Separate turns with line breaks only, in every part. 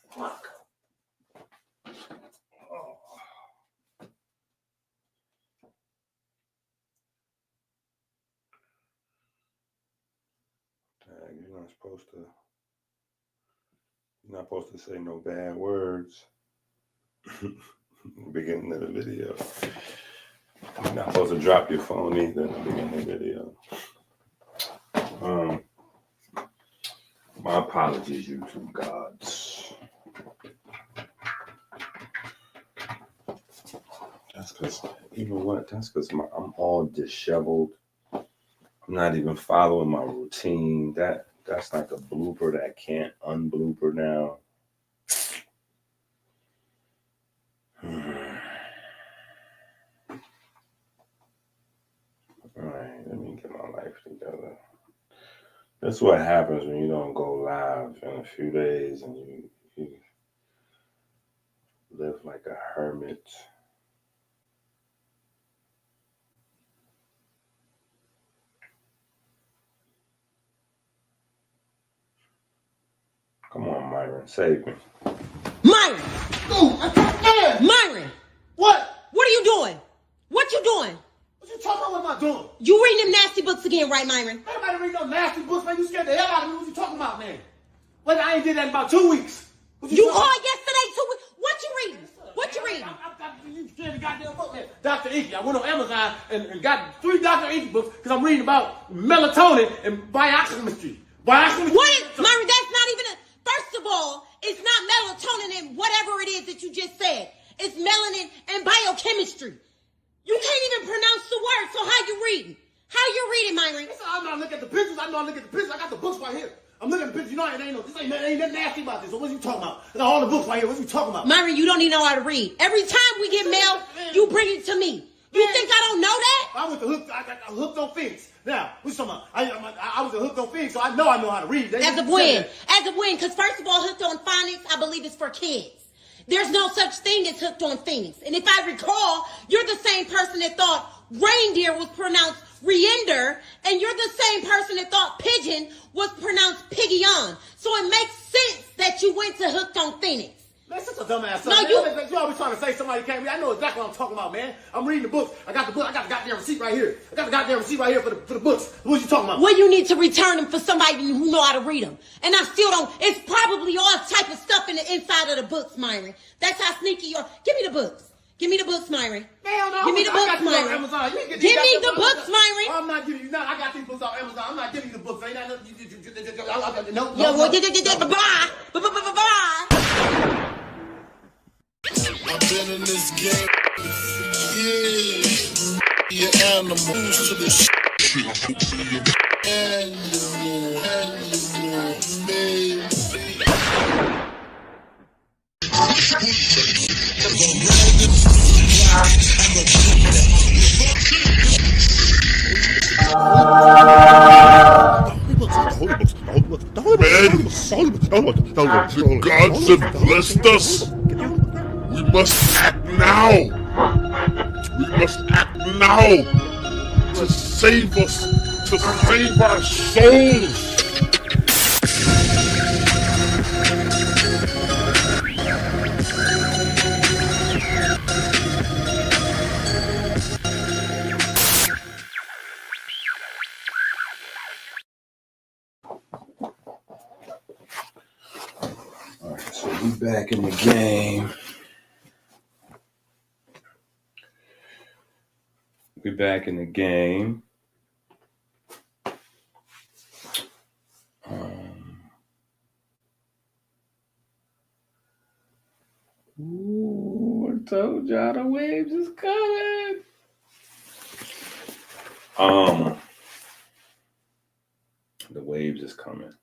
Fuck. Oh. You're not supposed to say no bad words. Beginning of the video. You're not supposed to drop your phone either in the beginning of the video. My apologies, YouTube gods. That's because, you know what? That's because I'm all disheveled. I'm not even following my routine. That's like a blooper that can't unblooper now. All right, let me get my life together. That's what happens when you don't go live in a few days and you live like a hermit. Come on, Myron, save me.
Myron!
Ooh, I can't stand.
Myron!
What?
What are you doing? What you doing?
What you talking about? What am I doing?
You reading them nasty books again, right, Myron?
Everybody read no nasty books, man. You scared the hell out of me. What you talking about, man? Well, I ain't did that in about 2 weeks.
You called yesterday too. What you reading? What you reading?
You scared the goddamn book, man. Dr. Inky. I went on Amazon and got 3 Dr. Inky books because I'm reading about melatonin and biochemistry. Biochemistry.
What is, Myron, that's not even first of all, it's not melatonin and whatever it is that you just said. It's melanin and biochemistry. You can't even pronounce the word, so how you reading? How you reading, Myron?
I'm not looking at the pictures. I got the books right here. I'm looking at the pictures. You know, ain't nothing nasty about this. So what are you talking about? I got all the books right here. What are you talking about?
Myron, you don't even know how to read. Every time we get mail, you bring it to me. You think I don't know that?
I went to I got hooked on Phoenix. Now, what you talking about? I was hooked on Phoenix, so I know how to read.
As of when? Because first of all, hooked on phonics, I believe it's for kids. There's no such thing as hooked on Phoenix. And if I recall, you're the same person that thought reindeer was pronounced reinder, and you're the same person that thought pigeon was pronounced piggion. So it makes sense that you went to hooked on Phoenix.
Man, such a dumbass.
No,
you always trying to say somebody can't read. I know exactly what I'm talking about, man. I'm reading the book. I got the goddamn receipt right here. I got the goddamn receipt right here for the books. What you talking about?
Well, you need to return them for somebody who know how to read them. And I still don't. It's probably all type of stuff in the inside of the books, Myron. That's how sneaky you are. Give me the books. Give me the books, Myron.
Hell no.
Give me the books, Myron. Give me the books, Myron.
I'm not giving you none. I got these books off Amazon. I'm not giving you the books. Ain't that no?
Yeah, well, bye. Bye.
I've been in this game. Yeah, you're animals to this shit. Animal, baby.
The gods have blessed us. We must act now. We must act now to save us, to save our souls.
All right, so we back in the game. We're back in the game. Ooh, I told y'all the waves is coming. The waves is coming.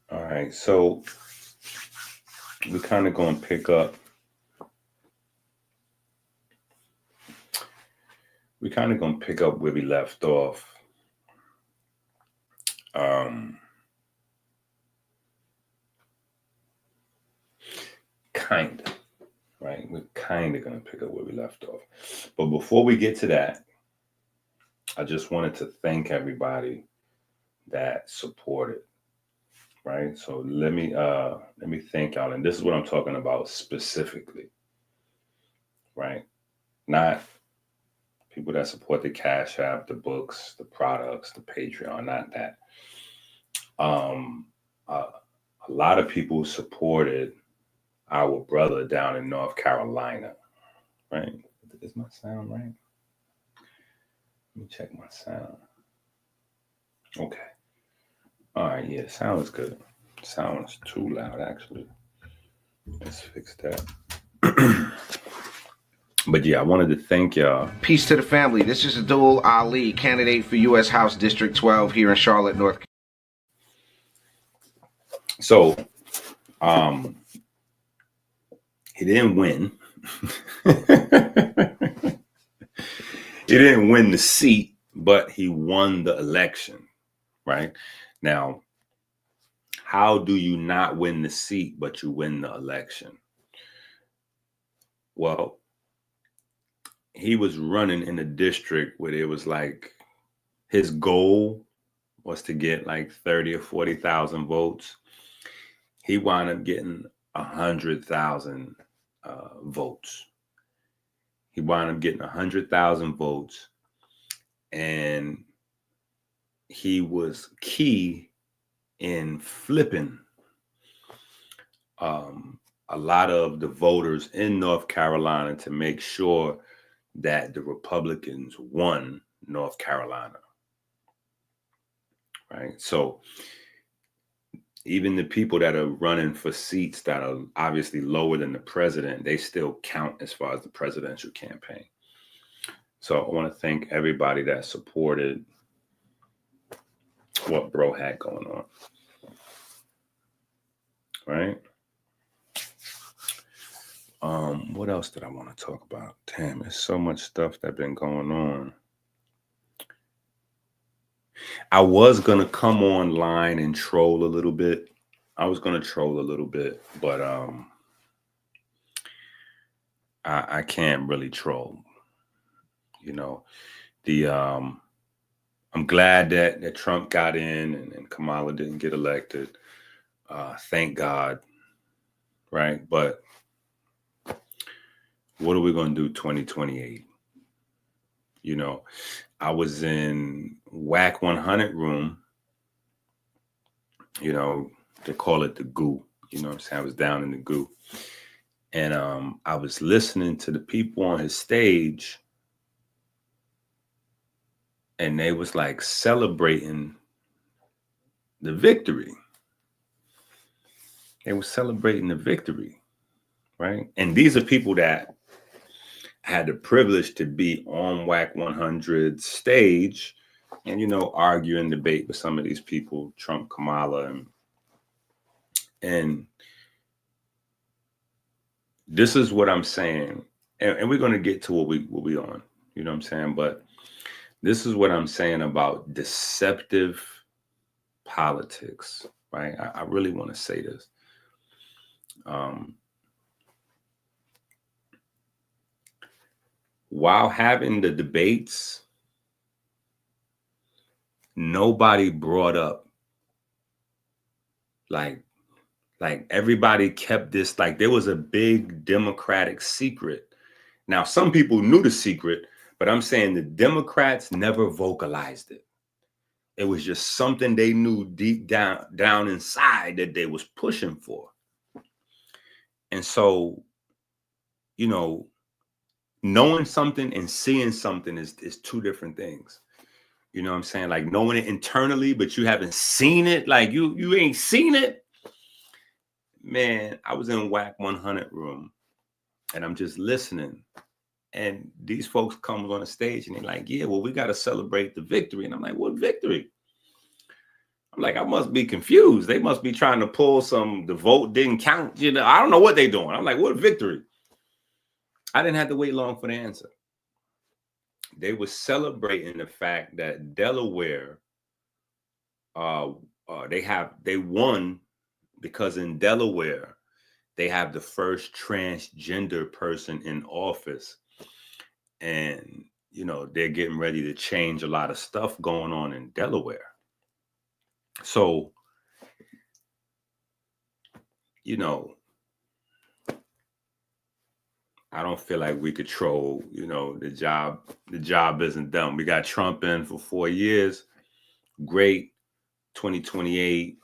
All right, so we're kind of going to pick up. We're kind of going to pick up where we left off. Kind of. right? We're kind of going to pick up where we left off. But before we get to that, I just wanted to thank everybody that supported, right? So let me thank y'all. And this is what I'm talking about specifically, right? Not people that support the Cash App, the books, the products, the Patreon, not that. A lot of people supported our brother down in North Carolina, right? Is my sound right? Let me check my sound. Okay. All right, yeah, sound is good. Sound is too loud, actually. Let's fix that. But yeah, I wanted to thank y'all.
Peace to the family. This is Abdul Ali, candidate for U.S. House District 12 here in Charlotte, North Carolina.
So, he didn't win. He didn't win the seat, but he won the election, right? Now, how do you not win the seat, but you win the election? Well, he was running in a district where it was like his goal was to get like 30 or 40,000 votes. He wound up getting 100,000 votes. He wound up getting 100,000 votes, and he was key in flipping a lot of the voters in North Carolina to make sure that the Republicans won North Carolina, right? So even the people that are running for seats that are obviously lower than the president, they still count as far as the presidential campaign. So I want to thank everybody that supported what bro had going on, right? What else did I want to talk about? Damn, there's so much stuff that's been going on. I was going to come online and troll a little bit. But I can't really troll. You know, I'm glad that Trump got in and Kamala didn't get elected. Thank God, right? But what are we going to do 2028? You know, I was in WAC 100 room, you know, they call it the goo. You know what I'm saying? I was down in the goo. And I was listening to the people on his stage, and they was like celebrating the victory. They were celebrating the victory, right? And these are people that had the privilege to be on WAC 100's stage and, you know, argue and debate with some of these people, Trump, Kamala, and this is what I'm saying. And we're going to get to what we on, you know what I'm saying? But this is what I'm saying about deceptive politics, right? I really want to say this. While having the debates, nobody brought up like everybody kept this, like there was a big Democratic secret. Now, some people knew the secret, but I'm saying the Democrats never vocalized it. It was just something they knew deep down inside that they was pushing for. And so, you know, knowing something and seeing something is two different things. You know what I'm saying? Like knowing it internally, but you haven't seen it. Like you ain't seen it. Man, I was in WAC 100 room and I'm just listening. And these folks come on the stage and they're like, yeah, well, we got to celebrate the victory. And I'm like, what victory? I'm like, I must be confused. They must be trying to pull the vote didn't count. You know, I don't know what they're doing. I'm like, what victory? I didn't have to wait long for the answer. They were celebrating the fact that Delaware, they won because in Delaware, they have the first transgender person in office. And, they're getting ready to change a lot of stuff going on in Delaware. So, I don't feel like we control, the job. The job isn't done. We got Trump in for 4 years. Great. 2028.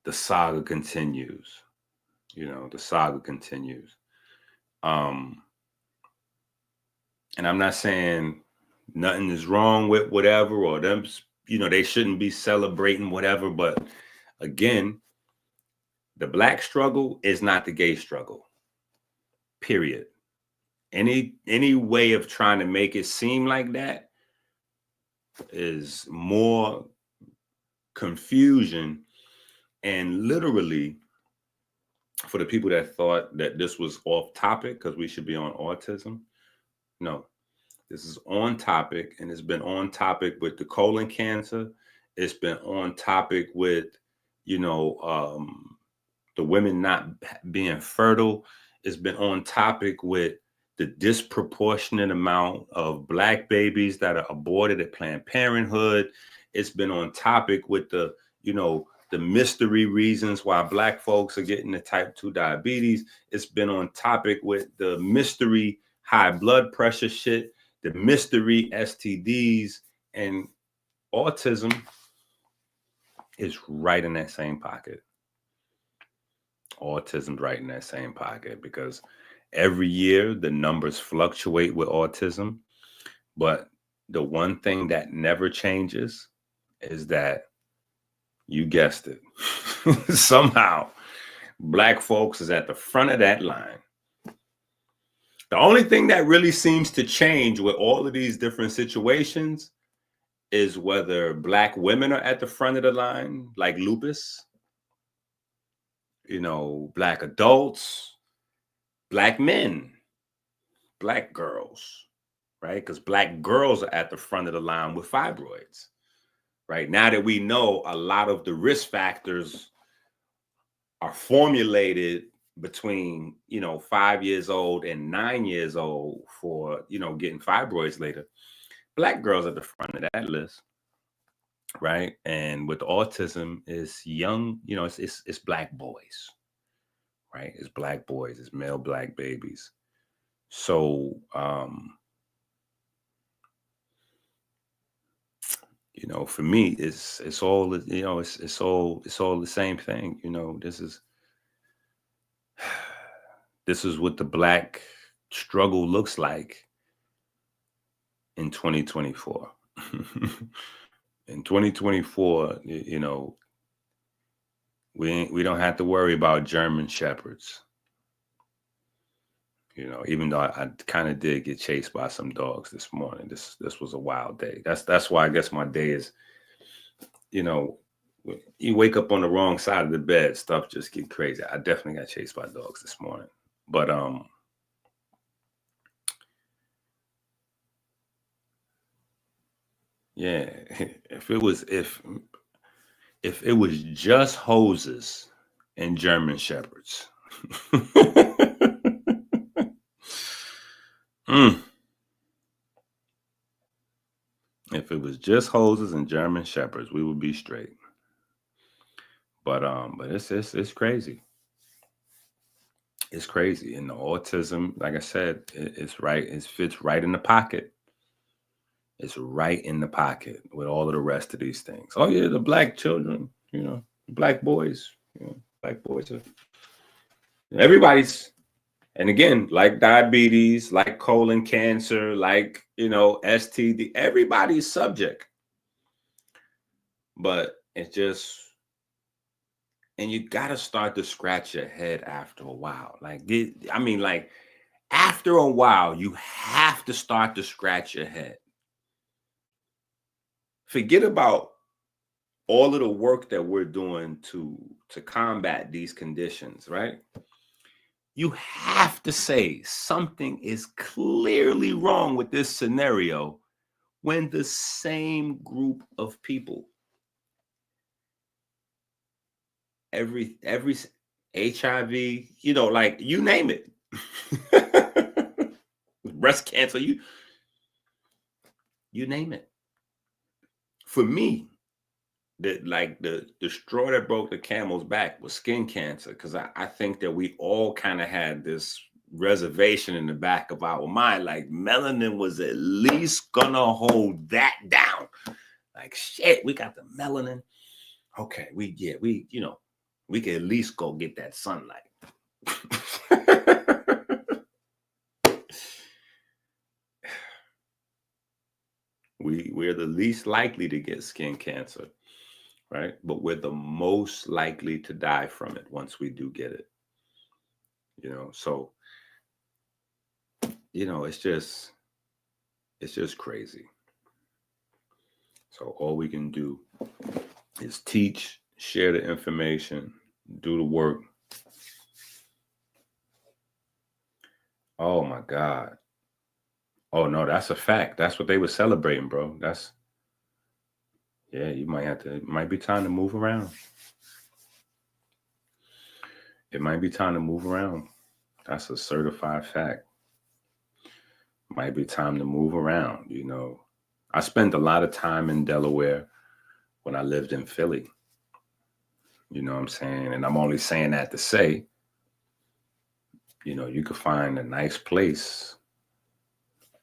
The saga continues. The saga continues. And I'm not saying nothing is wrong with whatever, or them, they shouldn't be celebrating whatever. But again, the Black struggle is not the gay struggle. Period. Any way of trying to make it seem like that is more confusion. And literally, for the people that thought that this was off topic because we should be on autism, no, this is on topic, and it's been on topic with the colon cancer. It's been on topic with, the women not being fertile. It's been on topic with the disproportionate amount of Black babies that are aborted at Planned Parenthood. It's been on topic with the mystery reasons why Black folks are getting the type 2 diabetes. It's been on topic with the mystery high blood pressure shit, the mystery STDs, and autism is right in that same pocket. Autism's right in that same pocket because every year the numbers fluctuate with autism. But the one thing that never changes is that, you guessed it, somehow Black folks is at the front of that line. The only thing that really seems to change with all of these different situations is whether Black women are at the front of the line, like lupus, Black adults, Black men, Black girls, right? Because Black girls are at the front of the line with fibroids, right? Now that we know a lot of the risk factors are formulated between, 5 years old and 9 years old for, getting fibroids later. Black girls at the front of that list, right? And with autism, it's young, it's Black boys, right? It's Black boys, it's male Black babies. So, for me, it's all, it's all the same thing. This is what the Black struggle looks like in 2024. In 2024, we don't have to worry about German shepherds. Even though I kind of did get chased by some dogs this morning. This was a wild day. That's why I guess my day is, you wake up on the wrong side of the bed, stuff just get crazy. I definitely got chased by dogs this morning. But yeah, if it was just hoses and German shepherds. If it was just hoses and German shepherds, we would be straight. But it's crazy. It's crazy. And the autism, like I said, it's right. It fits right in the pocket. It's right in the pocket with all of the rest of these things. Oh yeah, the Black children, Black boys, Black boys are everybody's. And again, like diabetes, like colon cancer, like, STD, everybody's subject. But it's just, and you got to start to scratch your head after a while. After a while, you have to start to scratch your head. Forget about all of the work that we're doing to combat these conditions, right? You have to say something is clearly wrong with this scenario when the same group of people, every HIV, like you name it. Breast cancer, you name it. For me, the straw that broke the camel's back was skin cancer, because I think that we all kind of had this reservation in the back of our mind, like melanin was at least gonna hold that down. Like, shit, we got the melanin. Okay, we can at least go get that sunlight. We're the least likely to get skin cancer, right? But we're the most likely to die from it once we do get it. So it's just crazy. So all we can do is teach, share the information, do the work. Oh my God. Oh no, that's a fact. That's what they were celebrating, bro. It might be time to move around. It might be time to move around. That's a certified fact. Might be time to move around. I spent a lot of time in Delaware when I lived in Philly. You know what I'm saying? And I'm only saying that to say, you could find a nice place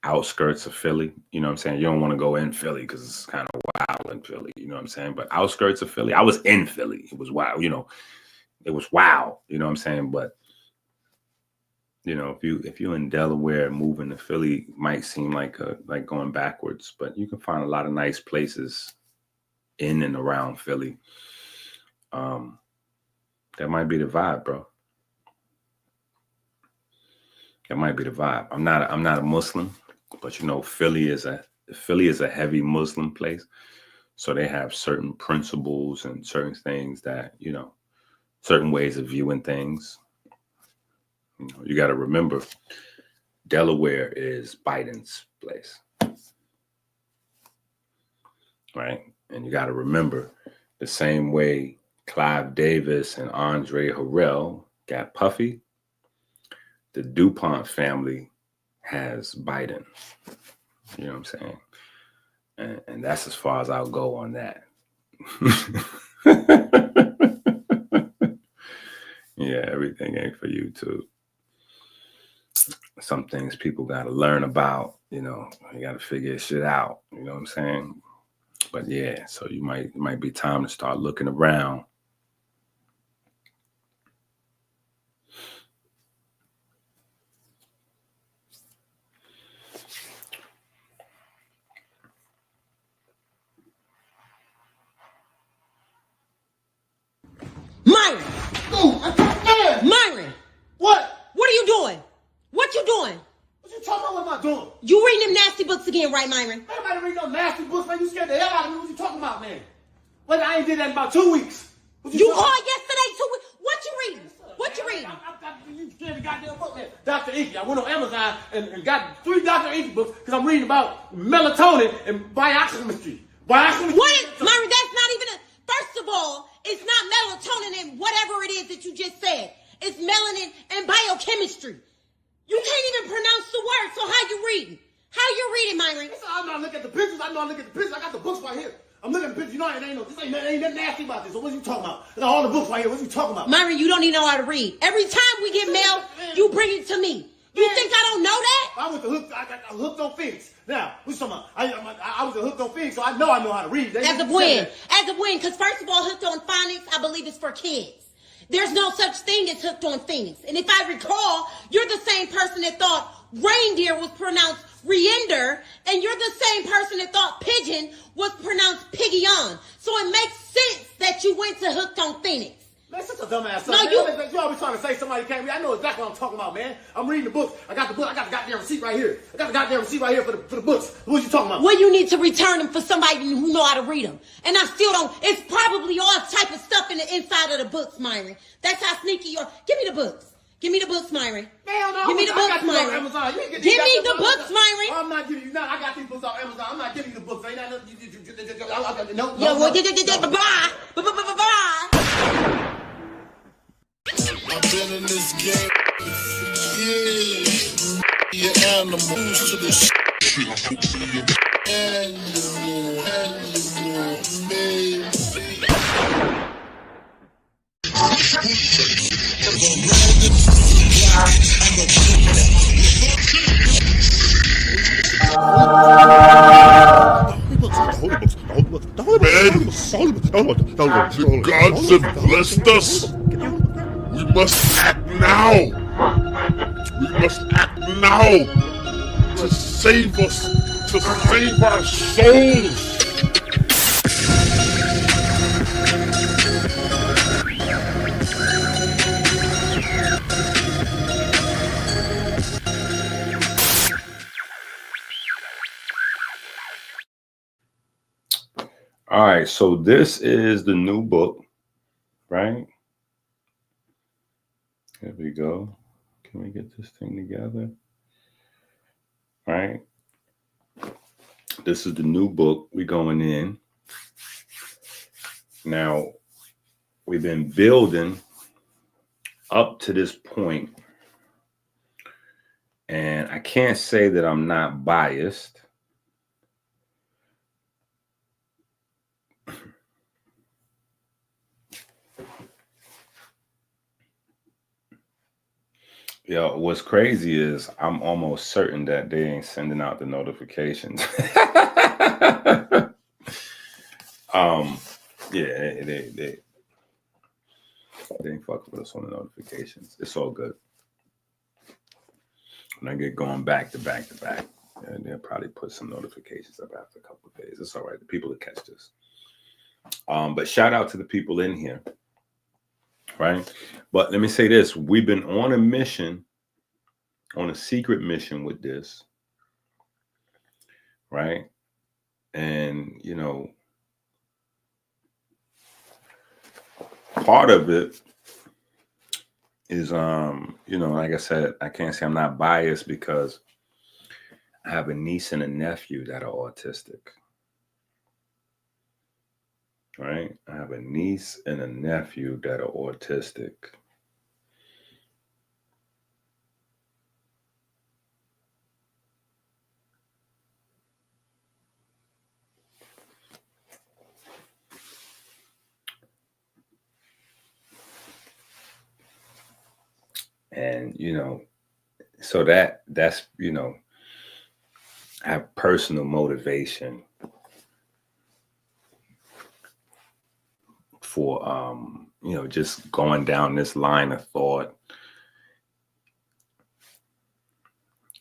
outskirts of Philly. You know what I'm saying? You don't want to go in Philly because it's kind of wild in Philly. You know what I'm saying? But outskirts of Philly, I was in Philly. It was wild. It was wild. You know what I'm saying? But if you're in Delaware, moving to Philly might seem like going backwards, but you can find a lot of nice places in and around Philly. That might be the vibe, bro. That might be the vibe. I'm not a Muslim, but Philly is a heavy Muslim place, so they have certain principles and certain things that certain ways of viewing things. You got to remember, Delaware is Biden's place, right? And you got to remember, the same way Clive Davis and Andre Harrell got Puffy, the DuPont family has Biden. You know what I'm saying? And that's as far as I'll go on that. Yeah, everything ain't for you too. Some things people got to learn about, you got to figure shit out. You know what I'm saying? But yeah, so it might be time to start looking around.
Myron! Myron!
What?
What are you doing? What you doing?
What you talking about? What am I doing?
You reading them nasty books again, right, Myron?
Everybody read those nasty books, man. You scared the hell out of me. What you talking about, man? Wait, I ain't did that in about 2 weeks.
You called yesterday, too. What you reading? What you reading?
You scared the goddamn book, man. Dr. Inky. I went on Amazon and got 3 Dr. Inky books because I'm reading about melatonin and biochemistry.
What is, Myron, that's not even first of all, it's not melatonin and whatever it is that you just said. It's melanin and biochemistry. You can't even pronounce the word, so how you reading? How you reading, Myron?
I'm not looking at the pictures. I got the books right here. I'm looking at the pictures. This ain't nothing nasty about this. So what are you talking about? I got all the books right here. What are you talking about?
Myron, you don't even know how to read. Every time we get mail, you bring it to me. You think I don't know that?
I got hooked on Phoenix. Now, what you talking about? I was hooked on Phoenix, so I know how to read.
As a win, because first of all, hooked on phonics, I believe it's for kids. There's no such thing as hooked on Phoenix. And if I recall, you're the same person that thought reindeer was pronounced reinder, and you're the same person that thought pigeon was pronounced piggion. So it makes sense that you went to hooked on Phoenix.
Man, such a dumbass.
No,
you always trying to say somebody can't read. I know exactly what I'm talking about, man. I'm reading the book. I got the goddamn receipt right here. I got the goddamn receipt right here for the books. What you talking about?
Well, you need to return them for somebody who know how to read them. And I still don't. It's probably all type of stuff in the inside of the books, Myron. That's how sneaky you are. Give me the books. Give me the books, Myron.
Hell no.
Give me the books, Myron. Give me the books, Myron.
I'm not giving you none. I got these books off Amazon. I'm not giving you the books. Ain't that no.
Yo, well, bye. Bye.
I've been in this game. Yeah, you animals to the shit. Animal, man.
The gods have blessed us. We must act now. We must act now to save us, to save our souls.
All right, so this is the new book, right? Here we go. Can we get this thing together? All right. This is the new book. We're going in. Now, we've been building up to this point, and I can't say that I'm not biased. Yo, what's crazy is I'm almost certain that they ain't sending out the notifications. Yeah, they ain't fucking with us on the notifications. It's all good. When I get going back to back, and they'll probably put some notifications up after a couple of days. It's all right. The people that catch this. But shout out to the people in here. Right. But let me say this. We've been on a mission, on a secret mission with this. Right. And, you know, part of it is, you know, like I said, I can't say I'm not biased because I have a niece and a nephew that are autistic. Right? I have a niece and a nephew that are autistic. And, you know, so that's, you know, I have personal motivation for, you know, just going down this line of thought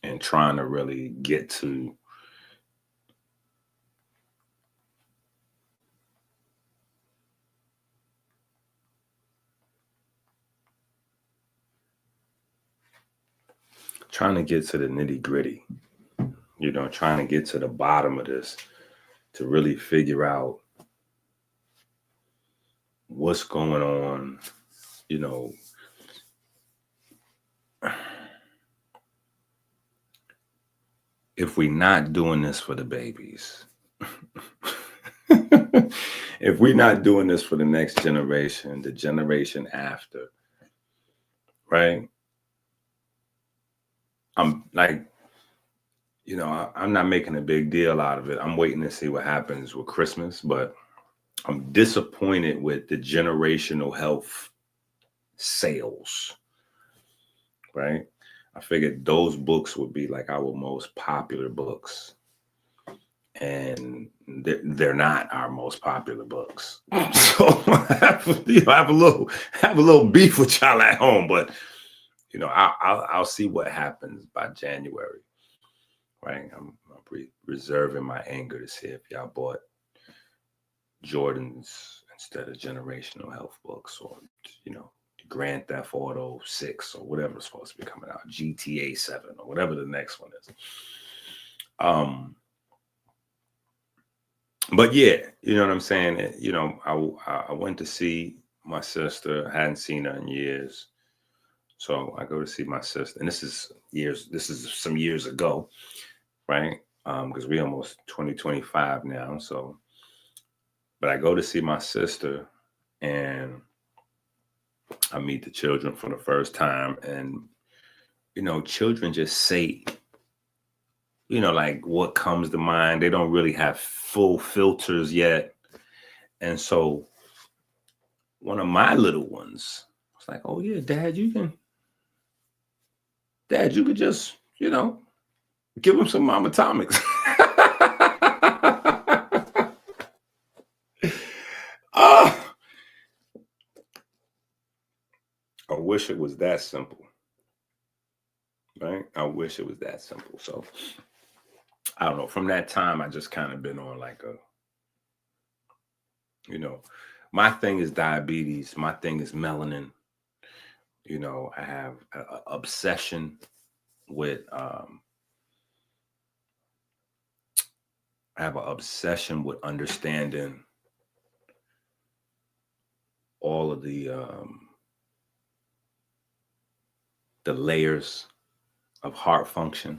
and trying to really get to the nitty gritty, you know, trying to get to the bottom of this to really figure out what's going on, you know. If we're not doing this for the babies, if we're not doing this for the next generation, the generation after, right? I'm like, you know, I'm not making a big deal out of it. I'm waiting to see what happens with Christmas, but I'm disappointed with the generational health sales, right? I figured those books would be like our most popular books, and they're not our most popular books. So I have a little beef with y'all at home, but you know, I'll see what happens by January, right? I'm reserving my anger to see if y'all bought Jordans instead of generational health books, or you know, Grand Theft Auto 6 or whatever is supposed to be coming out, GTA 7 or whatever the next one is. But yeah, you know what I'm saying? You know, I went to see my sister. I hadn't seen her in years. So I go to see my sister, and this is some years ago, right? Because we almost 2025 now. So, but I go to see my sister, and I meet the children for the first time, and children just say, like what comes to mind. They don't really have full filters yet. And so one of my little ones was like, oh yeah, Dad, you could just, give him some mama atomics. Oh, I wish it was that simple. Right? I wish it was that simple. So I don't know. From that time, I just kind of been on like my thing is diabetes. My thing is melanin. I have an obsession with understanding all of the layers of heart function,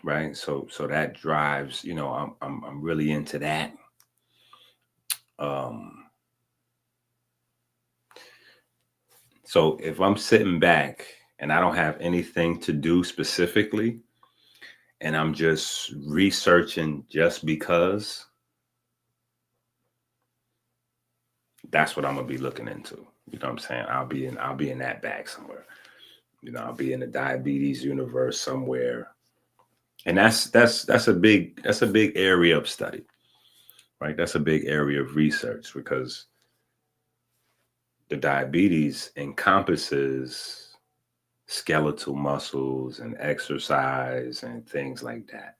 right? So that drives, I'm really into that. So if I'm sitting back and I don't have anything to do specifically, and I'm just researching just because, that's what I'm gonna be looking into. You know what I'm saying? I'll be in that bag somewhere. I'll be in the diabetes universe somewhere. And that's a big area of study, right? That's a big area of research, because the diabetes encompasses skeletal muscles and exercise and things like that.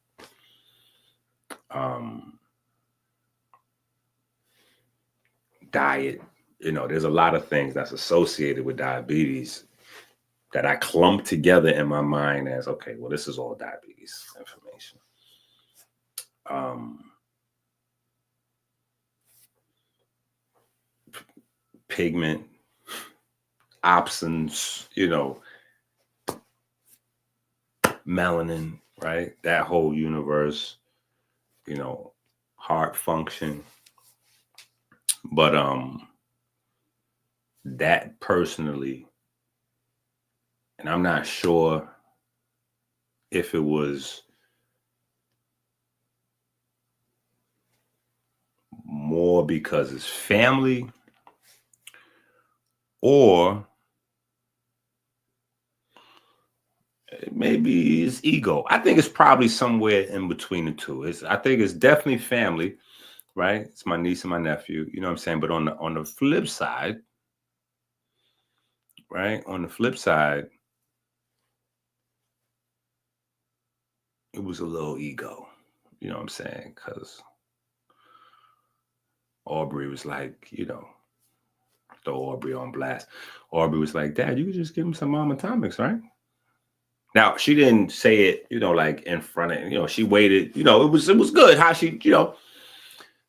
Diet, there's a lot of things that's associated with diabetes that I clump together in my mind as, okay, well, this is all diabetes information. Pigment, opsins, melanin, right? That whole universe, heart function. But that personally, and I'm not sure if it was more because it's family or maybe it's ego. I think it's probably somewhere in between the two. I think it's definitely family, right? It's my niece and my nephew, you know what I'm saying? But on the flip side, right? On the flip side, it was a little ego, you know what I'm saying? Because Aubrey was like, throw Aubrey on blast. Aubrey was like, Dad, you could just give him some mama atomics, right? Now, she didn't say it, like in front of, she waited, it was good how she,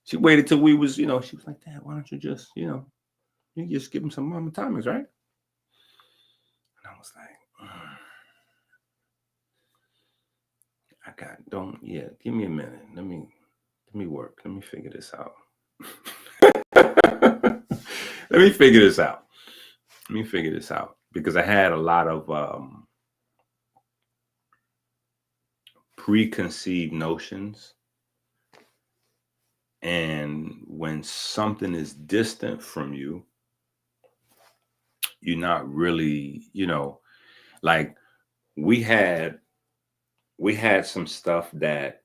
she waited till we was, she was like, Dad, why don't you just, you just give him some mama atomics, right? And I was like, give me a minute. Let me work. Let me figure this out. Let me figure this out. Because I had a lot of preconceived notions. And when something is distant from you, you're not really, like we had some stuff that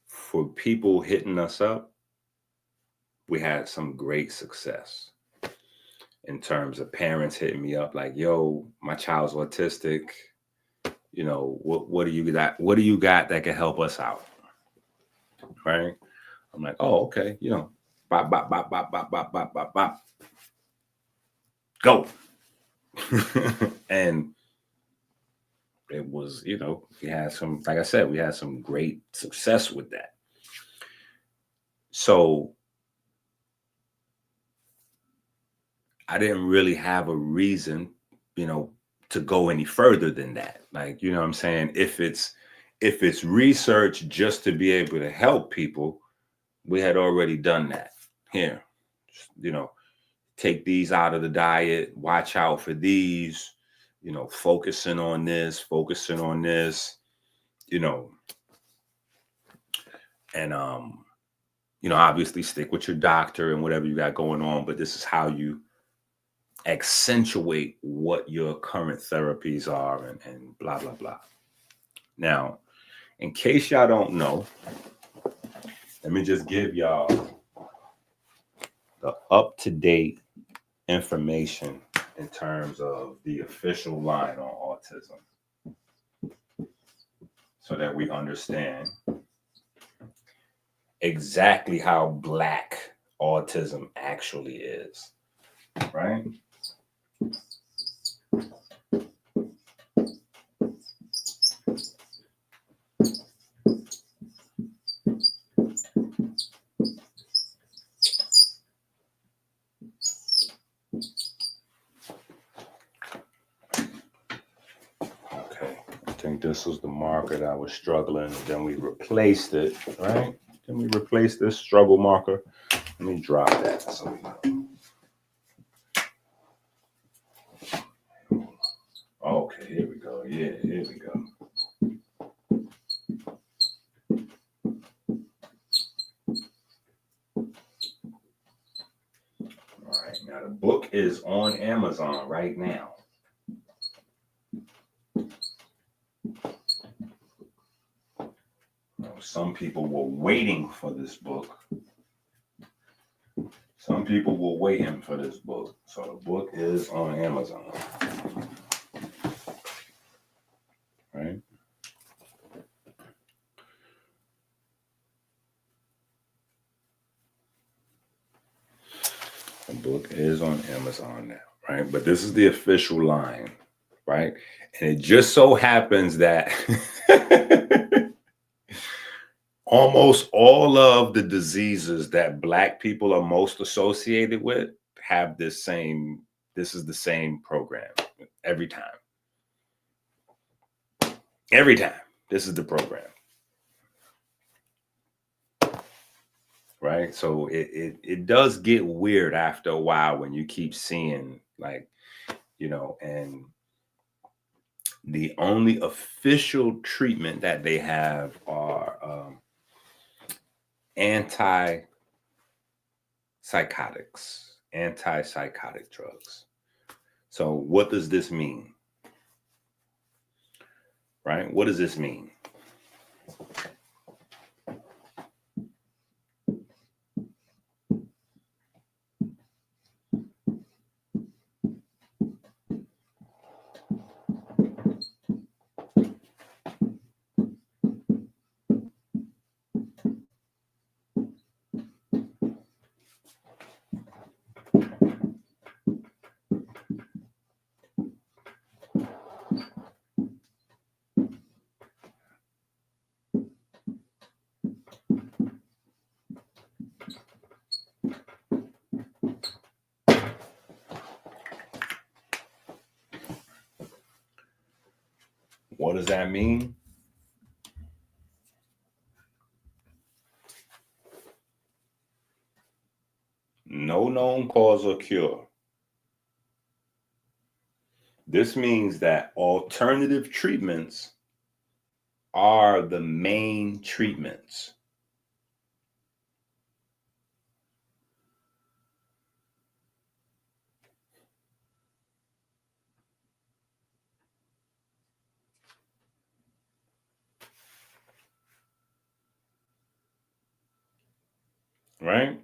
for people hitting us up, we had some great success in terms of parents hitting me up like, yo, my child's autistic. What do you got? What do you got that can help us out? Right? I'm like, oh, okay. Bop, bop, bop, bop, bop, bop, bop, bop, bop. Go. And it was, we had some, like I said, we had some great success with that. So I didn't really have a reason, to go any further than that. Like, what I'm saying? If it's research just to be able to help people, we had already done that. Here, you know, take these out of the diet, watch out for these, you know, focusing on this, you know, and you know, obviously stick with your doctor and whatever you got going on, but this is how you accentuate what your current therapies are and blah, blah, blah. Now, in case y'all don't know, let me just give y'all the up-to-date information in terms of the official line on autism so that we understand exactly how Black autism actually is, right? Okay, I think this was the marker that was struggling, and then we replaced it, right? Then we replaced this struggle marker. Let me drop that so we know. Okay, here we go. Yeah, here we go. All right, now the book is on Amazon right now. Some people were waiting for this book. Some people were waiting for this book. So the book is on Amazon. Right? The book is on Amazon now, right? But this is the official line, right? And it just so happens that almost all of the diseases that Black people are most associated with have this is the same program every time. Every time, this is the program. Right? So it does get weird after a while when you keep seeing, like, you know, and the only official treatment that they have are antipsychotic drugs. So what does this mean? Right? What does this mean? What does that mean? No known cause or cure. This means that alternative treatments are the main treatments. Right?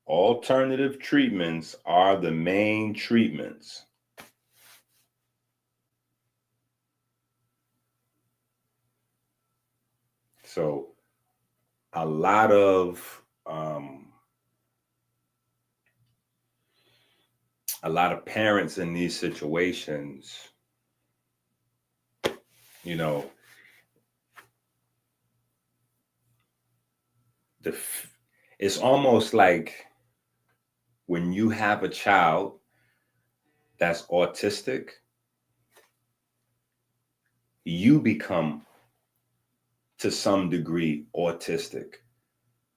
Alternative treatments are the main treatments. So a lot of parents in these situations, you know, it's almost like when you have a child that's autistic, you become to some degree autistic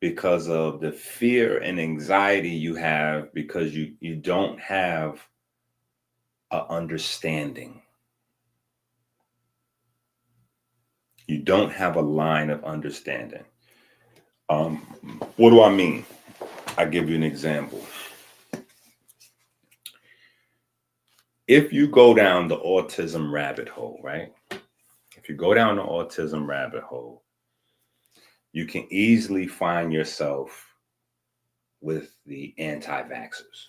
because of the fear and anxiety you have because you don't have a understanding. You don't have a line of understanding. What do I mean? I'll give you an example. If you go down the autism rabbit hole, right? If you go down the autism rabbit hole, you can easily find yourself with the anti-vaxxers,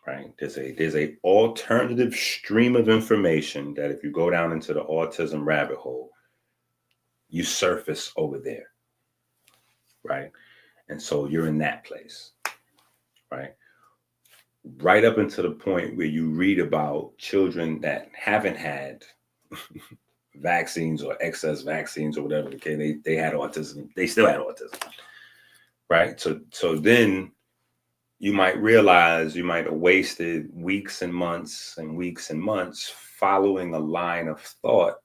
right? There's a alternative stream of information that if you go down into the autism rabbit hole, you surface over there, right? And so you're in that place, right? Right up until the point where you read about children that haven't had vaccines or excess vaccines or whatever the case, they had autism, they still had autism, right? So then you might realize you might have wasted weeks and months and weeks and months following a line of thought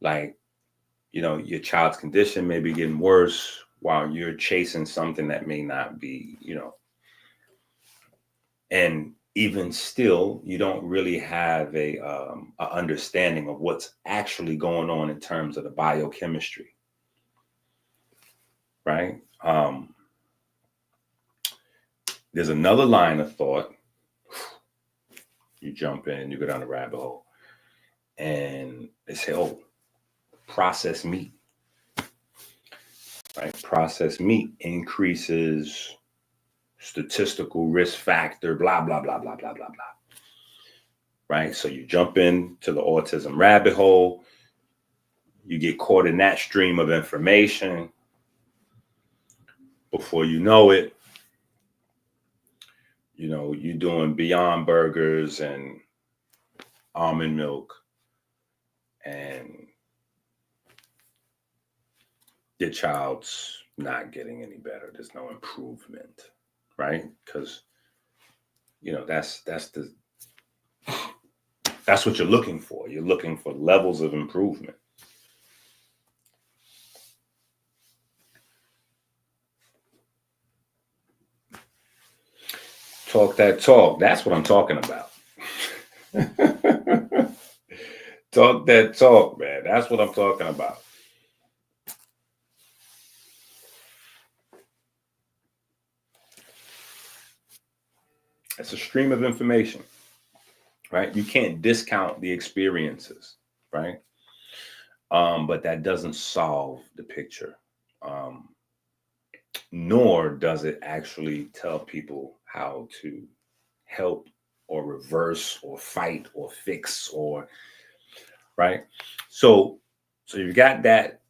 like, your child's condition may be getting worse while you're chasing something that may not be, and even still, you don't really have a understanding of what's actually going on in terms of the biochemistry, right? There's another line of thought. You jump in, you go down the rabbit hole, and they say, "Oh, processed meat, right? Processed meat increases statistical risk factor, blah, blah, blah, blah, blah, blah, blah." Right? So you jump into the autism rabbit hole, you get caught in that stream of information. Before you know it, you're doing Beyond Burgers and almond milk, and your child's not getting any better. There's no improvement, right? Because that's what you're looking for. You're looking for levels of improvement. Talk that talk. That's what I'm talking about. Talk that talk, man. That's what I'm talking about. It's a stream of information, right? You can't discount the experiences, right? But that doesn't solve the picture. Nor does it actually tell people how to help or reverse or fight or fix or, right? So you got that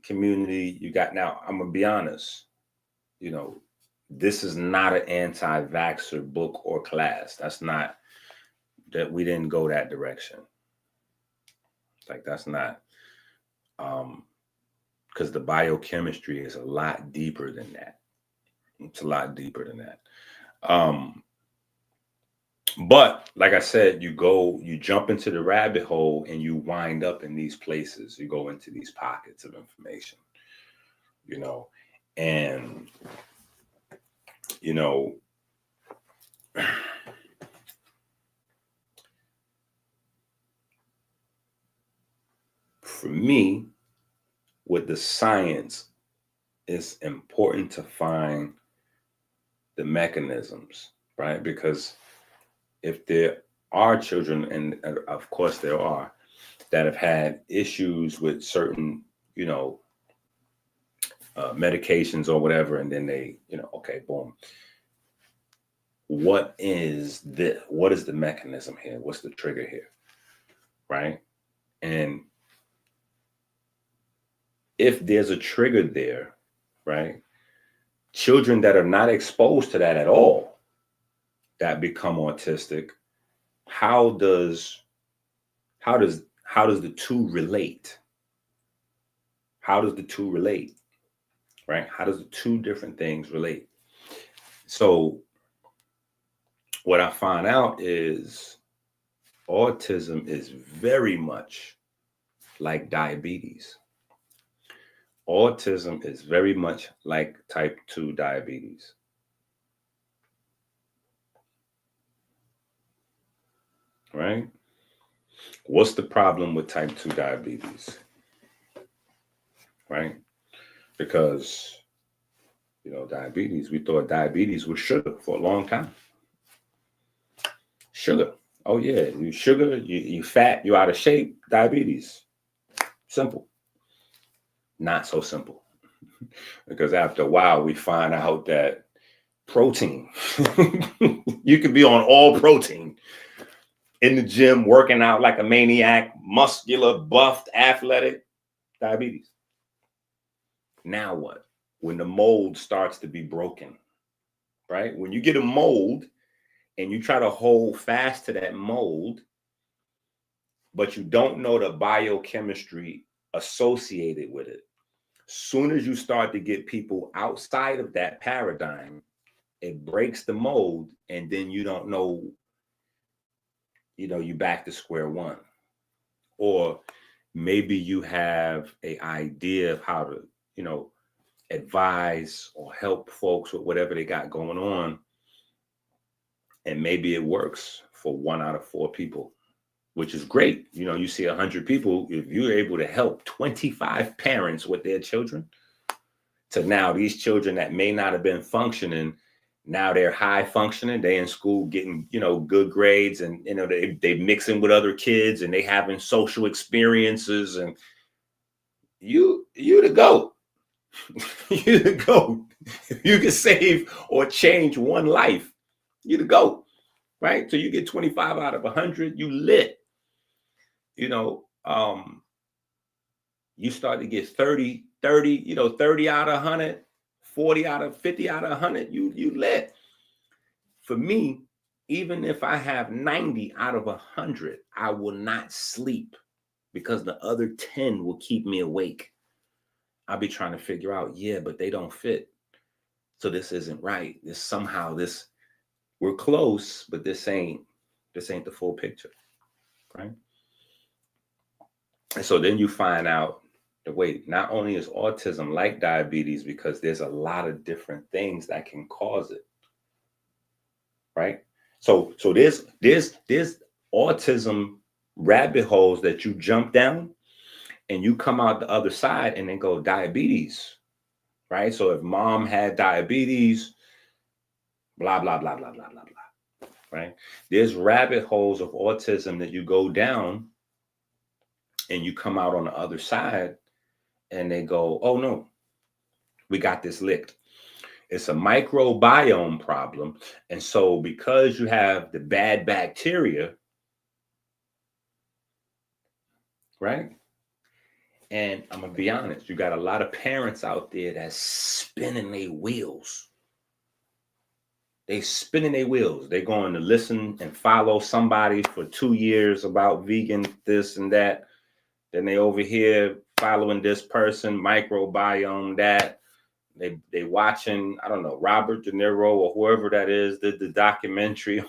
community. You got, now I'm gonna be honest, this is not an anti-vaxxer book or class. That's not, that we didn't go that direction. Like, that's not, because the biochemistry is a lot deeper than that. It's a lot deeper than that. But like I said, you jump into the rabbit hole and you wind up in these places. You go into these pockets of information, and for me, with the science, it's important to find the mechanisms, right? Because if there are children, and of course there are, that have had issues with certain, medications or whatever, and then they, okay, boom. What is the mechanism here? What's the trigger here, right? And if there's a trigger there, right? Children that are not exposed to that at all, that become autistic, how does the two relate? How does the two relate? Right? How does the two different things relate? So what I find out is autism is very much like diabetes. Autism is very much like type 2 diabetes. Right? What's the problem with type 2 diabetes? Right? Because, diabetes, we thought diabetes was sugar for a long time. Sugar. Oh, yeah. You sugar, you fat, you out of shape, diabetes. Simple. Not so simple. Because after a while, we find out that protein, you can be on all protein in the gym, working out like a maniac, muscular, buffed, athletic, diabetes. Now what? When the mold starts to be broken, right? When you get a mold and you try to hold fast to that mold, but you don't know the biochemistry associated with it. Soon as you start to get people outside of that paradigm, it breaks the mold, and then you don't know, you back to square one. Or maybe you have an idea of how to, advise or help folks with whatever they got going on. And maybe it works for 1 out of 4 people, which is great. You see 100 people, if you're able to help 25 parents with their children, to now these children that may not have been functioning, now they're high functioning, they in school getting, good grades, and, they mixing with other kids, and they having social experiences, and you the GOAT. You the GOAT. If you can save or change one life, you the GOAT, right? So you get 25 out of 100, you lit. You start to get 30 out of 100, 40 out of 50 out of 100, you lit. For me, even if I have 90 out of 100, I will not sleep because the other 10 will keep me awake. I'll be trying to figure out, but they don't fit. So this isn't right. We're close, but this ain't the full picture, right? And so then you find out that, wait, not only is autism like diabetes, because there's a lot of different things that can cause it, right? So there's autism rabbit holes that you jump down, and you come out the other side and then go diabetes, right? So if mom had diabetes, blah, blah, blah, blah, blah, blah, blah, right? There's rabbit holes of autism that you go down and you come out on the other side and they go, oh no, we got this licked. It's a microbiome problem. And so because you have the bad bacteria, right? And I'm going to be honest, you got a lot of parents out there that's spinning their wheels. They spinning their wheels. They're going to listen and follow somebody for 2 years about vegan, this and that. Then they over here following this person, microbiome, that. They watching, I don't know, Robert De Niro or whoever that is, the documentary.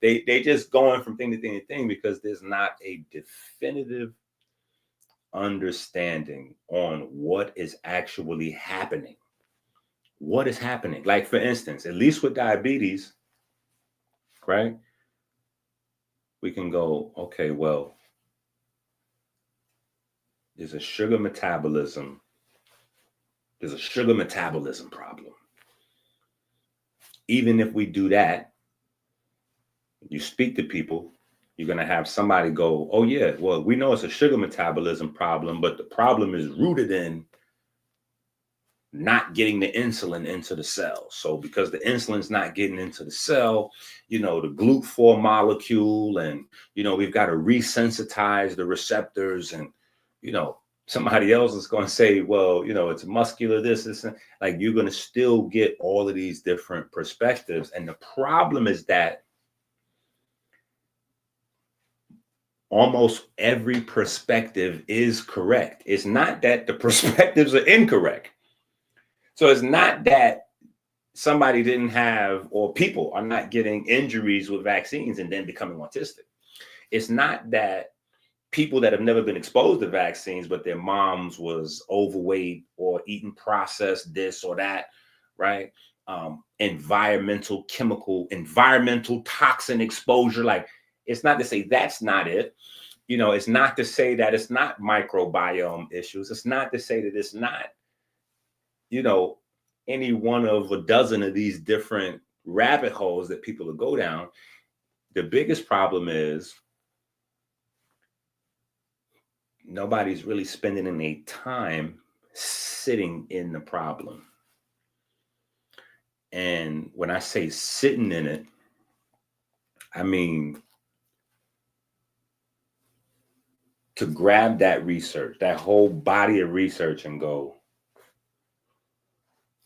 They just going from thing to thing to thing because there's not a definitive understanding on what is actually happening. What is happening? Like, for instance, at least with diabetes, right? We can go, okay, well, there's a sugar metabolism problem. Even if we do that, you speak to people, you're going to have somebody go, oh yeah, well, we know it's a sugar metabolism problem, but the problem is rooted in not getting the insulin into the cell. So because the insulin's not getting into the cell, the GLUT4 molecule, and, we've got to resensitize the receptors, and, somebody else is going to say, well, it's muscular, this, and like, you're going to still get all of these different perspectives. And the problem is that almost every perspective is correct. It's not that the perspectives are incorrect. So it's not that somebody didn't have, or people are not getting injuries with vaccines and then becoming autistic. It's not that people that have never been exposed to vaccines, but their moms was overweight or eating processed this or that, right? Environmental toxin exposure. Like, it's not to say that's not it. You know, it's not to say that it's not microbiome issues. It's not to say that it's not, you know, any one of a dozen of these different rabbit holes that people will go down. The biggest problem is nobody's really spending any time sitting in the problem. And when I say sitting in it, I mean to grab that research, that whole body of research, and go,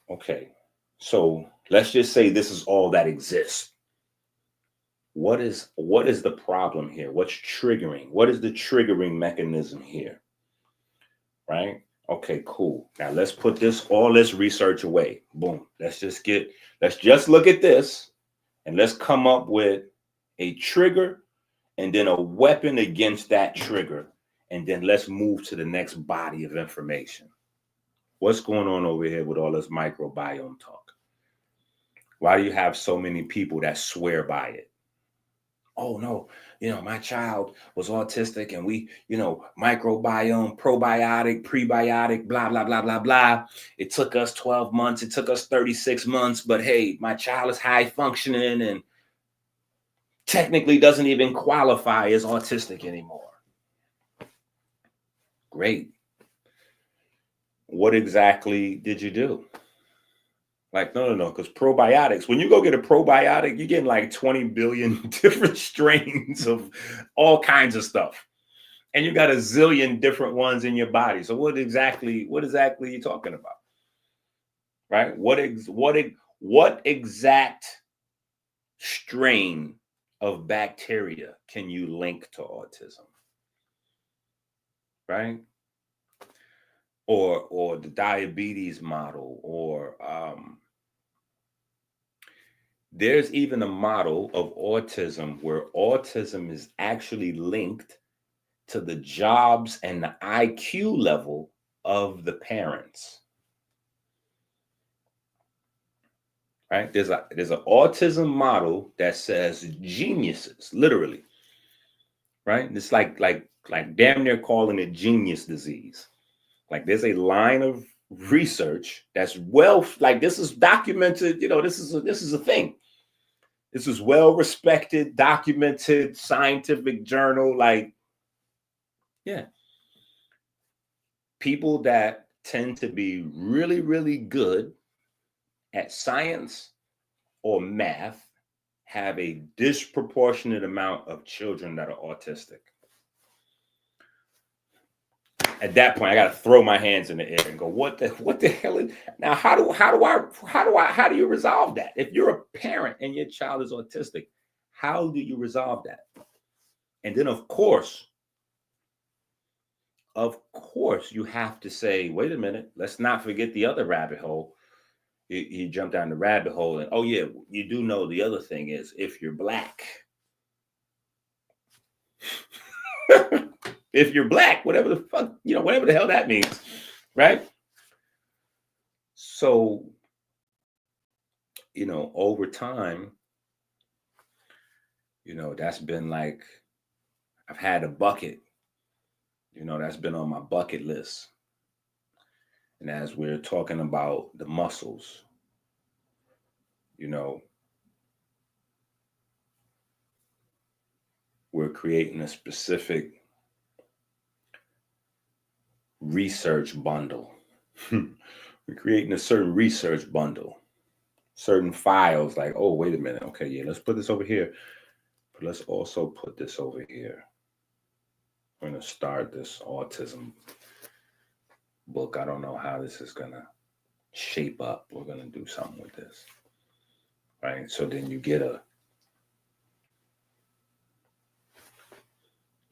okay, so let's just say this is all that exists. What is the problem here? What's triggering? What is the triggering mechanism here? Right? Okay, cool. Now let's put all this research away. Boom. Let's just look at this and let's come up with a trigger and then a weapon against that trigger. And then let's move to the next body of information. What's going on over here with all this microbiome talk? Why do you have so many people that swear by it? Oh no, my child was autistic and we, microbiome, probiotic, prebiotic, blah, blah, blah, blah, blah. It took us 12 months. It took us 36 months. But hey, my child is high functioning and technically doesn't even qualify as autistic anymore. Great. What exactly did you do? Like, no, because probiotics, when you go get a probiotic, you're getting like 20 billion different strains of all kinds of stuff. And you got a zillion different ones in your body. So what exactly are you talking about? Right? What exact strain of bacteria can you link to autism? Right? Or the diabetes model, or there's even a model of autism where autism is actually linked to the jobs and the IQ level of the parents. Right? There's an autism model that says geniuses, literally. Right? It's like damn near calling it genius disease. Like, there's a line of research that's this is documented, this is a thing. This is well-respected, documented, scientific journal. Like, yeah. People that tend to be really, really good at science or math have a disproportionate amount of children that are autistic. At that point, I got to throw my hands in the air and go, what the hell is now? How do you resolve that? If you're a parent and your child is autistic, how do you resolve that? And then, of course, you have to say, wait a minute, let's not forget the other rabbit hole. You jump down the rabbit hole and, oh yeah, you do know the other thing is if you're Black. If you're Black, whatever the fuck, whatever the hell that means, right? So, over time, that's been like, I've had a bucket, that's been on my bucket list. And as we're talking about the muscles, we're creating a specific research bundle. We're creating a certain research bundle, certain files like, oh, wait a minute. Okay, yeah, let's put this over here. But let's also put this over here. We're going to start this autism book. I don't know how this is going to shape up. We're going to do something with this. Right? So then you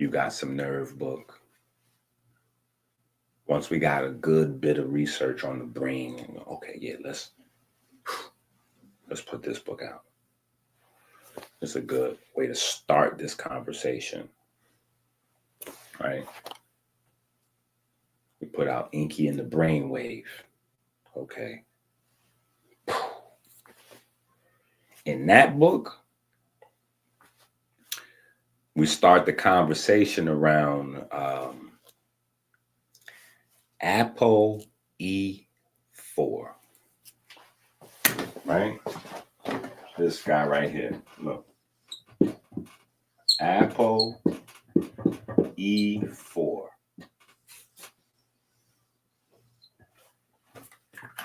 got some nerve book. Once we got a good bit of research on the brain, okay, yeah, let's put this book out. It's a good way to start this conversation. right? We put out Inky and the Brainwave. Okay. In that book, we start the conversation around ApoE4, right? This guy right here. Look. ApoE4.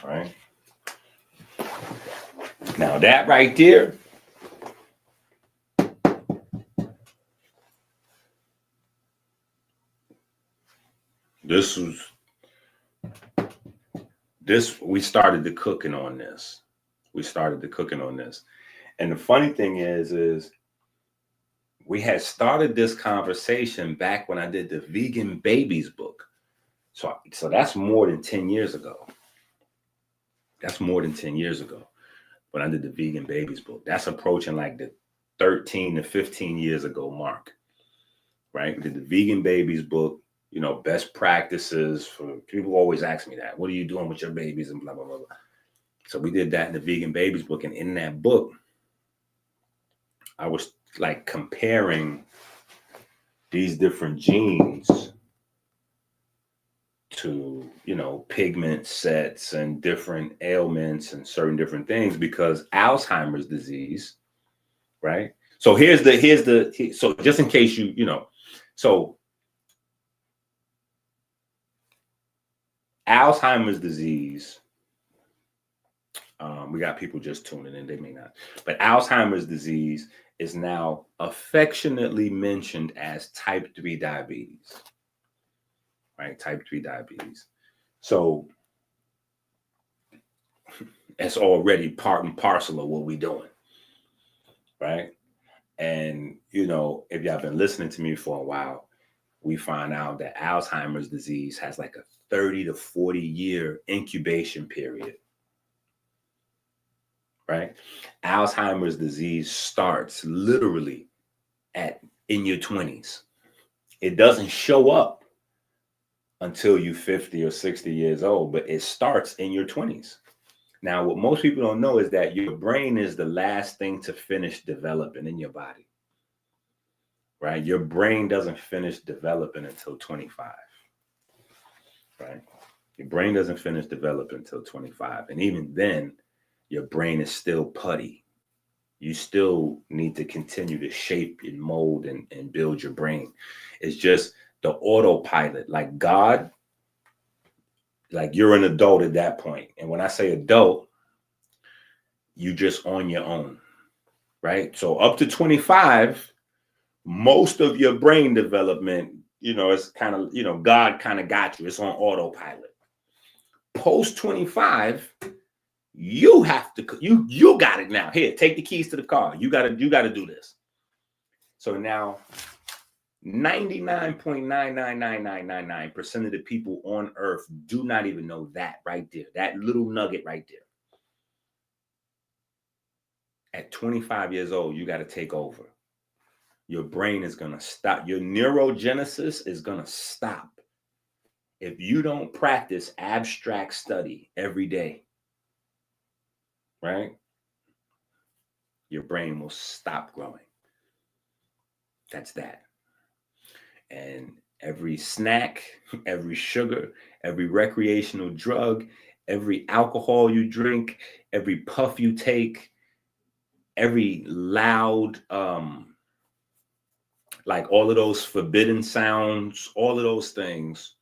Right? Now that right there, we started the cooking on this. And the funny thing is we had started this conversation back when I did the Vegan Babies book. So that's more than 10 years ago. When I did the Vegan Babies book. That's approaching like the 13 to 15 years ago mark, right? We did the Vegan Babies book, you know, best practices for people always ask me that. What are you doing with your babies and blah, blah, blah, blah. So we did that in the Vegan Babies book. And in that book, I was like comparing these different genes to, you know, pigment sets and different ailments and certain different things, because Alzheimer's disease, right? So so just in case you know, so Alzheimer's disease, we got people just tuning in, they may not, but Alzheimer's disease is now affectionately mentioned as type 3 diabetes. Right, type 3 diabetes. So it's already part and parcel of what we're doing, right? And, you know, if y'all been listening to me for a while, we find out that Alzheimer's disease has like a 30 to 40 year incubation period, right? Alzheimer's disease starts literally in your 20s. It doesn't show up until you're 50 or 60 years old, but it starts in your 20s. Now, what most people don't know is that your brain is the last thing to finish developing in your body, right? Your brain doesn't finish developing until 25, right? Your brain doesn't finish developing until 25. And even then, your brain is still putty. You still need to continue to shape and mold and build your brain. It's just the autopilot, like God, like you're an adult at that point. And when I say adult, you just on your own, right? So up to 25, most of your brain development, you know, it's kind of, you know, God kind of got you. It's on autopilot. Post 25, you have to, you got it now. Here, take the keys to the car. You got to do this. So now 99.99999% of the people on earth do not even know that right there, that little nugget right there. At 25 years old, you got to take over. Your brain is going to stop. Your neurogenesis is going to stop if you don't practice abstract study every day, right? Your brain will stop growing. That's that. And every snack, every sugar, every recreational drug, every alcohol you drink, every puff you take, every loud, like all of those forbidden sounds, all of those things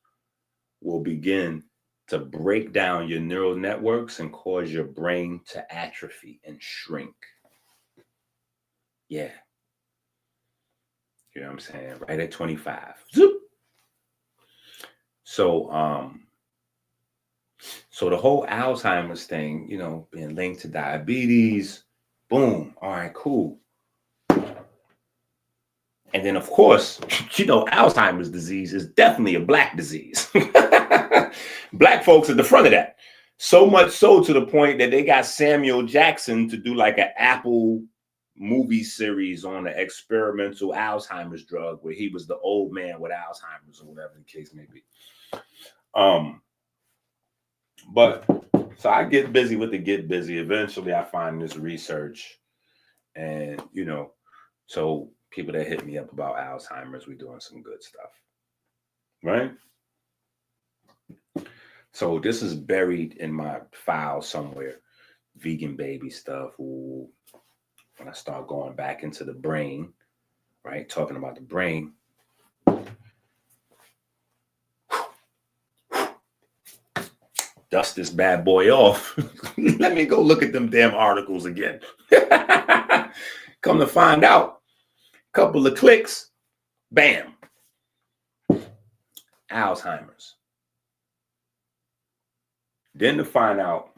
will begin to break down your neural networks and cause your brain to atrophy and shrink. Yeah. You know what I'm saying? Right at 25. Zoop. So, so the whole Alzheimer's thing, you know, being linked to diabetes, boom. All right, cool. And then, of course, you know, Alzheimer's disease is definitely a Black disease. Black folks at the front of that. So much so to the point that they got Samuel Jackson to do like an Apple movie series on the experimental Alzheimer's drug where he was the old man with Alzheimer's or whatever the case may be. But so I get busy with the get busy. Eventually I find this research, and so people that hit me up about Alzheimer's, we're doing some good stuff, right? So this is buried in my file somewhere. Vegan baby stuff. Ooh. When I start going back into the brain, right? Talking about the brain. Dust this bad boy off. Let me go look at them damn articles again. Come to find out, a couple of clicks, bam. Alzheimer's. Then to find out,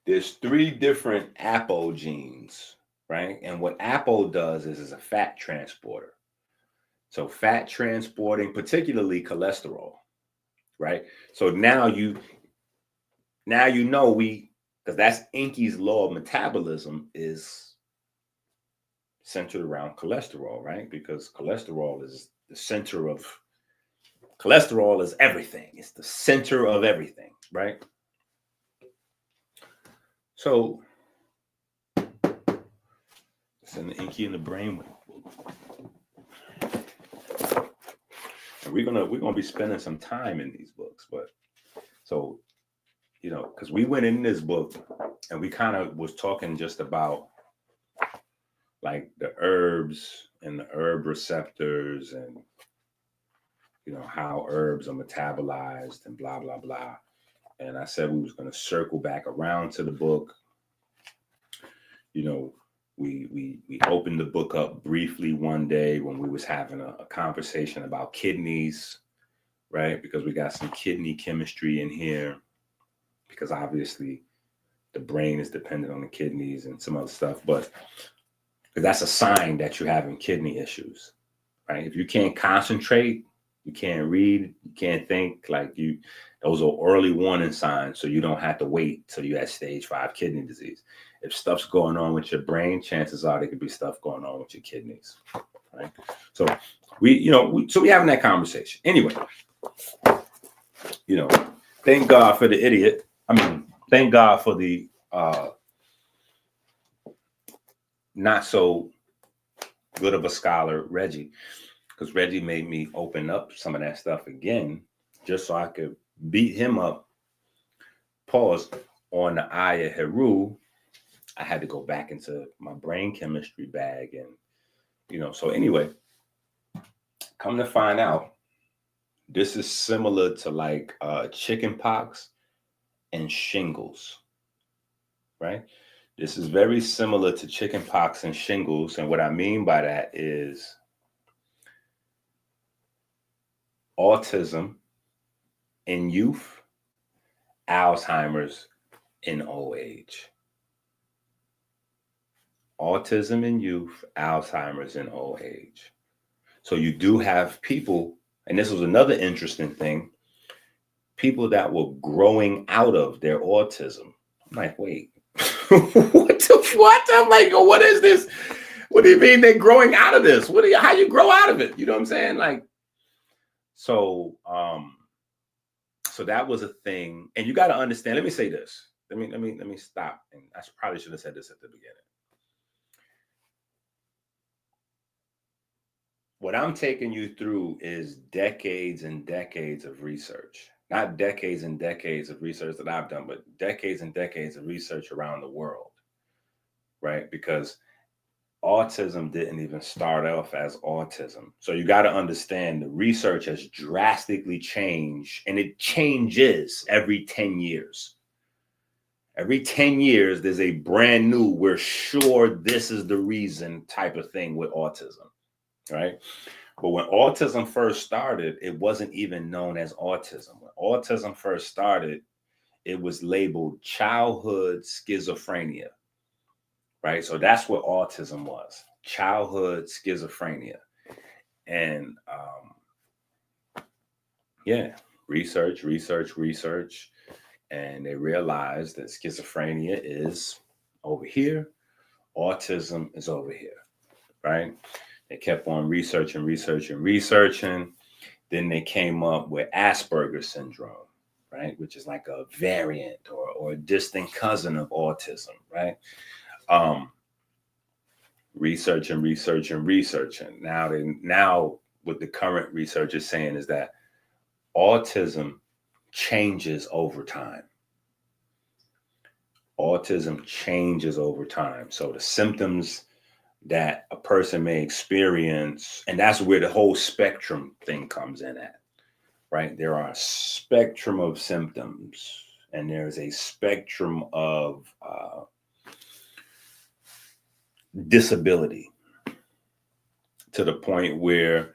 there's 3 different apogenes, right? And what apo does is a fat transporter. So fat transporting, particularly cholesterol, right? So now you know because that's Enki's law of metabolism is centered around cholesterol, right? Because cholesterol is the center of, cholesterol is everything. It's the center of everything, right? So it's in the Inky and the Brain. And we're gonna be spending some time in these books, but so because we went in this book and we kind of was talking just about like the herbs and the herb receptors and how herbs are metabolized and blah blah blah. And I said we was going to circle back around to the book. We opened the book up briefly one day when we was having a conversation about kidneys, right? Because we got some kidney chemistry in here, because obviously the brain is dependent on the kidneys and some other stuff, but that's a sign that you're having kidney issues, right? If you can't concentrate, you can't read, you can't think, those are early warning signs, so you don't have to wait till you have stage 5 kidney disease. If stuff's going on with your brain, chances are there could be stuff going on with your kidneys, right? So we having that conversation. Anyway, thank God for the idiot. Thank God for the not so good of a scholar, Reggie, because Reggie made me open up some of that stuff again, just so I could beat him up. Pause on the Aya Heru. I had to go back into my brain chemistry bag, and so anyway, come to find out, this is similar to like chicken pox and shingles, right? This is very similar to chicken pox and shingles, and what I mean by that is autism in youth, Alzheimer's in old age. Autism in youth, Alzheimer's in old age. So you do have people, and this was another interesting thing, people that were growing out of their autism. I'm like, wait, what? I'm like, what is this? What do you mean they're growing out of this? How you grow out of it? You know what I'm saying? Like, so that was a thing. And you got to understand, let me say this. Let me stop. And I probably should have said this at the beginning. What I'm taking you through is decades and decades of research. Not decades and decades of research that I've done, but decades and decades of research around the world, right? Because autism didn't even start off as autism. So you got to understand the research has drastically changed, and it changes every 10 years. Every 10 years, there's a brand new, we're sure this is the reason type of thing with autism. Right? But when autism first started, it wasn't even known as autism. When autism first started, it was labeled childhood schizophrenia. Right? So that's what autism was, childhood schizophrenia. And research. And they realized that schizophrenia is over here, Autism is over here, right? They kept on researching. Then they came up with Asperger's syndrome, right? Which is like a variant or a distant cousin of autism, right? Researching. Now what the current research is saying is that autism changes over time. Autism changes over time. So the symptoms that a person may experience, and that's where the whole spectrum thing comes in at, right? There are a spectrum of symptoms, and there's a spectrum of disability, to the point where,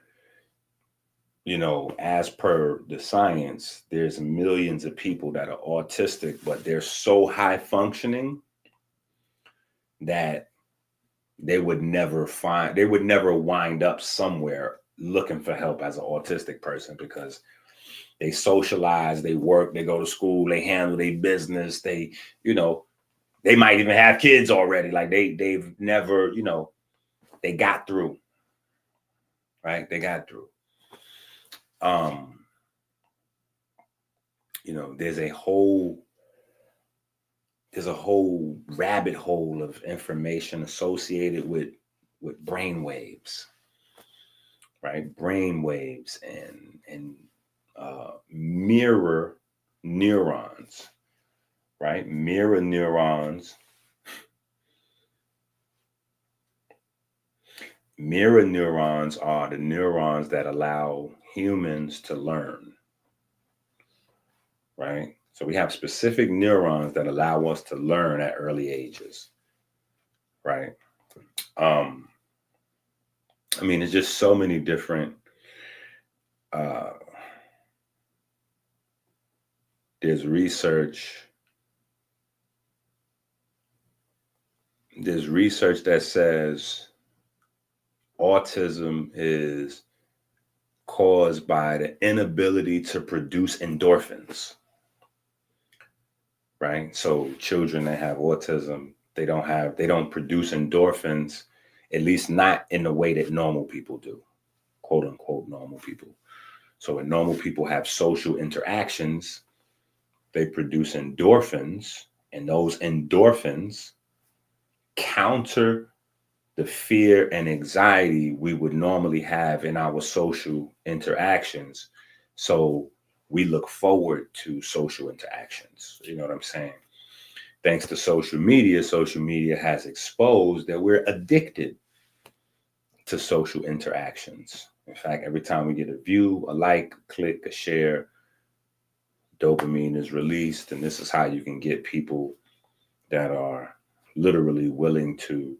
you know, as per the science, there's millions of people that are autistic, but they're so high functioning that they would never wind up somewhere looking for help as an autistic person, because they socialize, they work, they go to school, they handle their business, they, you know, they might even have kids already. Like they've never, you know, they got through, right? They got through. You know, there's a whole rabbit hole of information associated with brain waves, right? Brain waves and mirror neurons, right? Mirror neurons. Mirror neurons are the neurons that allow humans to learn, right? So we have specific neurons that allow us to learn at early ages, right? I mean, it's just so many different, there's research that says autism is caused by the inability to produce endorphins, right? So children that have autism, they don't produce endorphins, at least not in the way that normal people do, quote unquote normal people. So when normal people have social interactions, they produce endorphins, and those endorphins counter the fear and anxiety we would normally have in our social interactions. So we look forward to social interactions. You know what I'm saying? Thanks to social media has exposed that we're addicted to social interactions. In fact, every time we get a view, a like, a click, a share, dopamine is released. And this is how you can get people that are literally willing to,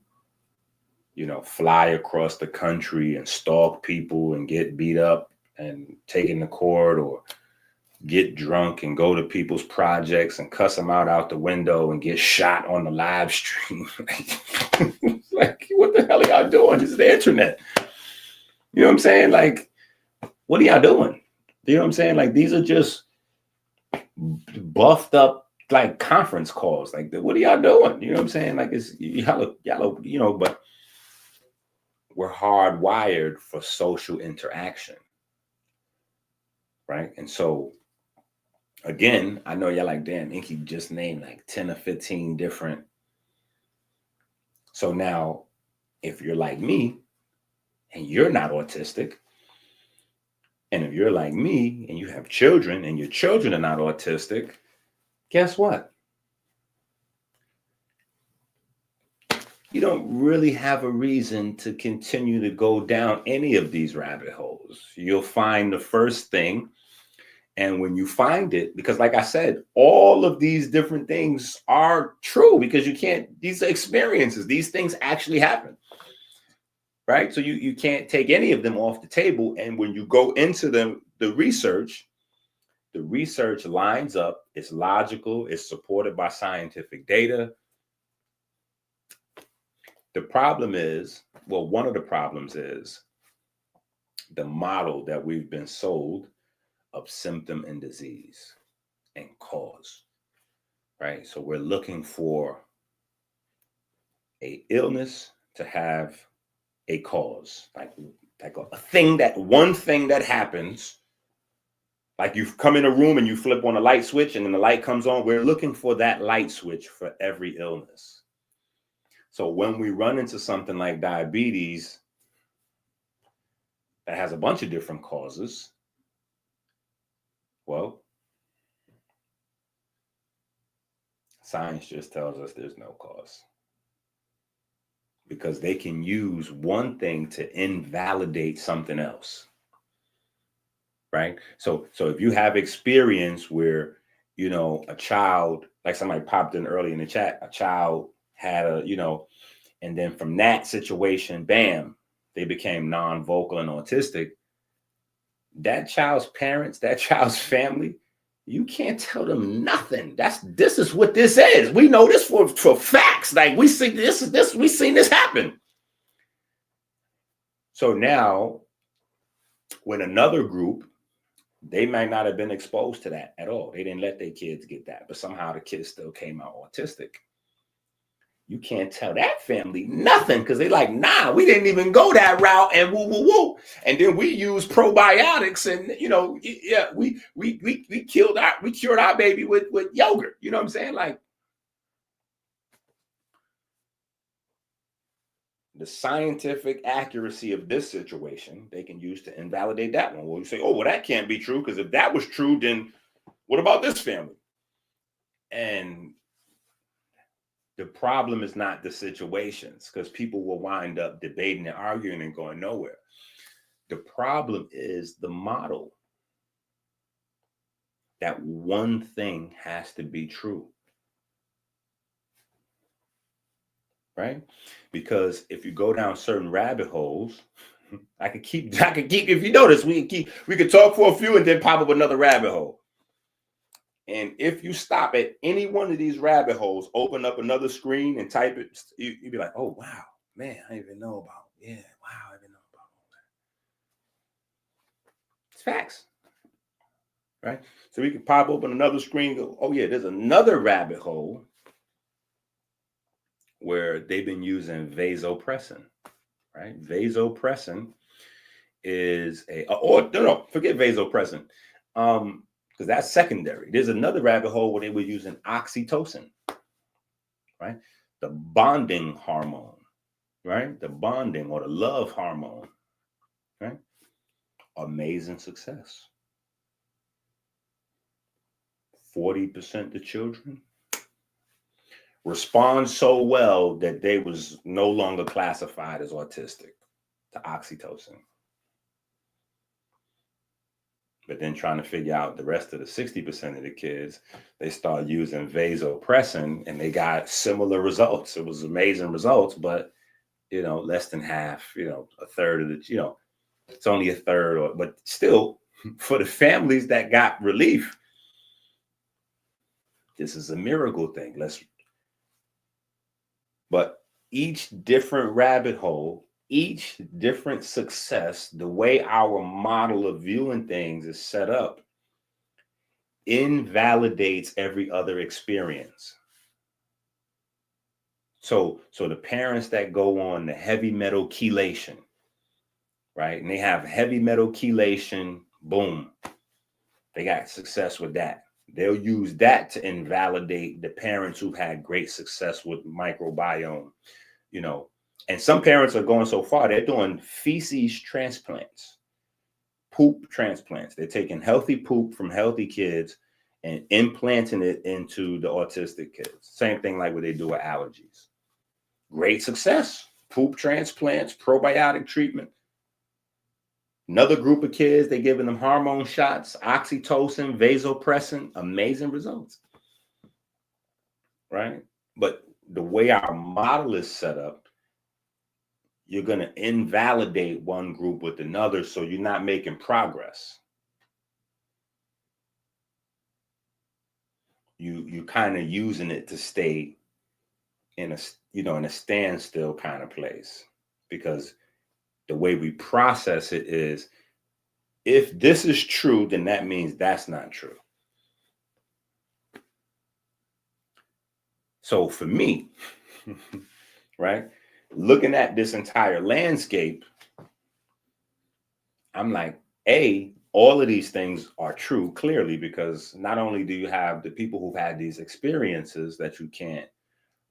you know, fly across the country and stalk people and get beat up and taken to court, or get drunk and go to people's projects and cuss them out the window and get shot on the live stream. Like, what the hell are y'all doing? This is the internet. You know what I'm saying? Like, what are y'all doing? You know what I'm saying? Like, these are just buffed up, like, conference calls. Like, what are y'all doing? You know what I'm saying? Like, it's y'all, you know, but we're hardwired for social interaction, right? And so, again, I know y'all like, damn, Inky just named like 10 or 15 different. So now, if you're like me and you're not autistic, and if you're like me and you have children and your children are not autistic, guess what? You don't really have a reason to continue to go down any of these rabbit holes. You'll find the first thing. And when you find it, because like I said, all of these different things are true, because you can't, these are experiences, these things actually happen, right? So you can't take any of them off the table. And when you go into the research lines up, it's logical, it's supported by scientific data. The problem is, well, one of the problems is the model that we've been sold of symptom and disease and cause, right? So we're looking for a illness to have a cause, like a thing, that one thing that happens. Like you come in a room and you flip on a light switch and then the light comes on. We're looking for that light switch for every illness. So when we run into something like diabetes that has a bunch of different causes, well, science just tells us there's no cause, because they can use one thing to invalidate something else. Right? So if you have experience where, a child, like somebody popped in early in the chat, a child had and then from that situation, bam, they became non-vocal and autistic. That child's parents, that child's family, you can't tell them nothing. This is what this is. We know this for facts. Like we see we've seen this happen. So now when another group, they might not have been exposed to that at all. They didn't let their kids get that, but somehow the kids still came out autistic. You can't tell that family nothing, because they like, nah, we didn't even go that route, and woo woo woo. And then we use probiotics, and we cured our baby with yogurt. You know what I'm saying? Like, the scientific accuracy of this situation, they can use to invalidate that one. Well, you say, oh, well, that can't be true, because if that was true, then what about this family? And the problem is not the situations, because people will wind up debating and arguing and going nowhere. The problem is the model. That one thing has to be true. Right? Because if you go down certain rabbit holes, I could keep, if you notice, we could talk for a few and then pop up another rabbit hole. And if you stop at any one of these rabbit holes, open up another screen and type it, you'd be like, oh, wow, man, I didn't even know about, I didn't know about all that. It's facts. Right? So we could pop open another screen, go, oh yeah, there's another rabbit hole where they've been using vasopressin, right? Vasopressin is forget vasopressin, because that's secondary. There's another rabbit hole where they were using oxytocin, right? The bonding hormone, right? The bonding or the love hormone, right? Amazing success. 40% of children respond so well that they was no longer classified as autistic to oxytocin. But then trying to figure out the rest of the 60% of the kids, they start using vasopressin and they got similar results. It was amazing results, but less than half, a third of the, it's only a third, but still for the families that got relief, this is a miracle thing. But each different rabbit hole, each different success, the way our model of viewing things is set up, invalidates every other experience. So the parents that go on the heavy metal chelation, right? And they have heavy metal chelation, boom, they got success with that. They'll use that to invalidate the parents who've had great success with microbiome, And some parents are going so far, they're doing feces transplants, poop transplants. They're taking healthy poop from healthy kids and implanting it into the autistic kids. Same thing like what they do with allergies. Great success. Poop transplants, probiotic treatment. Another group of kids, they're giving them hormone shots, oxytocin, vasopressin, amazing results, right? But the way our model is set up, you're going to invalidate one group with another, so you're not making progress. You kind of using it to stay in a standstill kind of place, because the way we process it is, if this is true, then that means that's not true. So for me, right? Looking at this entire landscape, I'm like, all of these things are true, clearly, because not only do you have the people who've had these experiences that you can't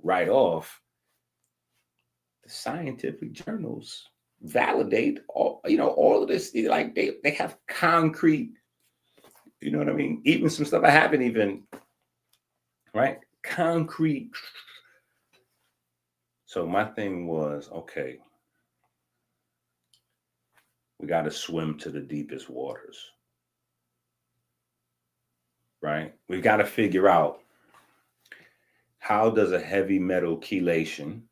write off, the scientific journals validate all of this. Like they have concrete, you know what I mean? Even some stuff I haven't even, right? Concrete. So my thing was, okay, we got to swim to the deepest waters, right? We've got to figure out, how does a heavy metal chelation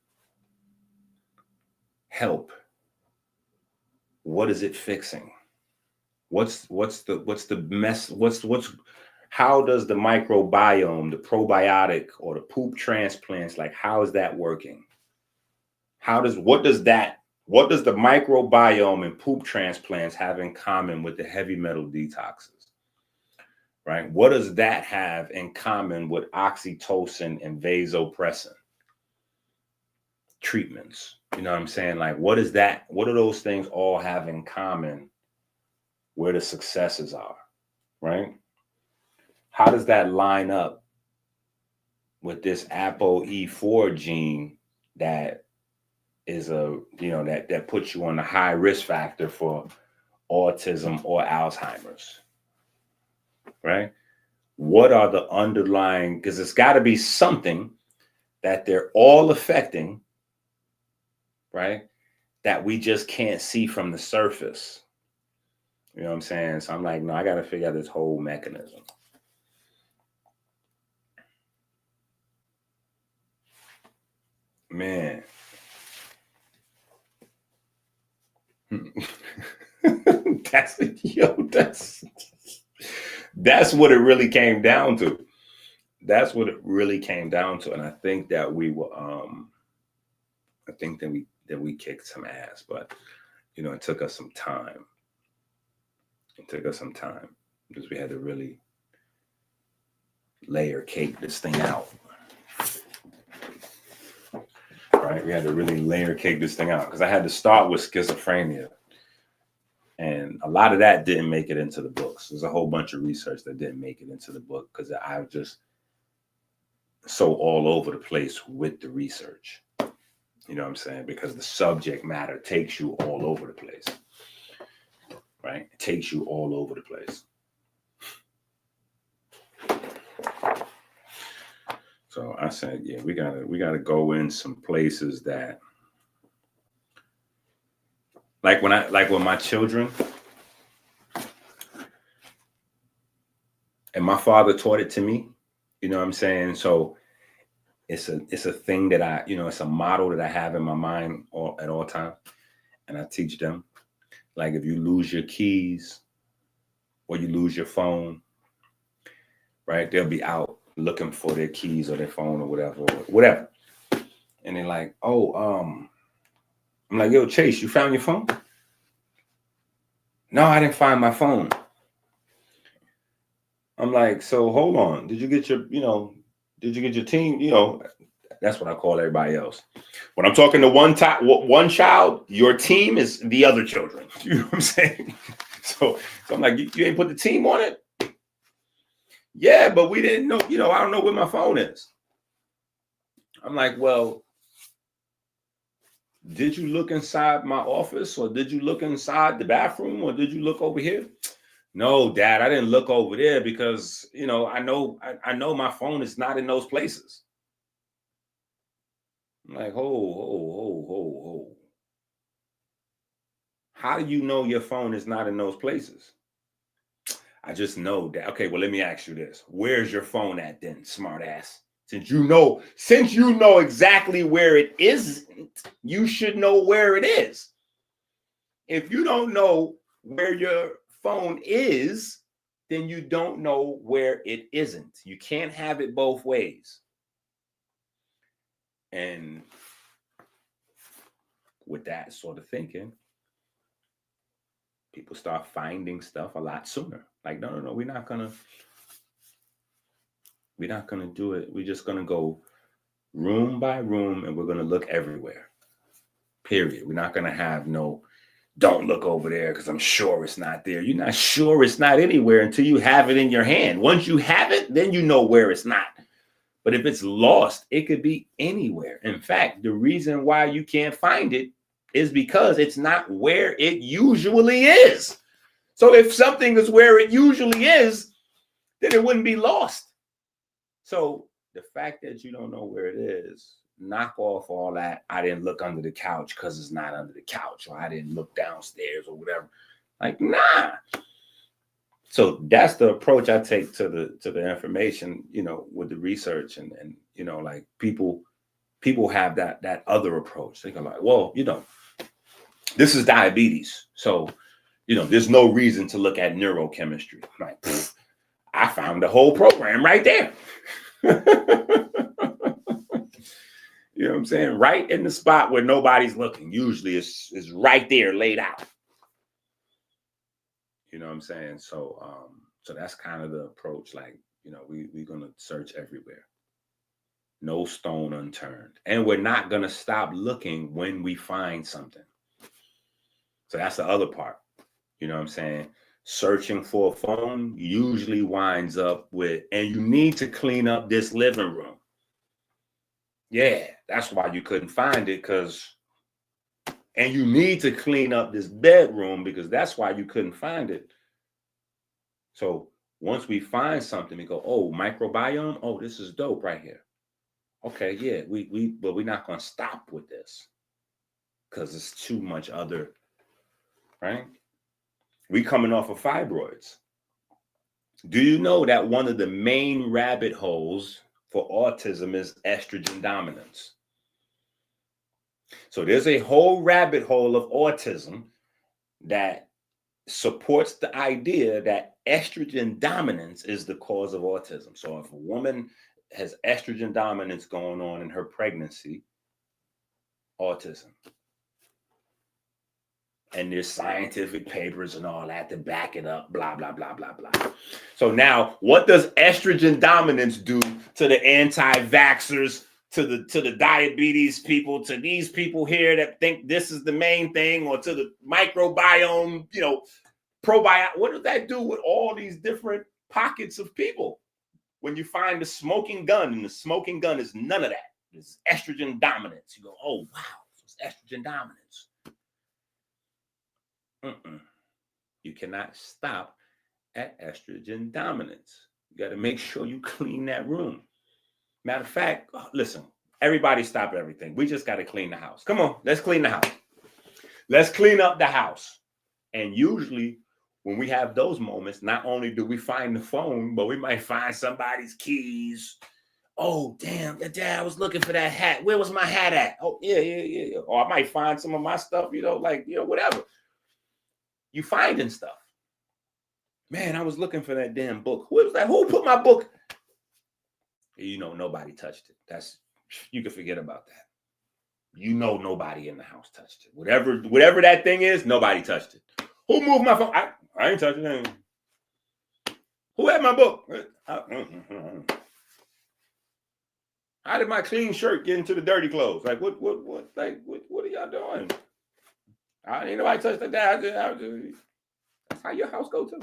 help? What is it fixing? What's the mess? How does the microbiome, the probiotic, or the poop transplants, like, how is that working? What does the microbiome and poop transplants have in common with the heavy metal detoxes? Right? What does that have in common with oxytocin and vasopressin treatments? You know what I'm saying? Like, what do those things all have in common where the successes are, right? How does that line up with this ApoE4 gene that is that puts you on the high risk factor for autism or Alzheimer's, right? What are the underlying, because it's got to be something that they're all affecting, right? That we just can't see from the surface. You know what I'm saying? So I'm like, no, I got to figure out this whole mechanism. Man. That's what it really came down to. That's what it really came down to. And I think that we were that we kicked some ass, but it took us some time. Because we had to really layer cake this thing out. Right? We had to really layer cake this thing out, because I had to start with schizophrenia. And a lot of that didn't make it into the books. There's a whole bunch of research that didn't make it into the book because I was just so all over the place with the research. You know what I'm saying? Because the subject matter takes you all over the place. Right? It takes you all over the place. So I said, yeah, we gotta go in some places that, like with my children, and my father taught it to me. You know what I'm saying? So it's a thing that it's a model that I have in my mind at all times, and I teach them. Like, if you lose your keys or you lose your phone, right? They'll be out looking for their keys or their phone or whatever. And they're like, I'm like, yo, Chase, you found your phone? No, I didn't find my phone. I'm like, so hold on. Did you get your team? That's what I call everybody else. When I'm talking to one child, your team is the other children. You know what I'm saying? So I'm like, you ain't put the team on it? Yeah, but we didn't know, I don't know where my phone is. I'm like, well, did you look inside my office, or did you look inside the bathroom, or did you look over here? No, Dad, I didn't look over there because, I know my phone is not in those places. I'm like, ho. How do you know your phone is not in those places? I just know that. Okay, well, let me ask you this. Where's your phone at then, smart ass? Since you know exactly where it isn't, you should know where it is. If you don't know where your phone is, then you don't know where it isn't. You can't have it both ways. And with that sort of thinking, people start finding stuff a lot sooner. Like, no, we're not gonna do it. We're just gonna go room by room, and we're going to look everywhere. Period. We're not going to have no, don't look over there because I'm sure it's not there. You're not sure it's not anywhere until you have it in your hand. Once you have it, then you know where it's not. But if it's lost, it could be anywhere. In fact, the reason why you can't find it is because it's not where it usually is. So if something is where it usually is, then it wouldn't be lost. So the fact that you don't know where it is, knock off all that. I didn't look under the couch because it's not under the couch, or I didn't look downstairs or whatever. Like, nah. So that's the approach I take to the information, you know, with the research and you know, like people have that other approach. They go like, well, you know, this is diabetes. So, you know, there's no reason to look at neurochemistry. Like, I found the whole program right there. You know what I'm saying? Right in the spot where nobody's looking. Usually it's right there laid out. You know what I'm saying? So so that's kind of the approach. Like, you know, we're gonna search everywhere. No stone unturned. And we're not gonna stop looking when we find something. So that's the other part. You know what I'm saying? Searching for a phone usually winds up with, and you need to clean up this living room. Yeah, that's why you couldn't find it, and you need to clean up this bedroom because that's why you couldn't find it. So once we find something, we go, oh, microbiome. Oh, this is dope right here. Okay, yeah, but we're not going to stop with this because it's too much other, right? We coming off of fibroids. Do you know that one of the main rabbit holes for autism is estrogen dominance? So there's a whole rabbit hole of autism that supports the idea that estrogen dominance is the cause of autism. So if a woman has estrogen dominance going on in her pregnancy, autism. And there's scientific papers and all that to back it up, blah, blah, blah, blah, blah. So now what does estrogen dominance do to the anti-vaxxers, to the diabetes people, to these people here that think this is the main thing, or to the microbiome, you know, probiotic? What does that do with all these different pockets of people? When you find the smoking gun, and the smoking gun is none of that. It's estrogen dominance. You go, oh, wow, it's estrogen dominance. You cannot stop at estrogen dominance. You got to make sure you clean that room. Matter of fact, listen, everybody stop everything. We just got to clean the house. Come on, let's clean the house. Let's clean up the house. And usually when we have those moments, not only do we find the phone, but we might find somebody's keys. Oh, damn, Dad, I was looking for that hat. Where was my hat at? Oh, yeah. Or I might find some of my stuff, you know, like, you know, whatever. You finding stuff. Man, I was looking for that damn book. Who was that? Who put my book? You know, nobody touched it. You can forget about that. You know, nobody in the house touched it. Whatever that thing is, nobody touched it. Who moved my phone? I ain't touching it. Who had my book? How did my clean shirt get into the dirty clothes? Like, what are y'all doing? Ain't nobody touched that. That's how your house go too.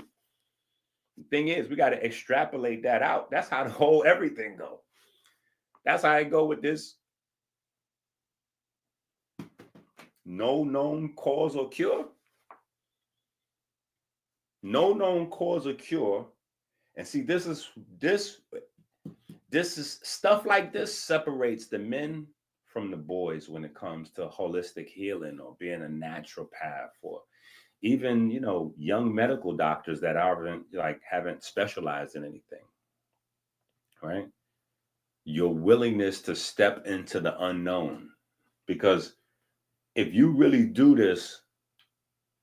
The thing is, we got to extrapolate that out. That's how the whole everything go. That's how I go with this. No known cause or cure. No known cause or cure. And see, this is stuff like this separates the men from the boys when it comes to holistic healing or being a naturopath, or even, you know, young medical doctors that haven't specialized in anything, right? Your willingness to step into the unknown, because if you really do this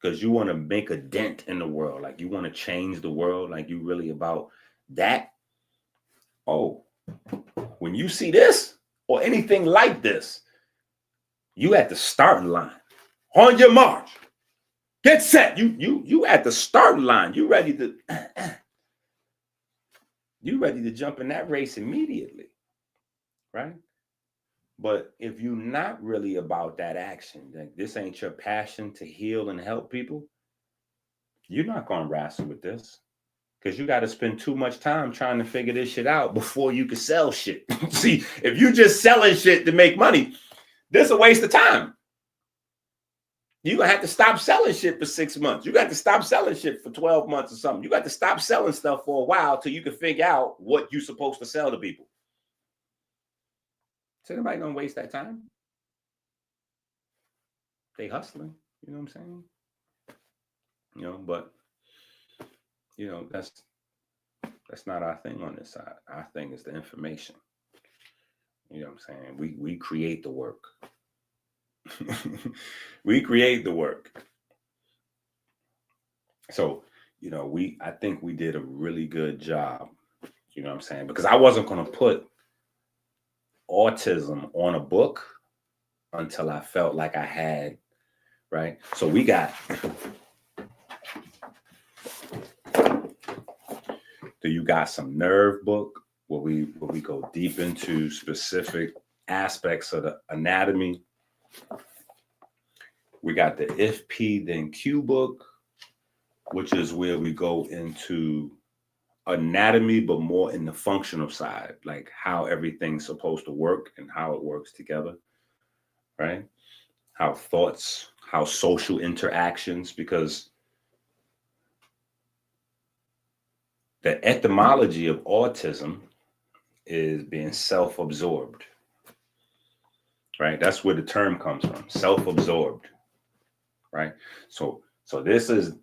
because you want to make a dent in the world, like you want to change the world, like you really about that. Oh, when you see this or anything like this, you at the starting line. On your march, get set. You at the starting line. You ready to jump in that race immediately, right? But if you're not really about that action, like this ain't your passion to heal and help people, you're not going to wrestle with this. Because you got to spend too much time trying to figure this shit out before you can sell shit. See, if you just selling shit to make money, this is a waste of time. You're going to have to stop selling shit for 6 months. You got to stop selling shit for 12 months or something. You got to stop selling stuff for a while till you can figure out what you're supposed to sell to people. Is anybody going to waste that time? They hustling. You know what I'm saying? You know, but, you know, that's not our thing on this side. Our thing is the information. You know what I'm saying? We create the work. We create the work. So, you know, I think we did a really good job. You know what I'm saying? Because I wasn't going to put autism on a book until I felt like I had, right? So we got, so you got some nerve book where we go deep into specific aspects of the anatomy. We got the If P Then Q book, which is where we go into anatomy, but more in the functional side, like how everything's supposed to work and how it works together, right? How thoughts, how social interactions, because the etymology of autism is being self-absorbed, right? That's where the term comes from, self-absorbed, right? So this is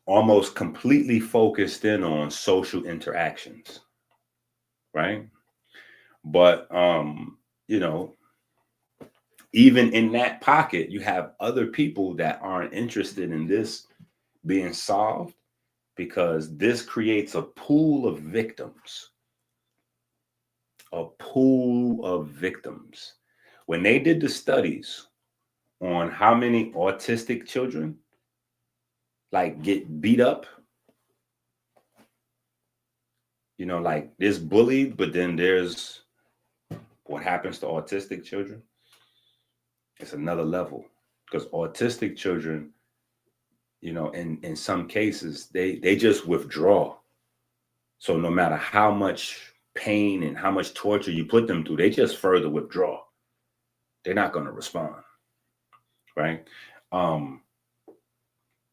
almost completely focused in on social interactions, right? But, you know, even in that pocket, you have other people that aren't interested in this being solved because this creates a pool of victims. A pool of victims. When they did the studies on how many autistic children like get beat up, you know, like there's bullied, but then there's what happens to autistic children. It's another level because autistic children, you know, in some cases, they just withdraw. So no matter how much pain and how much torture you put them through, they just further withdraw. They're not going to respond, right?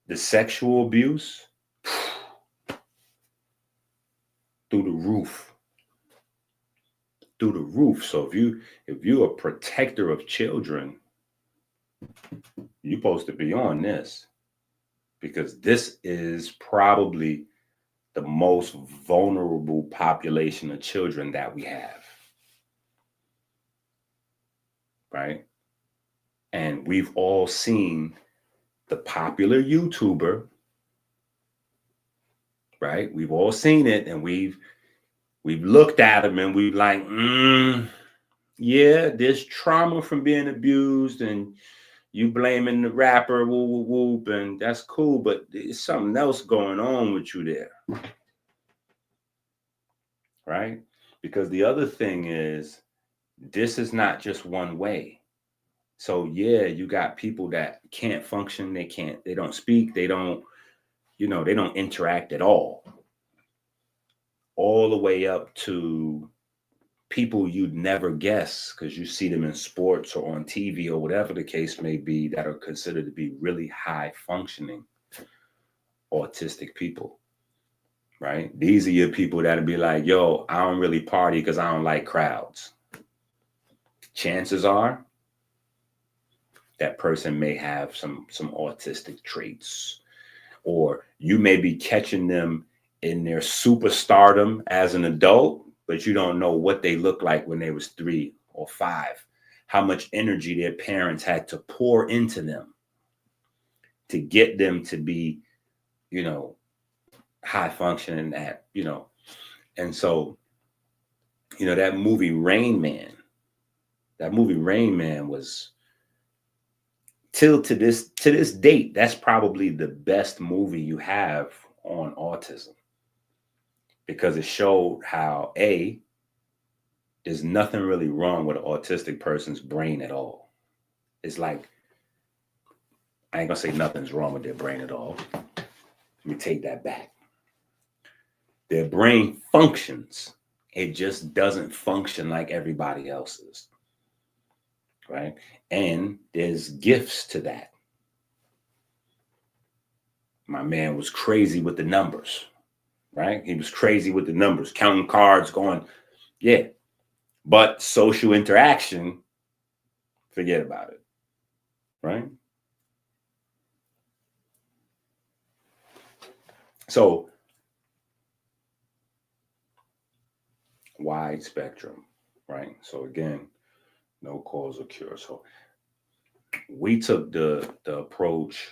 The sexual abuse through the roof. So if you're a protector of children, you're supposed to be on this because this is probably the most vulnerable population of children that we have, right? And we've all seen the popular YouTuber, right? We've all seen it, and we've looked at him, and we've like, yeah, there's trauma from being abused, and you blaming the rapper, whoop, whoop, whoop, and that's cool, but there's something else going on with you there, right? Because the other thing is, this is not just one way. So yeah, you got people that can't function, they don't speak, they don't interact at all the way up to people you'd never guess because you see them in sports or on TV or whatever the case may be that are considered to be really high functioning autistic people, right? These are your people that'll be like, yo, I don't really party because I don't like crowds. Chances are that person may have some autistic traits, or you may be catching them in their superstardom as an adult, but you don't know what they look like when they was 3 or 5, how much energy their parents had to pour into them to get them to be, you know, high functioning at, you know. And so, you know, that movie Rain Man was, till to this date, that's probably the best movie you have on autism, because it showed how there's there's nothing really wrong with an autistic person's brain at all. It's like, I ain't gonna say nothing's wrong with their brain at all. Let me take that back. Their brain functions. It just doesn't function like everybody else's, right? And there's gifts to that. My man was crazy with the numbers, right? He was crazy with the numbers, counting cards, going, yeah. But social interaction, forget about it, right? So, wide spectrum, right? So again, no cause or cure. So we took the approach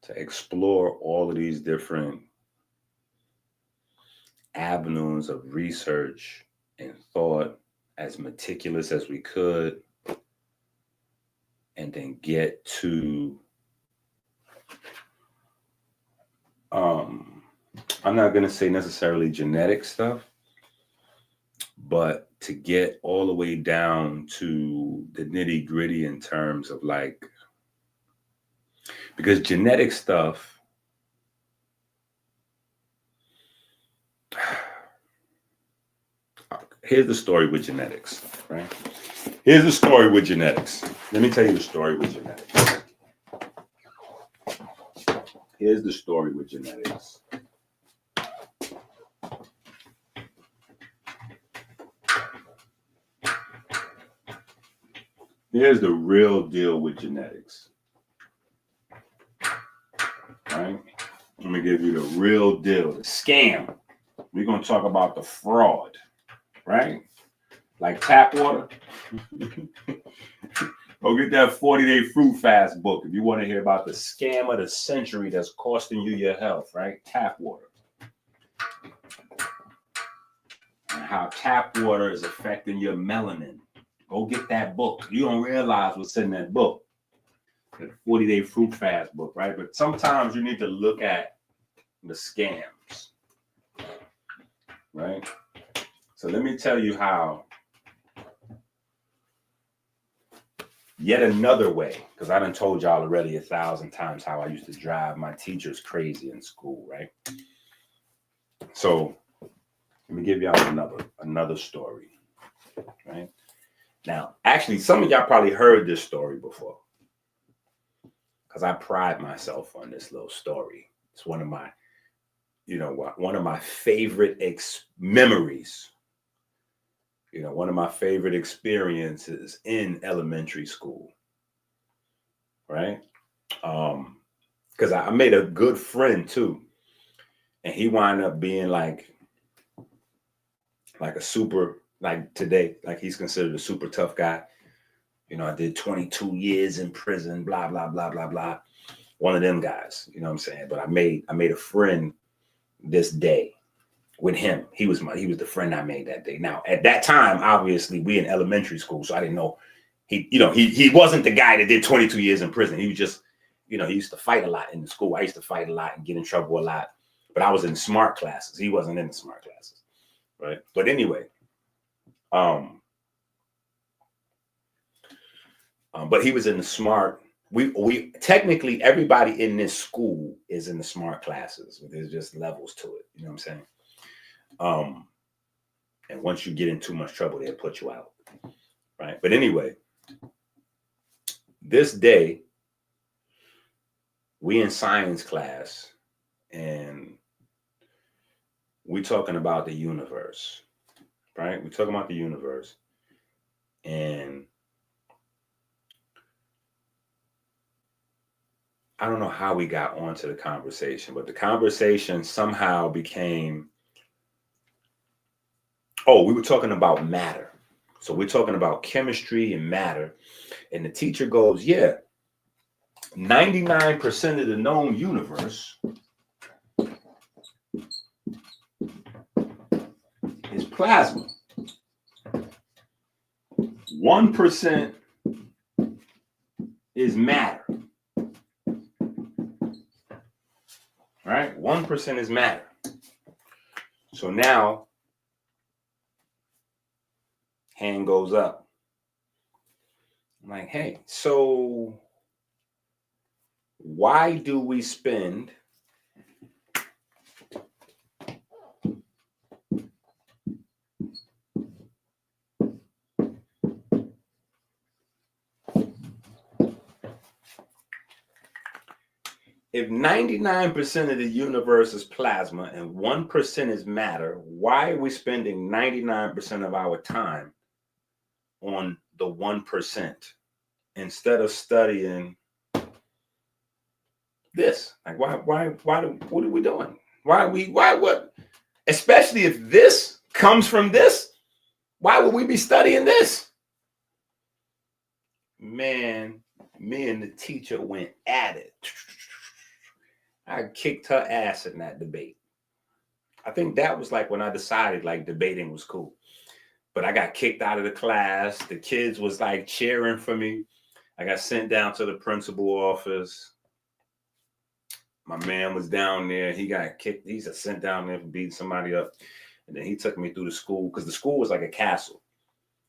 to explore all of these different avenues of research and thought as meticulous as we could, and then get to I'm not going to say necessarily genetic stuff, but to get all the way down to the nitty gritty in terms of like, because genetic stuff, here's the story with genetics, right? Here's the story with genetics. Let me tell you the story with genetics. Here's the story with genetics. Here's the real deal with genetics. Right? Let me give you the real deal, the scam. We're going to talk about the fraud, right? Like tap water. Go get that 40-day fruit fast book if you want to hear about the scam of the century that's costing you your health, right? Tap water. And how tap water is affecting your melanin. Go get that book. You don't realize what's in that book. The 40-day fruit fast book, right? But sometimes you need to look at the scams, right? So let me tell you how, yet another way, because I done told y'all already 1,000 times how I used to drive my teachers crazy in school, right? So let me give y'all another story, right? Now, actually, some of y'all probably heard this story before, because I pride myself on this little story. It's one of my, one of my favorite memories. One of my favorite experiences in elementary school, right? Because I made a good friend too, and he wound up being like a super, like today, like he's considered a super tough guy. I did 22 years in prison, blah, blah, blah, blah, blah. One of them guys, you know what I'm saying? But I made a friend this day with him. He was the friend I made that day. Now, at that time, obviously, we in elementary school, so I didn't know he wasn't the guy that did 22 years in prison. He was just, he used to fight a lot in the school. I used to fight a lot and get in trouble a lot. But I was in smart classes. He wasn't in the smart classes, right? But anyway, but he was in the smart. We technically, everybody in this school is in the smart classes. There's just levels to it. You know what I'm saying? And once you get in too much trouble, they'll put you out, right? But anyway, this day, we in science class, and we talking about the universe, right? We're talking about the universe, and I don't know how we got onto the conversation, but the conversation somehow became, we were talking about matter. So we're talking about chemistry and matter. And the teacher goes, 99% of the known universe is plasma. 1% is matter. Right? 1% is matter. So now Hand goes up. I'm like, hey, so why do we spend if 99% of the universe is plasma and 1% is matter, why are we spending 99% of our time on the 1% instead of studying this? Like, what are we doing? What? Especially if this comes from this, why would we be studying this? Man, me and the teacher went at it. I kicked her ass in that debate. I think that was like when I decided like debating was cool. But I got kicked out of the class. The kids was like cheering for me. I got sent down to the principal office. My man was down there. He got kicked. He's sent down there for beating somebody up. And then he took me through the school because the school was like a castle.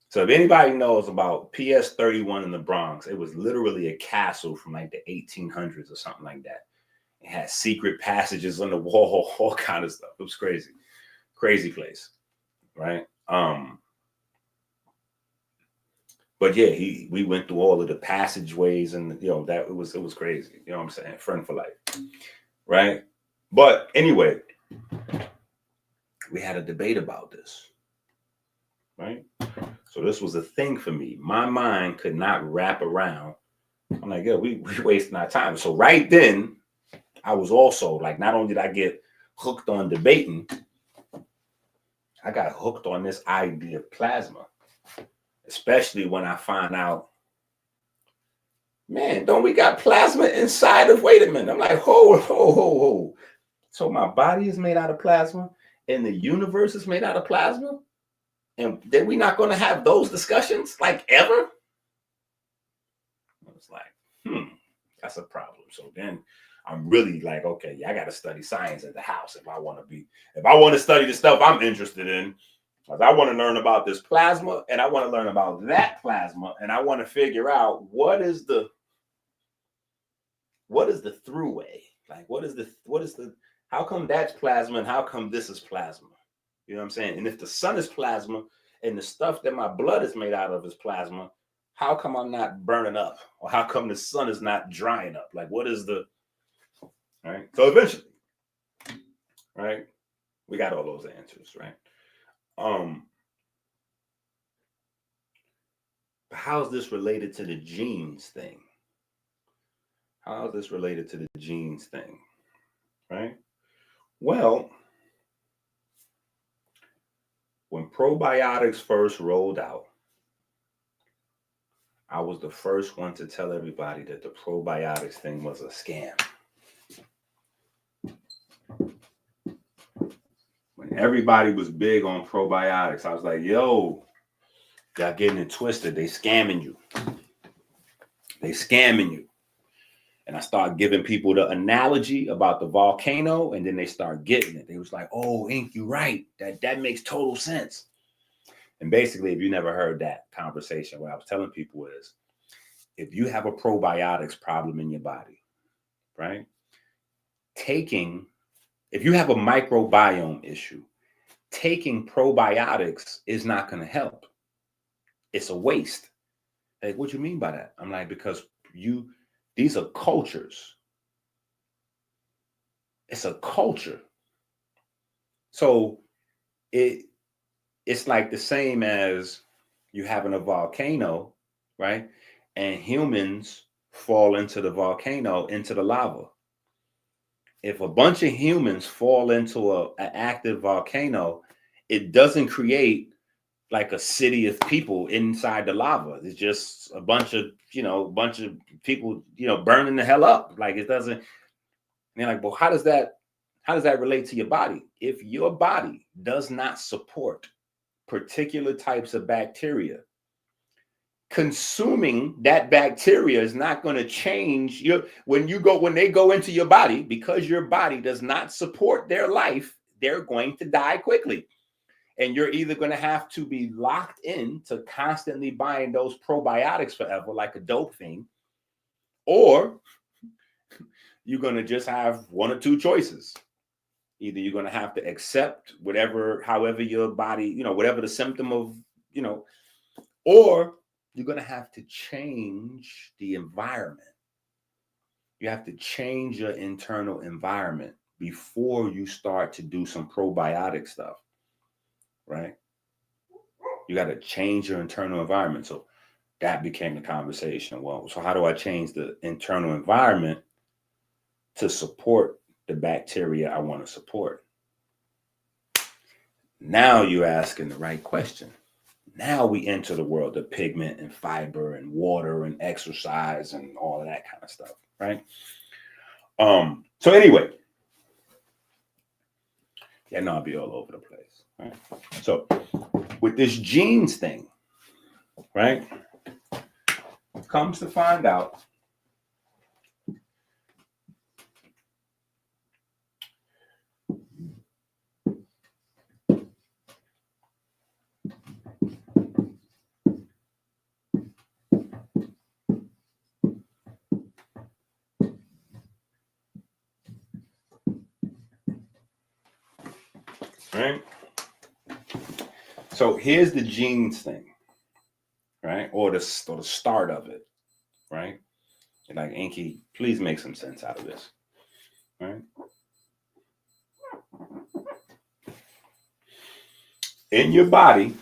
So if anybody knows about PS 31 in the Bronx, it was literally a castle from like the 1800s or something like that. It had secret passages on the wall, all kind of stuff. It was crazy. Crazy place. Right? But yeah, we went through all of the passageways and that it was crazy. You know what I'm saying? Friend for life. Right? But anyway, we had a debate about this. Right? So this was a thing for me. My mind could not wrap around. I'm like, yo, we wasting our time. So right then, I was also like, not only did I get hooked on debating, I got hooked on this idea of plasma. Especially when I find out, man, don't we got plasma inside of, wait a minute. I'm like, ho. So my body is made out of plasma and the universe is made out of plasma? And then we're not going to have those discussions like ever? I was like, that's a problem. So then I'm really like, okay, I got to study science at the house if I want to study the stuff I'm interested in. I want to learn about this plasma and I want to learn about that plasma and I want to figure out what is the throughway? Like, how come that's plasma and how come this is plasma? You know what I'm saying? And if the sun is plasma and the stuff that my blood is made out of is plasma, how come I'm not burning up? Or how come the sun is not drying up? Like, what is the, right? So eventually, right, we got all those answers, right? How's this related to the genes thing? How is this related to the genes thing? Right? Well, when probiotics first rolled out, I was the first one to tell everybody that the probiotics thing was a scam. When everybody was big on probiotics, I was like, yo, y'all getting it twisted. They scamming you. And I started giving people the analogy about the volcano, and then they start getting it. They was like, oh, Ink, you're right. That makes total sense. And basically, if you never heard that conversation, what I was telling people is, if you have a probiotics problem in your body, right? If you have a microbiome issue, taking probiotics is not going to help. It's a waste. Like, what do you mean by that? I'm like, because these are cultures. It's a culture. So it's like the same as you having a volcano, right? And humans fall into the volcano, into the lava. If a bunch of humans fall into an active volcano, it doesn't create like a city of people inside the lava. It's just a bunch of people, burning the hell up. Like, it doesn't. And you're like, well, how does that relate to your body? If your body does not support particular types of bacteria, consuming that bacteria is not going to change when they go into your body, because your body does not support their life. They're going to die quickly. And you're either going to have to be locked in to constantly buying those probiotics forever, like a dope thing, or you're going to just have one or two choices. Either you're going to have to accept whatever, however your body, you know, whatever the symptom of, you know, or you're going to have to change the environment. You have to change your internal environment before you start to do some probiotic stuff, right? You got to change your internal environment. So that became the conversation. Well, so how do I change the internal environment to support the bacteria I want to support? Now you're asking the right question. Now we enter the world of pigment and fiber and water and exercise and all of that kind of stuff, right? So anyway, yeah, no, I'll be all over the place, right? So with this genes thing, right, comes to find out right? So here's the genes thing, right? Or the start of it, right? And like, Inky, please make some sense out of this, right? In your body,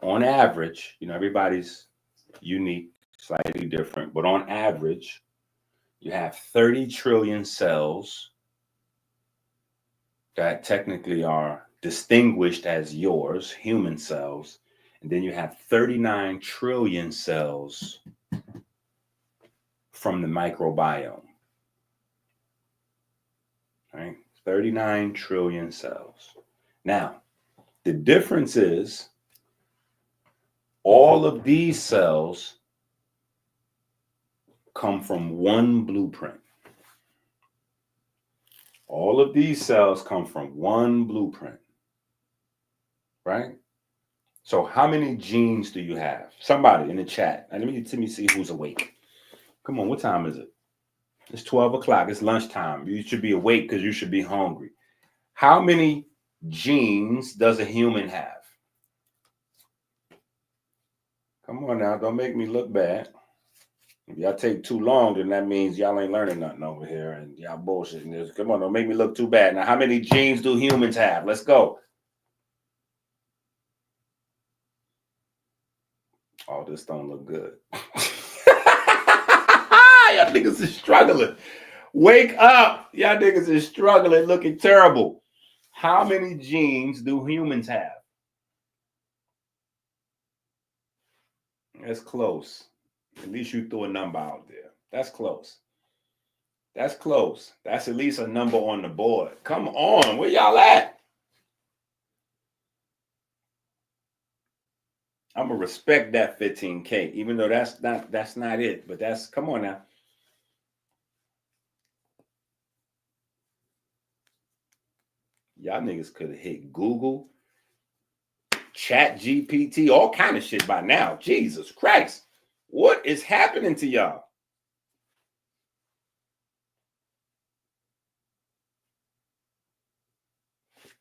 on average, you know, everybody's unique, slightly different, but on average, you have 30 trillion cells that technically are distinguished as yours, human cells, and then you have 39 trillion cells from the microbiome, right? 39 trillion cells. Now, the difference is all of these cells come from one blueprint. All of these cells come from one blueprint, right? So how many genes do you have? Somebody in the chat. Let me see who's awake. Come on, what time is it? It's 12 o'clock. It's lunchtime. You should be awake because you should be hungry. How many genes does a human have? Come on now, don't make me look bad. If y'all take too long, then that means y'all ain't learning nothing over here and y'all bullshitting this. Come on, don't make me look too bad. Now, how many genes do humans have? Let's go. Oh, this don't look good. Y'all niggas is struggling. Wake up. Y'all niggas is struggling, looking terrible. How many genes do humans have? That's close. At least you threw a number out there. That's close. That's close. That's at least a number on the board. Come on, where y'all at? I'm gonna respect that 15K, even though that's not it. But that's, come on now. Y'all niggas could have hit Google, Chat GPT, all kind of shit by now. Jesus Christ. What is happening to y'all?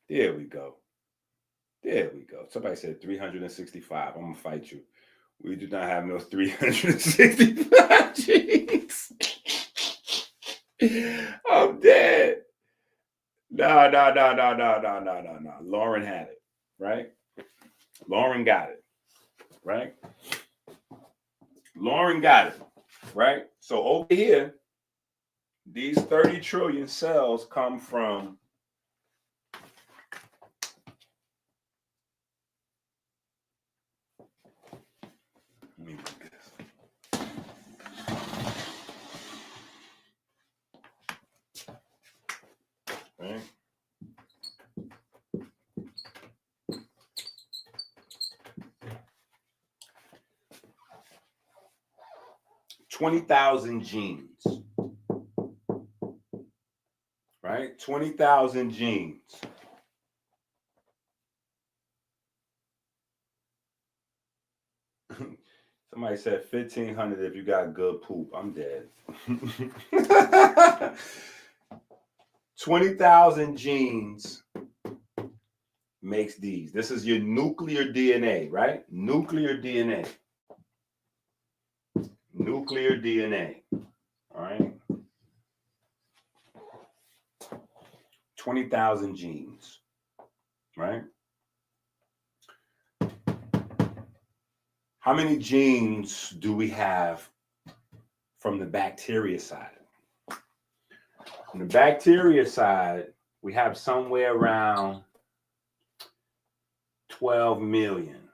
There we go. There we go. Somebody said 365. I'm going to fight you. We do not have no 365 genes. I'm dead. No. Lauren had it, right? Lauren got it, right? Lauren got it, right? So over here, these 30 trillion cells come from let me look at this. Right? $20,000 genes. Right? 20,000 genes. Somebody said 1,500 if you got good poop. I'm dead. 20,000 genes makes these. This is your nuclear DNA, right? Nuclear DNA. Nuclear DNA. All right. 20,000 genes, right? How many genes do we have from the bacteria side? On the bacteria side, we have somewhere around 12 million.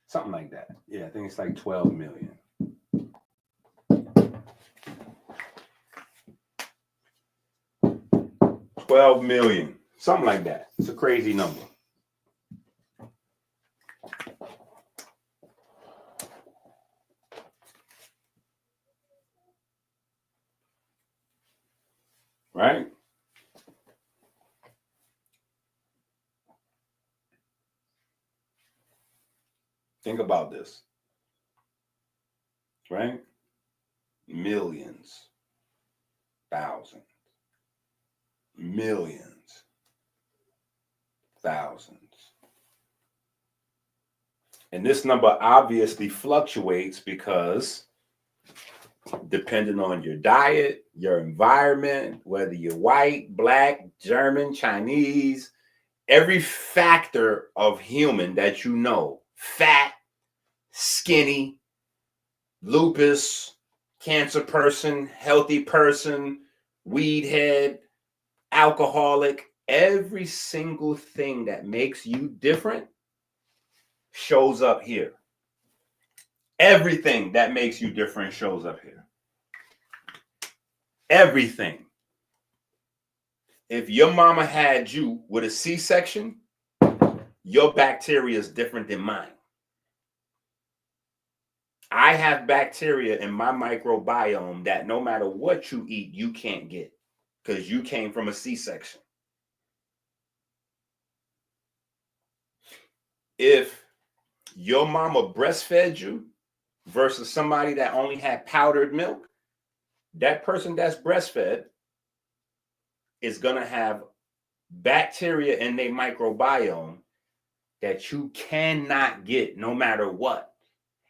Something like that. Yeah, I think it's like 12 million. $12 million. Something like that. It's a crazy number. Right? Think about this. Right? Millions, thousands, millions, thousands. And this number obviously fluctuates because depending on your diet, your environment, whether you're white, black, German, Chinese, every factor of human that you know, fat, skinny, lupus, cancer person, healthy person, weed head, alcoholic, every single thing that makes you different shows up here. Everything that makes you different shows up here. Everything. If your mama had you with a C-section, your bacteria is different than mine. I have bacteria in my microbiome that no matter what you eat, you can't get because you came from a C-section. If your mama breastfed you versus somebody that only had powdered milk, that person that's breastfed is going to have bacteria in their microbiome that you cannot get no matter what.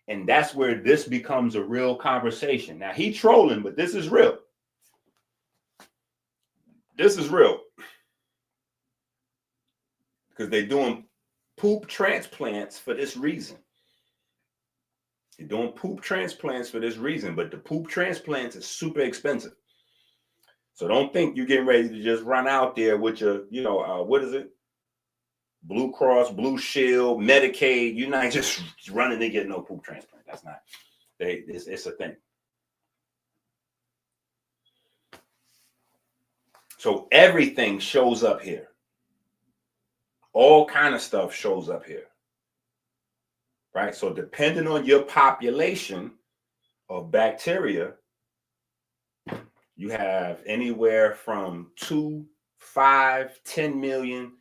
And that's where this becomes a real conversation. Now, he trolling, but this is real. This is real. Because they're doing poop transplants for this reason. They're doing poop transplants for this reason, but the poop transplants is super expensive. So don't think you're getting ready to just run out there with your, what is it? Blue Cross, Blue Shield, Medicaid. You're not just running to get no poop transplant. That's not. It's a thing. So everything shows up here. All kind of stuff shows up here. Right? So depending on your population of bacteria, you have anywhere from 2, 5, 10 million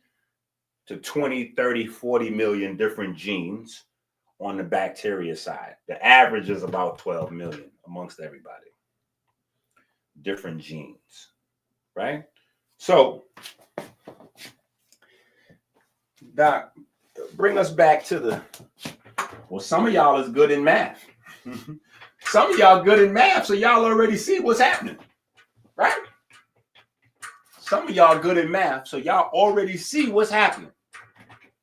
to 20, 30, 40 million different genes on the bacteria side. The average is about 12 million amongst everybody. Different genes, right? So, Doc, bring us back to some of y'all is good in math. Some of y'all good in math, so y'all already see what's happening, right? Some of y'all good in math, so y'all already see what's happening.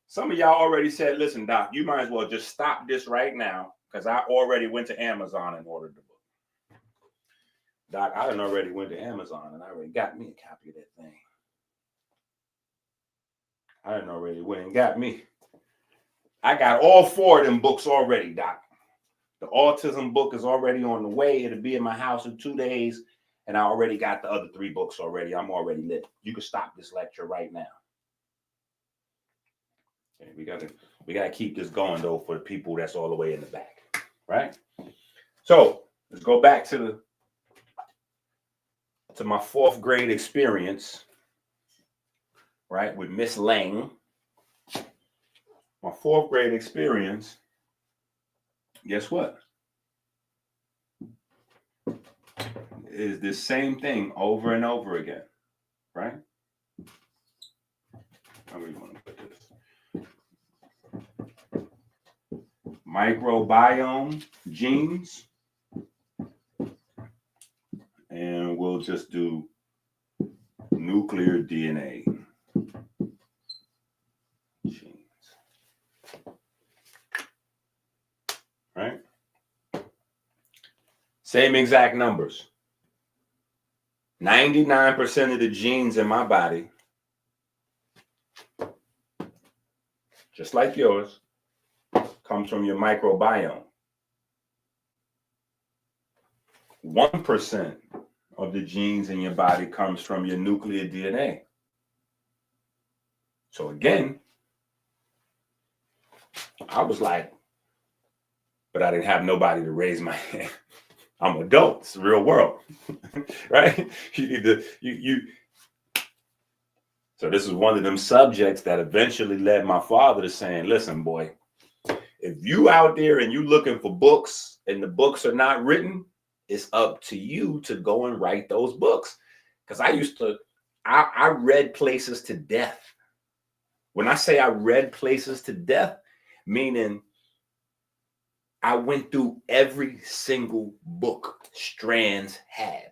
Some of y'all already said, listen, Doc, you might as well just stop this right now because I already went to Amazon and ordered the book. Doc, I done already went to Amazon and I already got me a copy of that thing. I done already went and got me. I got all 4 of them books already, Doc. The autism book is already on the way. It'll be in my house in 2 days. and I already got the other 3 books already. I'm already lit. You can stop this lecture right now. Okay, we gotta keep this going though for the people that's all the way in the back, right? So let's go back to my 4th grade experience, right, with Miss Lang. My 4th grade experience. Guess what? Is the same thing over and over again, right? How do we want to put this? Microbiome genes. And we'll just do nuclear DNA genes. Right? Same exact numbers. 99% of the genes in my body, just like yours, comes from your microbiome. 1% of the genes in your body comes from your nuclear DNA. So again, I was like, but I didn't have nobody to raise my hand. I'm an adult. It's the real world, right? You need to, So this is one of them subjects that eventually led my father to saying, listen, boy, if you out there and you looking for books and the books are not written, it's up to you to go and write those books. Because I read places to death. When I say I read places to death, meaning I went through every single book Strands had.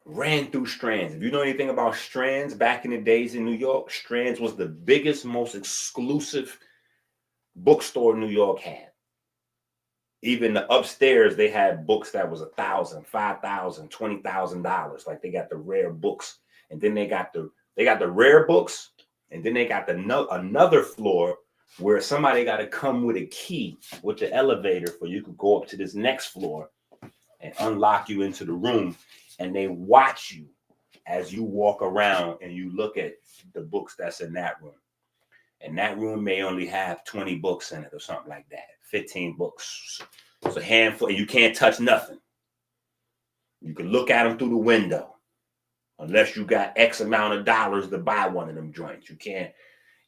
Ran through Strands. If you know anything about Strands back in the days in New York, Strands was the biggest, most exclusive bookstore New York had. Even the upstairs, they had books that was $1,000, $5,000, $20,000. Like they got the rare books, and then they got the rare books, and then they got another floor where somebody got to come with a key with the elevator for you could go up to this next floor and unlock you into the room, and they watch you as you walk around and you look at the books that's in that room. And that room may only have 20 books in it or something like that, 15 books. It's a handful, and you can't touch nothing. You can look at them through the window unless you got X amount of dollars to buy one of them joints.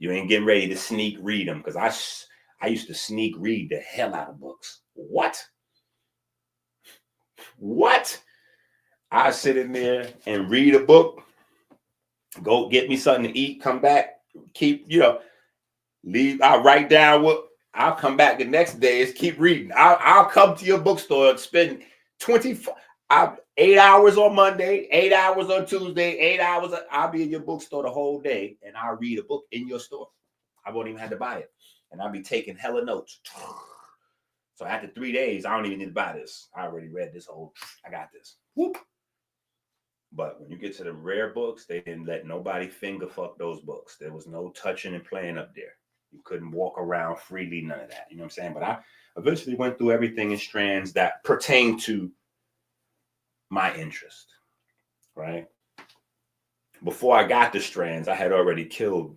You ain't getting ready to sneak read them, because I used to sneak read the hell out of books. What? I sit in there and read a book, go get me something to eat, come back, leave. I'll write down I'll come back the next day and keep reading. I'll come to your bookstore and spend 8 hours on Monday, 8 hours on Tuesday, 8 hours. I'll be in your bookstore the whole day, and I'll read a book in your store. I won't even have to buy it. And I'll be taking hella notes. So after 3 days, I don't even need to buy this. I already read this I got this. Whoop. But when you get to the rare books, they didn't let nobody finger fuck those books. There was no touching and playing up there. You couldn't walk around freely, none of that. You know what I'm saying? But I eventually went through everything in Strands that pertained to my interest, right? Before I got to Strands, I had already killed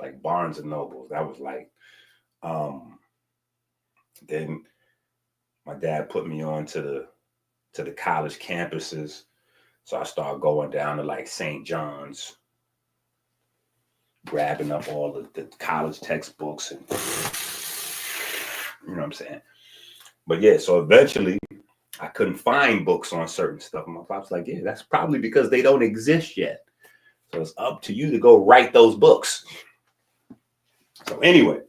like Barnes and Nobles. That was like, then my dad put me on to the college campuses. So I started going down to like St. John's, grabbing up all the college textbooks, and you know what I'm saying? But yeah, so eventually I couldn't find books on certain stuff. And my pop's like, yeah, that's probably because they don't exist yet. So it's up to you to go write those books. So anyway,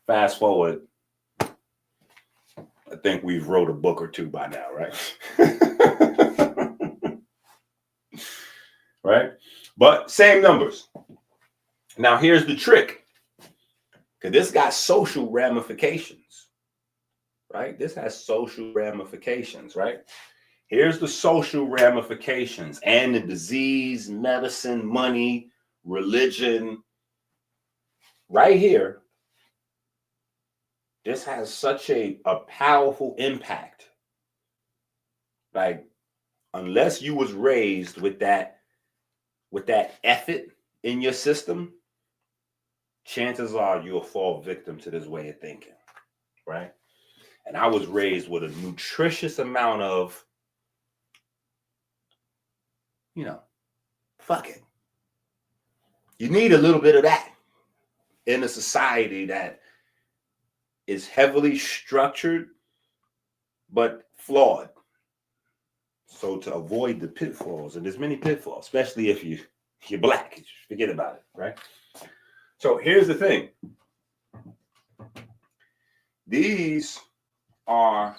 fast forward. I think we've wrote a book or two by now, right? Right? But same numbers. Now here's the trick. Because this got social ramifications, right? This has social ramifications, right? Here's the social ramifications and the disease, medicine, money, religion. Right here, this has such a powerful impact Like, unless you was raised with that effort in your system, chances are you'll fall victim to this way of thinking, right? And I was raised with a nutritious amount of, fuck it. You need a little bit of that in a society that is heavily structured but flawed. So to avoid the pitfalls, and there's many pitfalls, especially if you're black, forget about it, right? So here's the thing. These are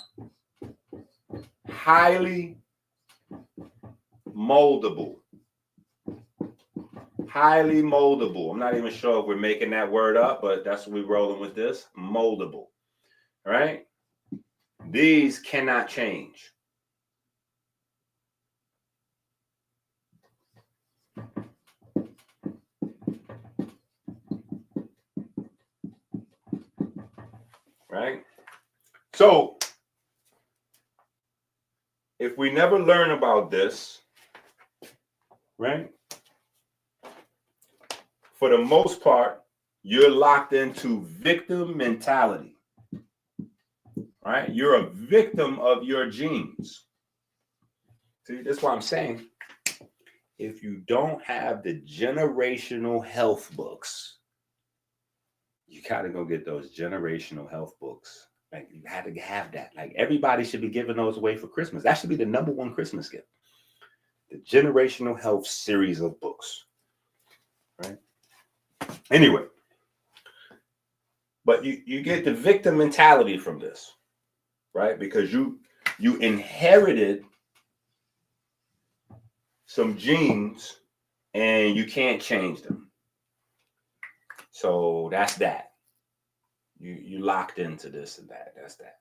highly moldable. Highly moldable. I'm not even sure if we're making that word up, but that's what we're rolling with this. Moldable. All right? These cannot change. Right? So, if we never learn about this, right? For the most part, you're locked into victim mentality. Right? You're a victim of your genes. See, that's why I'm saying, if you don't have the generational health books, you gotta go get those generational health books. Like, you had to have that. Like, everybody should be giving those away for Christmas. That should be the #1 Christmas gift. The generational health series of books. Right? Anyway, but you get the victim mentality from this, right? Because you inherited some genes and you can't change them. So that's that. You locked into this and that. That's that,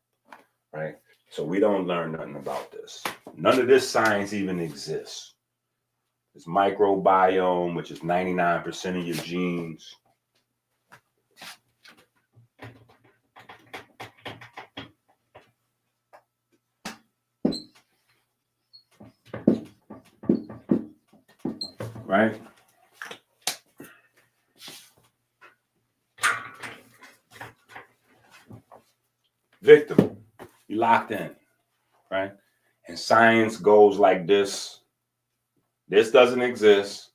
right? So we don't learn nothing about this. None of this science even exists. This microbiome, which is 99% of your genes. Right? Victim, you locked in, right? And science goes like this. This doesn't exist.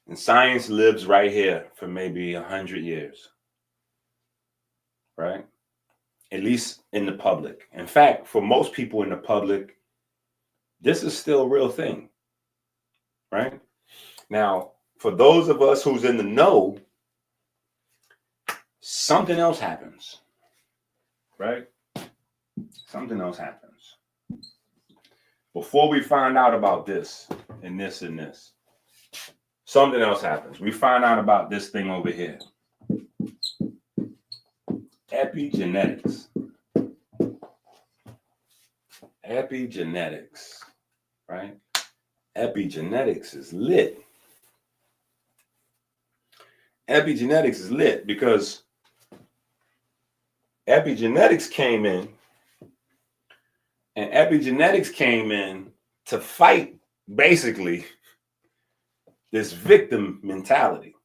And science lives right here for maybe 100 years, right? At least in the public. In fact, for most people in the public, this is still a real thing, right? Now, for those of us who's in the know, something else happens, right? Something else happens. Before we find out about this and this and this, something else happens. We find out about this thing over here. Epigenetics. Epigenetics, right? Epigenetics is lit. Epigenetics is lit because epigenetics came in, and epigenetics came in to fight basically this victim mentality.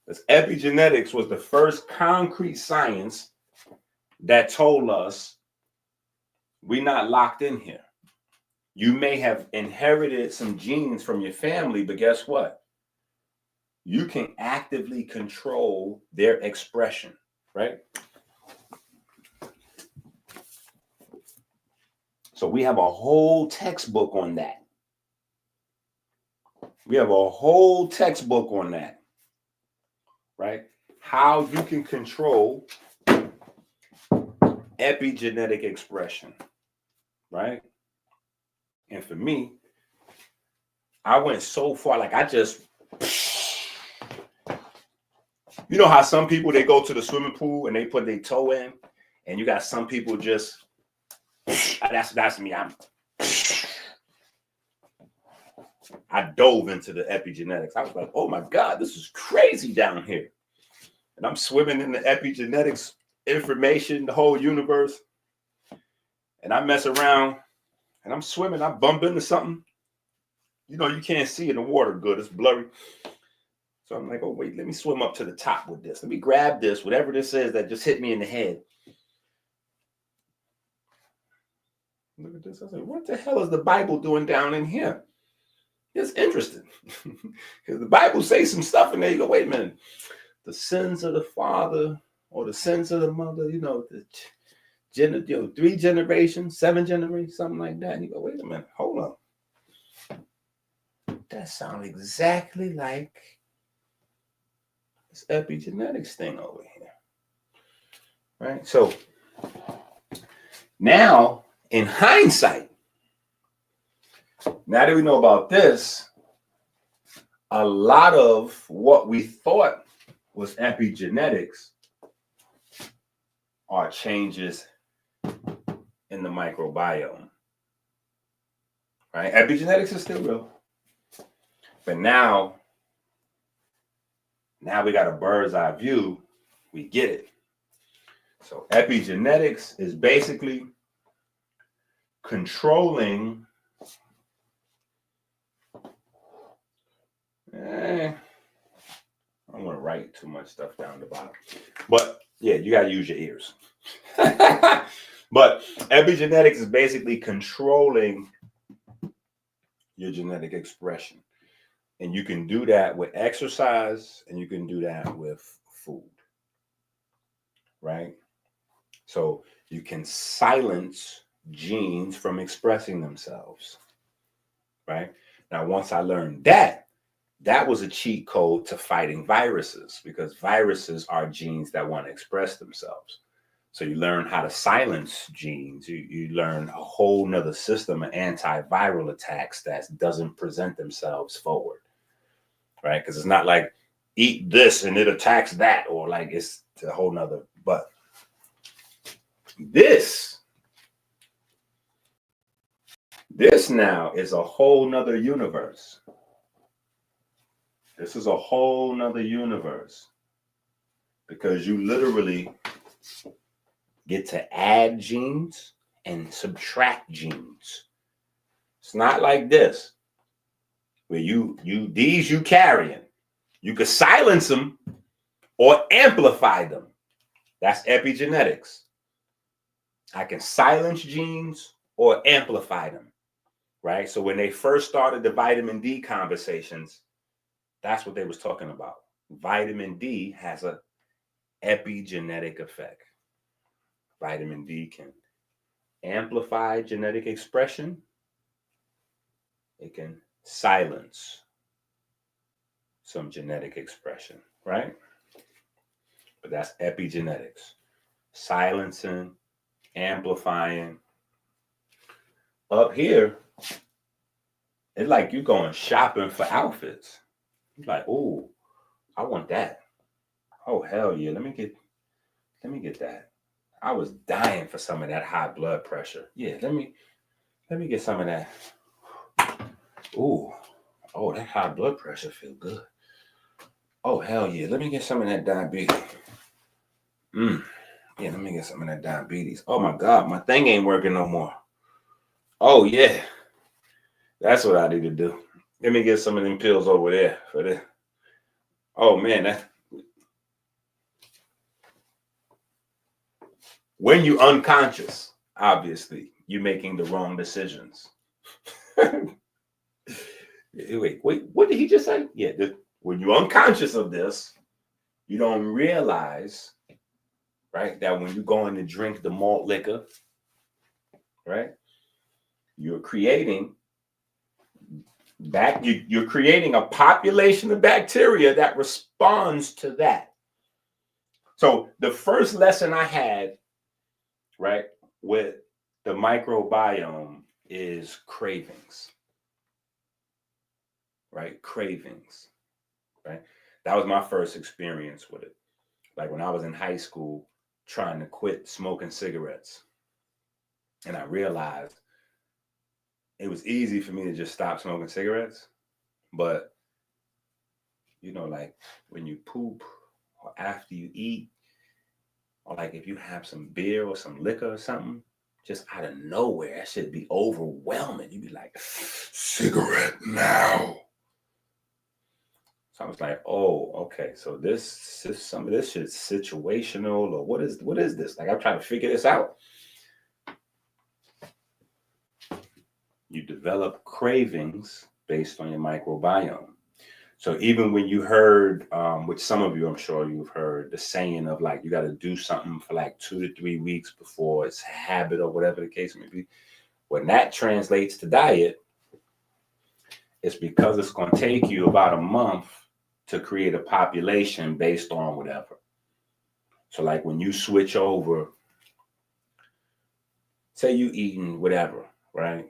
Because epigenetics was the first concrete science that told us we're not locked in here. You may have inherited some genes from your family, but guess what? You can actively control their expression, right? So we have a whole textbook on that. We have a whole textbook on that, right? How you can control epigenetic expression, right? And for me, I went so far, like I just, you know how some people, they go to the swimming pool and they put their toe in, and you got some people just, that's me. I dove into the epigenetics. I was like, oh my God, this is crazy down here. And I'm swimming in the epigenetics information, the whole universe. And I mess around and I'm swimming. I bump into something. You know, you can't see in the water good. It's blurry. So I'm like, oh, wait, let me swim up to the top with this. Let me grab this, whatever this is that just hit me in the head. Look at this. I said, what the hell is the Bible doing down in here? It's interesting. Because the Bible says some stuff in there. You go, wait a minute. The sins of the father or the sins of the mother, you know, 3 generations, 7 generations, something like that. And you go, wait a minute, hold on. That sounds exactly like this epigenetics thing over here. Right? So now, in hindsight, now that we know about this, a lot of what we thought was epigenetics are changes in the microbiome. Right? Epigenetics is still real. But now we got a bird's eye view. We get it. So epigenetics is basically controlling I don't want to write too much stuff down the bottom. But yeah, you got to use your ears. But epigenetics is basically controlling your genetic expression. And you can do that with exercise and you can do that with food. Right? So you can silence genes from expressing themselves. Right? Now, once I learned that was a cheat code to fighting viruses, because viruses are genes that want to express themselves. So you learn how to silence genes. You learn a whole nother system of antiviral attacks that doesn't present themselves forward. Right? Because it's not like eat this and it attacks that, or like it's a whole nother. But this now is a whole nother universe. This is a whole nother universe, because you literally get to add genes and subtract genes. It's not like this, where you carrying. You could silence them or amplify them. That's epigenetics. I can silence genes or amplify them, right? So when they first started the vitamin D conversations, that's what they was talking about. Vitamin D has a epigenetic effect. Vitamin D can amplify genetic expression. It can silence some genetic expression, right? But that's epigenetics. Silencing, amplifying. Up here, it's like you're going shopping for outfits. You're like, oh, I want that. Oh, hell yeah. Let me get that. I was dying for some of that high blood pressure. Yeah, let me get some of that. Ooh, oh, that high blood pressure feel good. Oh, hell yeah. Let me get some of that diabetes. Yeah, let me get some of that diabetes. Oh my God, my thing ain't working no more. Oh yeah. That's what I need to do. Let me get some of them pills over there for this. Oh man, when you unconscious, obviously, you're making the wrong decisions. Wait, what did he just say? Yeah, when you're unconscious of this, you don't realize, right, that when you're going to drink the malt liquor, right, you're creating you're creating a population of bacteria that responds to that. So the first lesson I had, right, with the microbiome is cravings. Right? Cravings. Right? That was my first experience with it. Like when I was in high school trying to quit smoking cigarettes. And I realized it was easy for me to just stop smoking cigarettes. But, you know, like when you poop or after you eat, or like if you have some beer or some liquor or something, just out of nowhere. That should be overwhelming. You'd be like, cigarette now. So I was like, oh, okay. So some of this shit's situational, or what is this? Like, I'm trying to figure this out. You develop cravings based on your microbiome. So even when you heard, which some of you, I'm sure you've heard the saying of like, you got to do something for like 2 to 3 weeks before it's habit or whatever the case may be. When that translates to diet, it's because it's going to take you about a month to create a population based on whatever. So like when you switch over, say you eating whatever, right?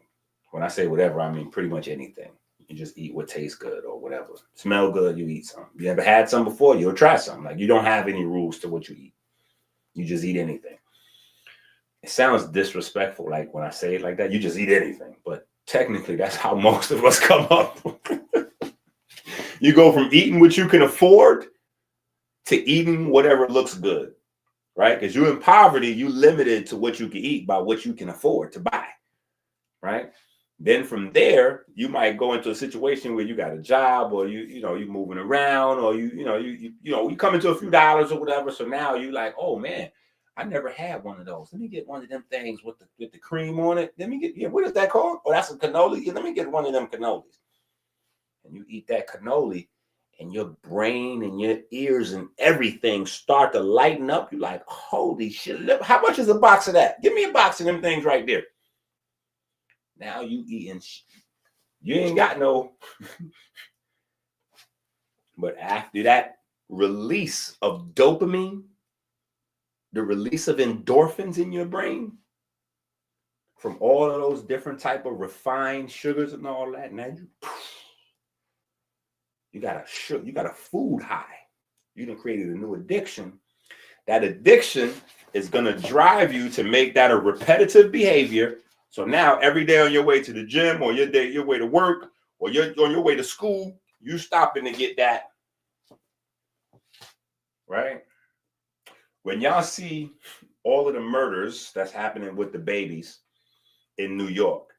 When I say whatever, I mean pretty much anything. You just eat what tastes good or whatever. Smell good, you eat some. You ever had some before? You'll try some. Like, you don't have any rules to what you eat. You just eat anything. It sounds disrespectful, like when I say it like that. You just eat anything. But technically, that's how most of us come up. You go from eating what you can afford to eating whatever looks good, right? Because you're in poverty, you're limited to what you can eat by what you can afford to buy, right? Then from there, you might go into a situation where you got a job, or you're moving around, or you come into a few dollars or whatever. So now you like, oh man, I never had one of those. Let me get one of them things with the cream on it. Let me get, what is that called? Oh, that's a cannoli. Yeah, let me get one of them cannolis. And you eat that cannoli, and your brain and your ears and everything start to lighten up. You're like, holy shit! How much is a box of that? Give me a box of them things right there. Now you eating, you ain't got no. But after that release of dopamine, the release of endorphins in your brain from all of those different type of refined sugars and all that, now you got a food high. You done created a new addiction. That addiction is gonna drive you to make that a repetitive behavior. So now every day on your way to the gym, or your way to work, or you're on your way to school, you stopping to get that, right? When y'all see all of the murders that's happening with the babies in New York,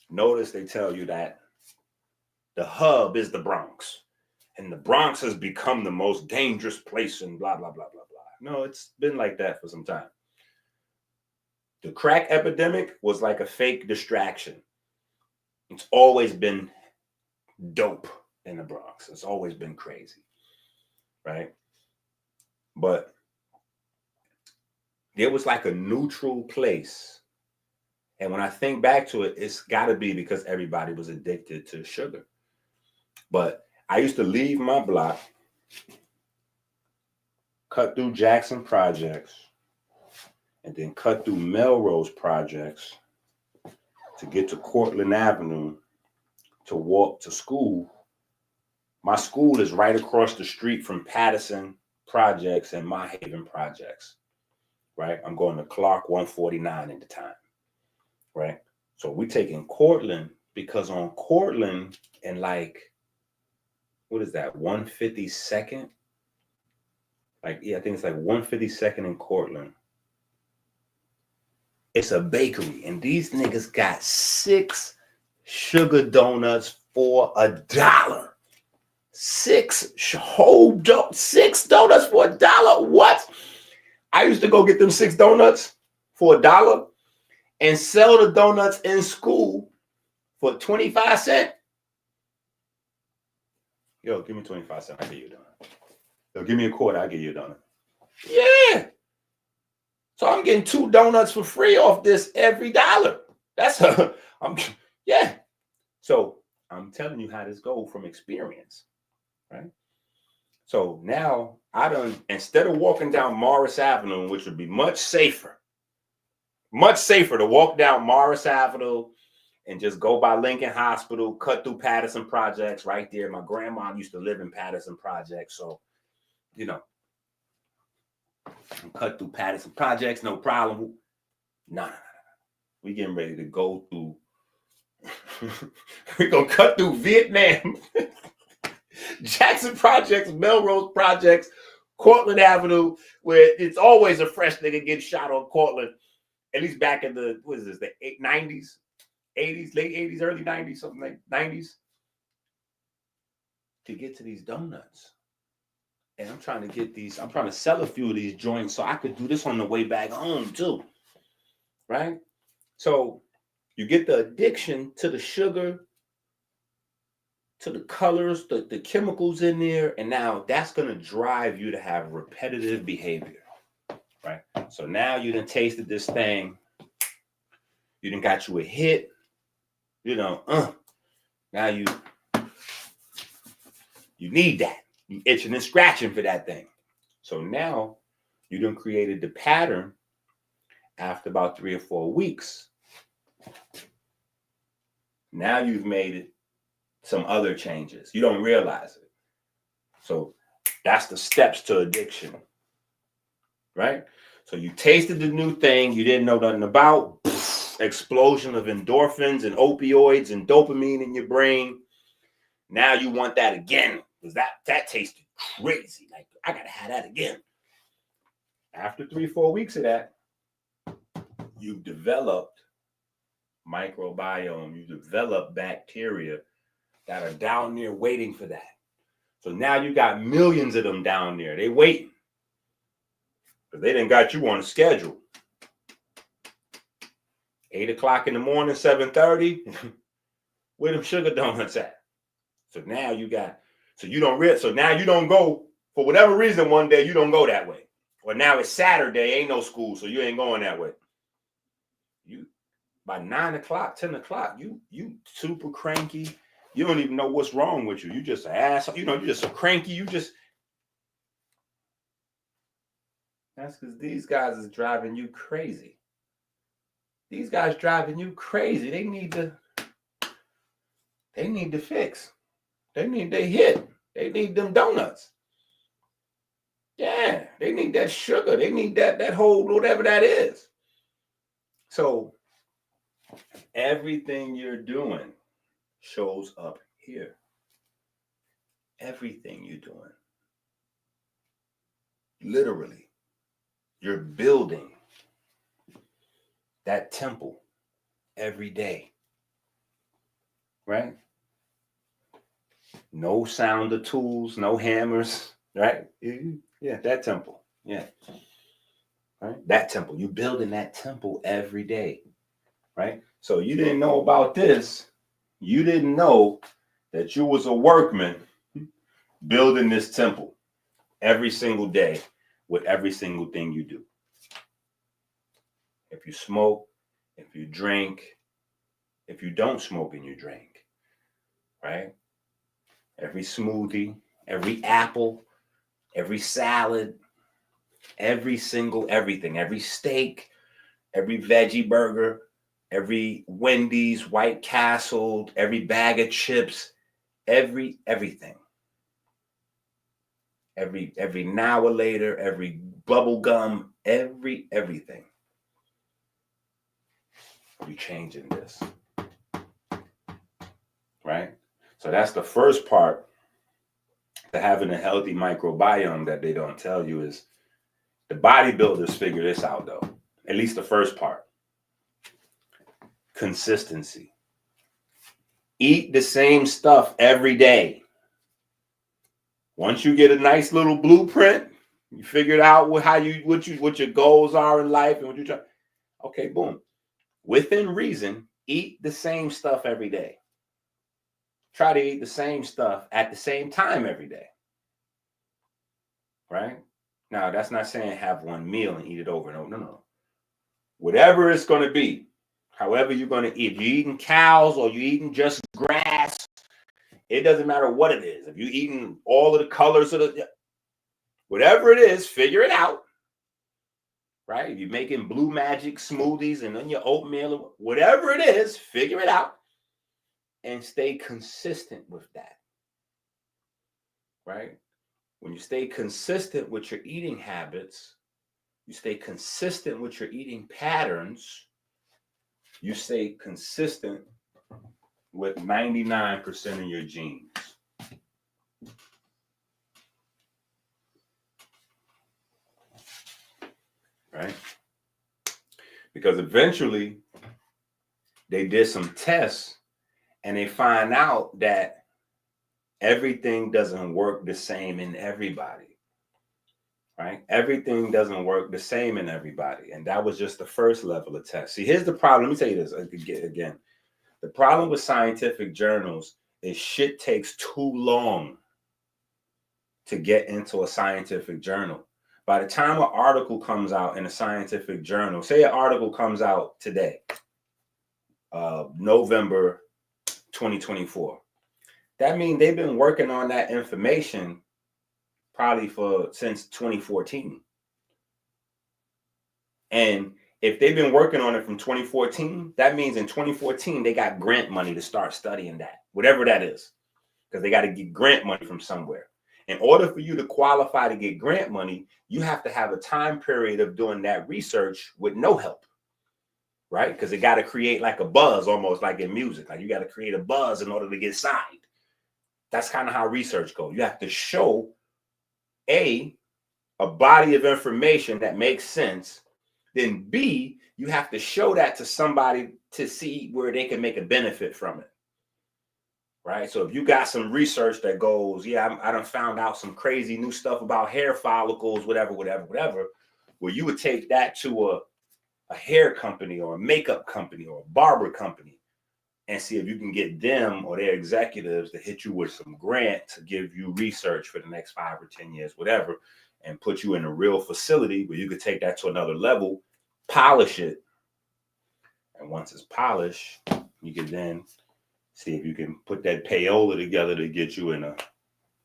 notice they tell you that the hub is the Bronx, and the Bronx has become the most dangerous place and blah, blah, blah, blah, blah. No, it's been like that for some time. The crack epidemic was like a fake distraction. It's always been dope in the Bronx. It's always been crazy, right? But there was like a neutral place. And when I think back to it, it's got to be because everybody was addicted to sugar. But I used to leave my block, cut through Jackson Projects, and then cut through Melrose Projects to get to Cortlandt Avenue to walk to school. My school is right across the street from Patterson Projects and Mahaven Projects, right? I'm going to Clark 149 at the time, right? So we're taking Cortlandt, because on Cortlandt and like, what is that, 152nd? Like, yeah, I think it's like 152nd in Cortlandt. It's a bakery, and these niggas got 6 sugar donuts for $1. 6 donuts for $1. What? I used to go get them 6 donuts for $1 and sell the donuts in school for 25 cents. Yo, give me 25 cents. I'll give you a donut. Yo, give me a quarter. I'll give you a donut. Yeah. So I'm getting 2 donuts for free off this every $1. Yeah. So I'm telling you how this goes from experience, right? So now instead of walking down Morris Avenue, which would be much safer to walk down Morris Avenue and just go by Lincoln Hospital, cut through Patterson Projects right there. My grandma used to live in Patterson Projects. So, cut through Patterson Projects, no problem. No. We getting ready to go through. We're going to cut through Vietnam, Jackson Projects, Melrose Projects, Cortlandt Avenue, where it's always a fresh nigga getting shot on Cortlandt. at least back in the, what is this, the 90s, 80s, late 80s, early 90s, something like 90s, to get to these donuts. And I'm trying to sell a few of these joints so I could do this on the way back home too. Right? So you get the addiction to the sugar, to the colors, the chemicals in there, and now that's going to drive you to have repetitive behavior. Right? So now you done tasted this thing, you done got you a hit, now you need that. You itching and scratching for that thing. So now you done created the pattern after about 3 or 4 weeks. Now you've made it some other changes. You don't realize it. So that's the steps to addiction. Right? So you tasted the new thing you didn't know nothing about. Explosion of endorphins and opioids and dopamine in your brain. Now you want that again. Because that tasted crazy. Like, I gotta have that again. After 3 or 4 weeks of that, you've developed microbiome. You developed bacteria that are down there waiting for that. So now you got millions of them down there. They waiting. But they done got you on a schedule. 8 o'clock in the morning, 7:30. Where them sugar donuts at? So now you now you don't go, for whatever reason, one day you don't go that way. Or now it's Saturday, ain't no school, so you ain't going that way. You by 9 o'clock, 10 o'clock, you super cranky. You don't even know what's wrong with you. You just an asshole. You're just so cranky. That's because these guys is driving you crazy. These guys driving you crazy. They need to fix. They need their hit. They need them donuts. Yeah, they need that sugar. They need that whole whatever that is. So everything you're doing shows up here. Everything you're doing. Literally. You're building that temple every day. Right? No sounder tools, no hammers, right? Yeah, that temple. Yeah. Right? That temple. You're building that temple every day. Right? So you didn't know about this. You didn't know that you was a workman building this temple every single day with every single thing you do. If you smoke, if you drink, if you don't smoke and you drink, right? Every smoothie, every apple, every salad, every single everything, every steak, every veggie burger, every Wendy's, White Castle, every bag of chips, everything. Every now or later, every bubble gum, everything. You're changing this. Right? So that's the first part to having a healthy microbiome that they don't tell you is the bodybuilders figure this out though. At least the first part. Consistency. Eat the same stuff every day. Once you get a nice little blueprint, you figured out what your goals are in life and what you try. Okay, boom. Within reason, eat the same stuff every day. Try to eat the same stuff at the same time every day. Right? Now, that's not saying have one meal and eat it over and over. No. Whatever it's going to be, however you're going to eat. If you're eating cows or you're eating just grass, it doesn't matter what it is. If you're eating all of the colors of whatever it is, figure it out. Right? If you're making blue magic smoothies and then your oatmeal, whatever it is, figure it out and stay consistent with that. Right? When you stay consistent with your eating habits, you stay consistent with your eating patterns, you stay consistent with 99% of your genes. Right? Because eventually they did some tests and they find out that everything doesn't work the same in everybody, right? Everything doesn't work the same in everybody. And that was just the first level of test. See, here's the problem. Let me tell you this again. The problem with scientific journals is shit takes too long to get into a scientific journal. By the time an article comes out in a scientific journal, say an article comes out today, November 2024, that means they've been working on that information probably since 2014. And if they've been working on it from 2014, that means in 2014 they got grant money to start studying that, whatever that is, because they got to get grant money from somewhere. In order for you to qualify to get grant money, you have to have a time period of doing that research with no help, right? Because it got to create like a buzz, almost like in music. Like you got to create a buzz in order to get signed. That's kind of how research goes. You have to show a body of information that makes sense. Then B, you have to show that to somebody to see where they can make a benefit from it. Right. So if you got some research that goes, yeah, I done found out some crazy new stuff about hair follicles, whatever. Well, you would take that to a hair company or a makeup company or a barber company and see if you can get them or their executives to hit you with some grant to give you research for the next 5 or 10 years, whatever, and put you in a real facility where you could take that to another level, polish it. And once it's polished, you can then see if you can put that payola together to get you in a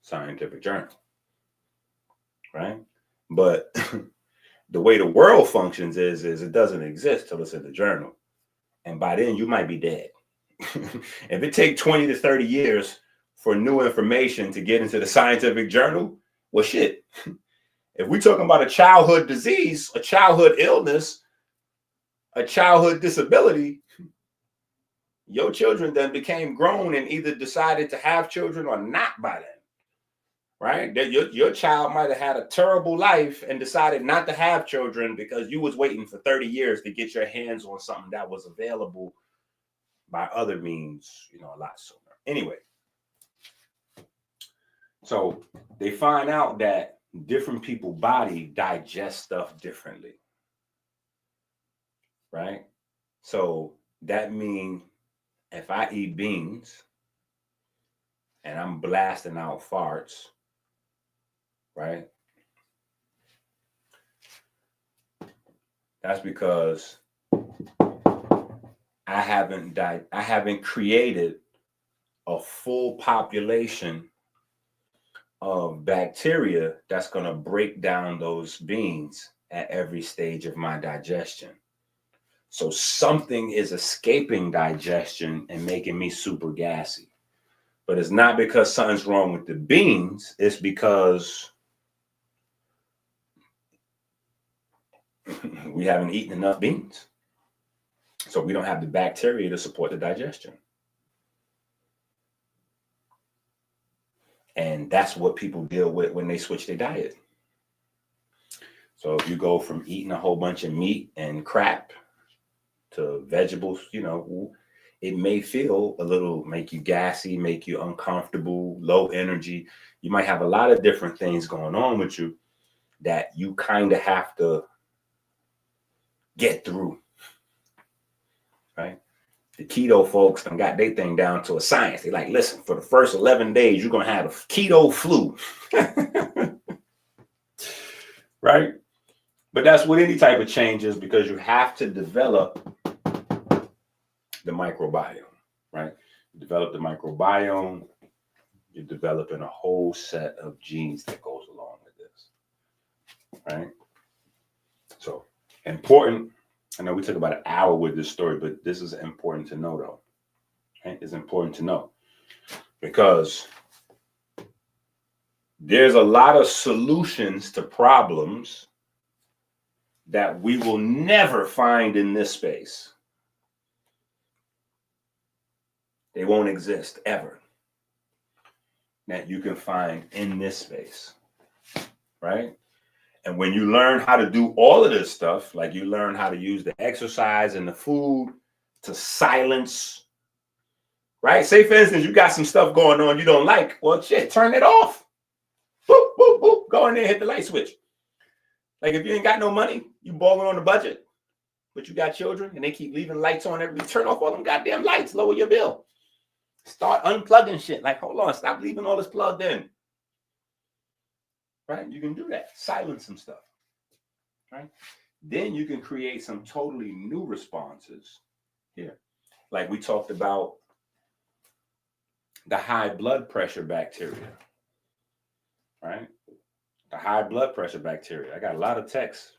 scientific journal, right? But the way the world functions is it doesn't exist till it's in the journal. And by then you might be dead. If it takes 20 to 30 years for new information to get into the scientific journal, well, shit. If we're talking about a childhood disease, a childhood illness, a childhood disability, your children then became grown and either decided to have children or not by then, right? Your child might have had a terrible life and decided not to have children because you was waiting for 30 years to get your hands on something that was available by other means, a lot sooner. Anyway, so they find out that different people's body digest stuff differently, right? So that means if I eat beans and I'm blasting out farts, right? That's because I haven't created a full population of bacteria that's going to break down those beans at every stage of my digestion. So something is escaping digestion and making me super gassy. But it's not because something's wrong with the beans. It's because we haven't eaten enough beans. So we don't have the bacteria to support the digestion. And that's what people deal with when they switch their diet. So if you go from eating a whole bunch of meat and crap to vegetables, it may feel a little, make you gassy, make you uncomfortable, low energy. You might have a lot of different things going on with you that you kind of have to get through, right? The keto folks got their thing down to a science. They like, listen, for the first 11 days, you're going to have a keto flu, right? But that's what any type of change is, because you have to develop the microbiome, right? You develop the microbiome, you're developing a whole set of genes that goes along with this, right? So important. I know we took about an hour with this story, but this is important to know, though. Right? It's important to know because there's a lot of solutions to problems that we will never find in this space. They won't exist ever that you can find in this space, right? And when you learn how to do all of this stuff, like you learn how to use the exercise and the food to silence, right? Say, for instance, you got some stuff going on you don't like. Well, shit, turn it off. Boop, boop, boop. Go in there and hit the light switch. Like if you ain't got no money, you balling on the budget, but you got children and they keep leaving lights on every turn off all them goddamn lights, lower your bill. Start unplugging shit. Like, hold on, stop leaving all this plugged in. Right? You can do that. Silence some stuff. Right? Then you can create some totally new responses here. Like we talked about the high blood pressure bacteria. Right? The high blood pressure bacteria. I got a lot of texts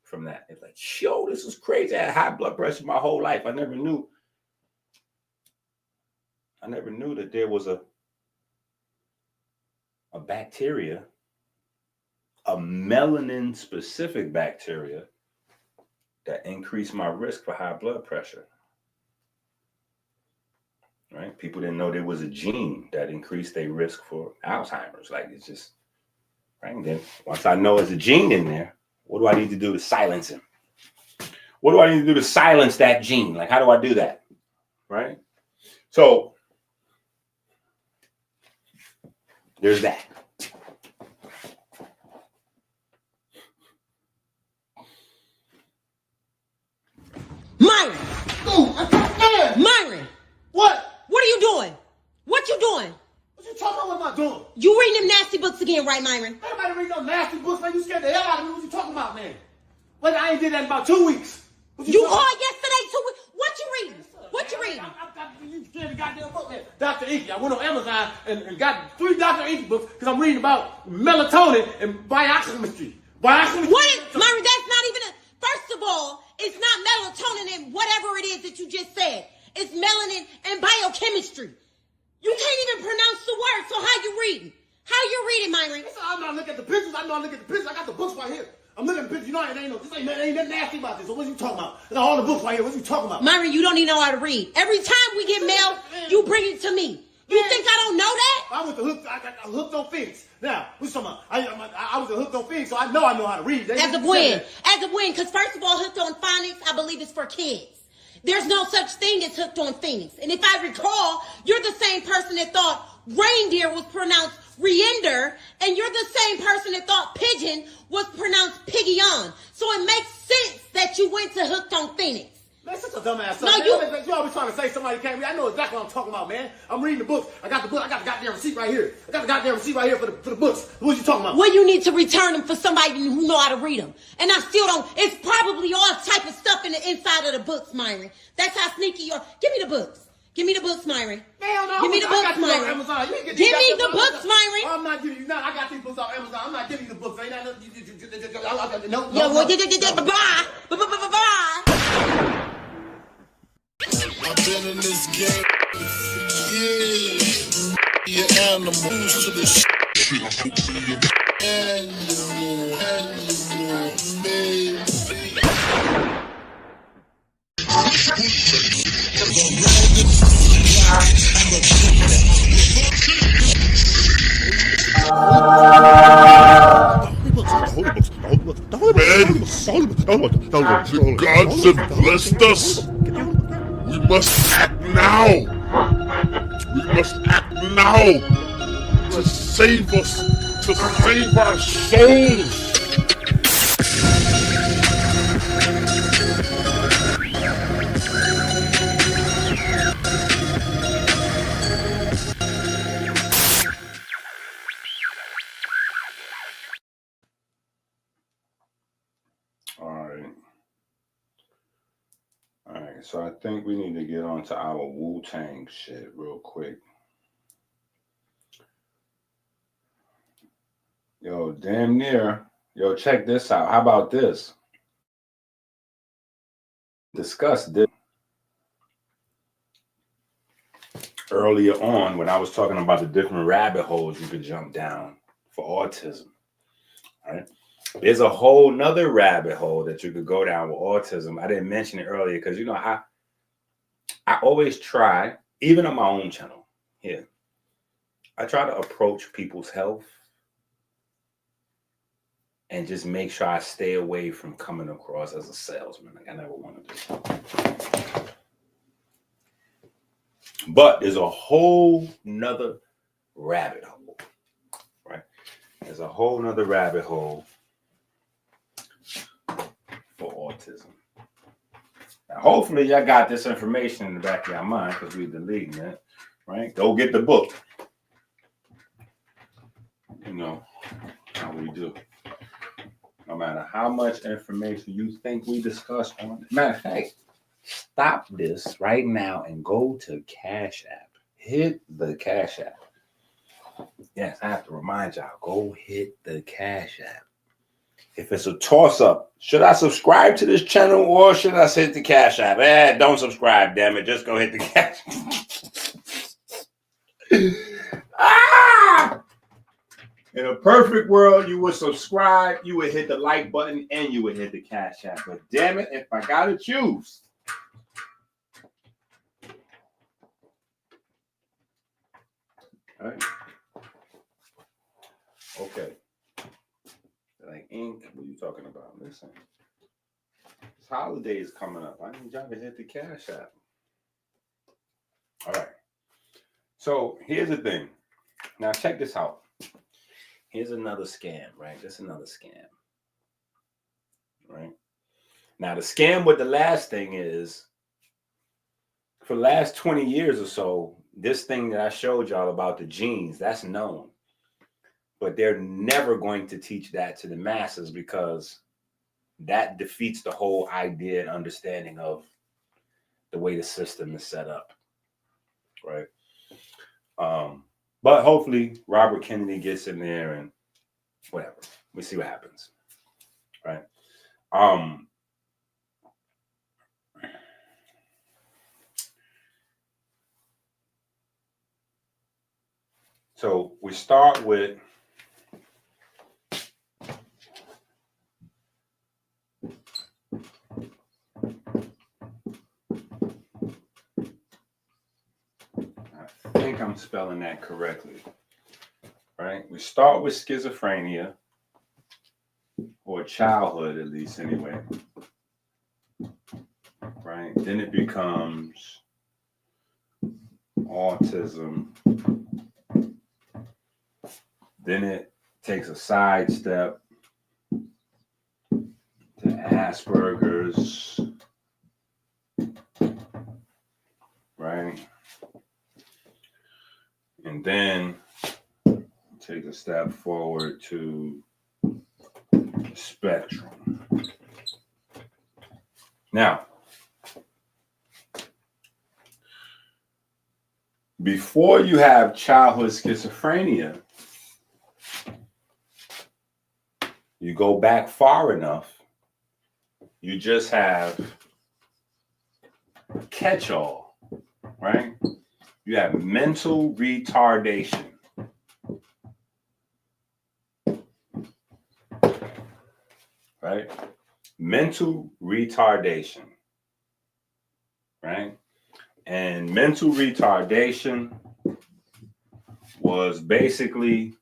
from that. It's like, yo, this is crazy. I had high blood pressure my whole life. I never knew that there was a bacteria, a melanin specific bacteria that increased my risk for high blood pressure. Right? People didn't know there was a gene that increased their risk for Alzheimer's. Like, it's just, right? And then once I know there's a gene in there, what do I need to do to silence him? What do I need to do to silence that gene? Like, how do I do that? Right? So there's that.
Myron!
Hey,
Myron!
what?
What are you doing? What you doing?
What you talking about? What am I doing?
You reading them nasty books again, right, Myron?
Everybody read no nasty books, man. You scared the hell out of me. What you talking about, man? Wait, I ain't did that in about 2 weeks.
You called yesterday too. What you reading? What you reading?
You scared the goddamn book, man. Dr. Inky. I went on Amazon and got 3 Dr. Inky books because I'm reading about melatonin and biochemistry. Biochemistry.
What is, Myron, that's not even a, first of all, it's not melatonin and whatever it is that you just said. It's melanin and biochemistry. You can't even pronounce the word, so how you reading? How you reading, Myron?
I'm not looking at the pictures. I know I look at the pictures. I got the books right here. I'm looking at the pictures. You know, it ain't nothing nasty about this. So what you talking about? I got all the books right here. What you talking about?
Myron, you don't even know how to read. Every time we get mail, you bring it to me. You think I don't know that?
I was hooked on Phoenix. Now, what you talking about? I was hooked on Phoenix, so I know how to read.
As of when? As of when? Because first of all, hooked on phonics, I believe it's for kids. There's no such thing as hooked on Phoenix. And if I recall, you're the same person that thought reindeer was pronounced reinder, and you're the same person that thought pigeon was pronounced piggion. So it makes sense that you went to hooked on Phoenix.
Man, such a dumbass.
No,
you always trying to say somebody can't read. I know exactly what I'm talking about, man. I'm reading the books. I got the book. I got the goddamn receipt right here. I got the goddamn receipt right here for the books. What you talking about?
Well, you need to return them for somebody who know how to read them. And I still don't. It's probably all type of stuff in the inside of the books, Myron. That's how sneaky you are. Give me the books. Give me the books, Myron.
Hell no.
Give me the books, Myron.
Amazon.
Give me the books, Myron.
I'm not giving you none. I got these books off Amazon. I'm not giving you the books. Ain't that no?
Yeah, well, bye. Bye.
I've been in this game. Yeah. You're animals to the shit. Animal, baby.
The gods have blessed us. We must act now. We must act now to save us, to save our souls.
All right, so I think we need to get on to our Wu-Tang shit real quick. Yo, damn near. Yo, check this out. How about this? Discuss this earlier on when I was talking about the different rabbit holes you could jump down for autism. All right. There's a whole nother rabbit hole that you could go down with autism. I didn't mention it earlier because, you know, I always try, even on my own channel here, I try to approach people's health and just make sure I stay away from coming across as a salesman. Like I never want to do. But there's a whole nother rabbit hole, right? There's a whole nother rabbit hole for autism. Now, hopefully y'all got this information in the back of your mind because we've been leading it, right? Go get the book. You know how we do. No matter how much information you think we discussed on it. Matter of fact, stop this right now and go to Cash App. Hit the Cash App. Yes, I have to remind y'all, go hit the Cash App. If it's a toss-up, should I subscribe to this channel or should I hit the Cash App? Don't subscribe, damn it. Just go hit the Cash App. In a perfect world, you would subscribe, you would hit the like button, and you would hit the Cash App. But damn it, if I gotta choose. All right. Okay. Like ink, what are you talking about? Listen. This holiday is coming up. I need y'all to hit the Cash App. All right. So here's the thing. Now check this out. Here's another scam, right? Just another scam. Right? Now the scam with the last thing is, for the last 20 years or so, this thing that I showed y'all about the genes, that's known. But they're never going to teach that to the masses because that defeats the whole idea and understanding of the way the system is set up, right? But hopefully Robert Kennedy gets in there and whatever. We see what happens, right? So we start with I think I'm spelling that correctly, right? We start with schizophrenia, or childhood at least anyway, right? Then it becomes autism. Then it takes a sidestep to Asperger's, right? And then take a step forward to spectrum. Now, before you have childhood schizophrenia, you go back far enough, you just have catch-all, right? You have mental retardation. Right? Mental retardation. Right? And mental retardation was basically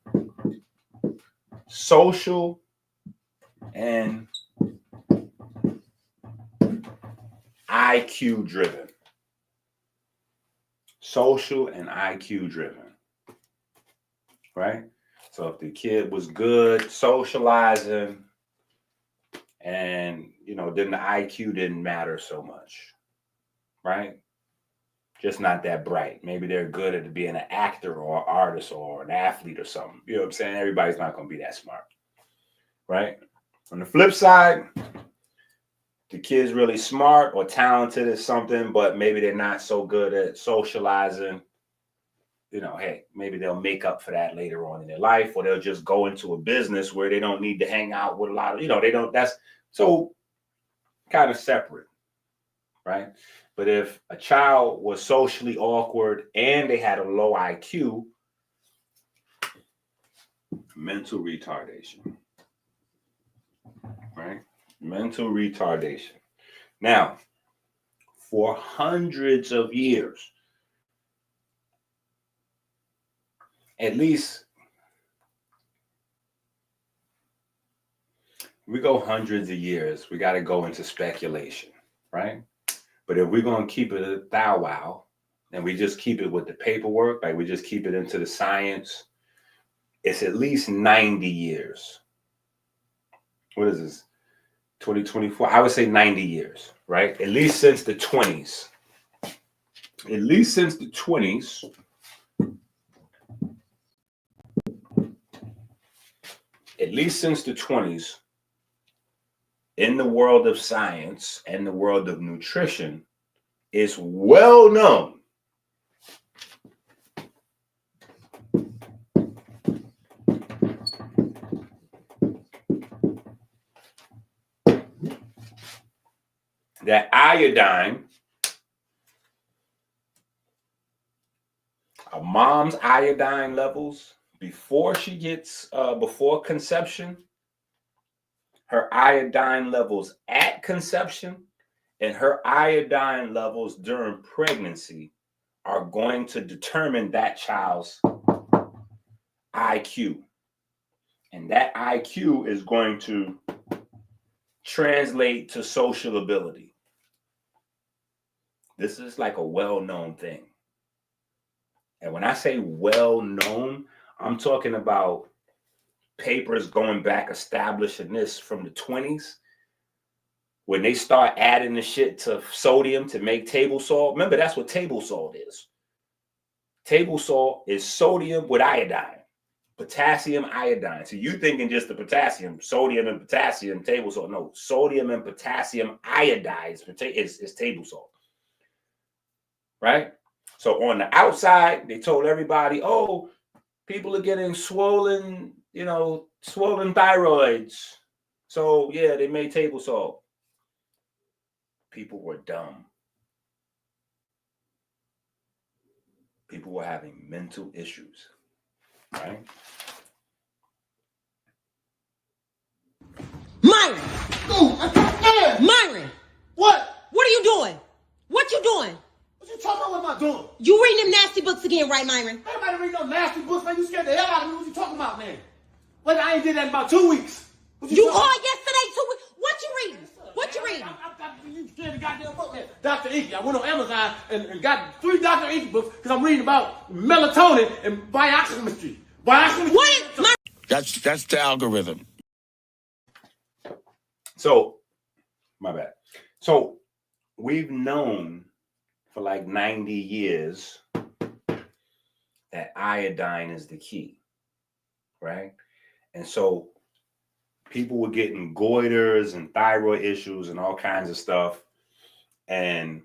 social and IQ driven. Social and IQ driven. Right? So if the kid was good socializing, and, then the IQ didn't matter so much, right? Just not that bright. Maybe they're good at being an actor or an artist or an athlete or something. You know what I'm saying? Everybody's not going to be that smart, right? On the flip side, the kid's really smart or talented at something, but maybe they're not so good at socializing. Hey, maybe they'll make up for that later on in their life, or they'll just go into a business where they don't need to hang out with a lot of, they don't, that's so kind of separate, right? But if a child was socially awkward and they had a low IQ, mental retardation, right? Mental retardation. Now, for hundreds of years, at least we go hundreds of years, we got to go into speculation, right? But if we're going to keep it a thou wow, and we just keep it with the paperwork, like we just keep it into the science, it's at least 90 years. What is this? 2024? I would say 90 years, right? At least since the 20s. At least since the 20s. At least since the 20s, in the world of science and the world of nutrition, it's well known that iodine, a mom's iodine levels before she gets, before conception, her iodine levels at conception, and her iodine levels during pregnancy are going to determine that child's IQ. And that IQ is going to translate to social ability. This is like a well-known thing. And when I say well-known, I'm talking about papers going back establishing this from the 20s. When they start adding the shit to sodium to make table salt. Remember, that's what table salt is. Table salt is sodium with iodine. Potassium iodine. So you thinking just the potassium, sodium and potassium, table salt. No, sodium and potassium iodized is table salt. Right? So on the outside, they told everybody, oh, people are getting swollen, swollen thyroids. So yeah, they made table salt. People were dumb. People were having mental issues, right?
Myron!
Oh,
Myron!
what?
What are you doing? What you doing?
What you talking about? What am I doing?
You reading them nasty books again, right, Myron?
Everybody read no nasty books, man. You scared the hell out of me. What you talking about, man? Wait, I ain't did that in about 2 weeks.
You called yesterday too. What you reading? What you reading?
You scared the goddamn book, man. Dr. Inky. I went on Amazon and got 3 Dr. Inky books because I'm reading about melatonin and biochemistry.
What is my?
That's the algorithm.
So, my bad. So, we've known for like 90 years that iodine is the key, right? And so people were getting goiters and thyroid issues and all kinds of stuff. And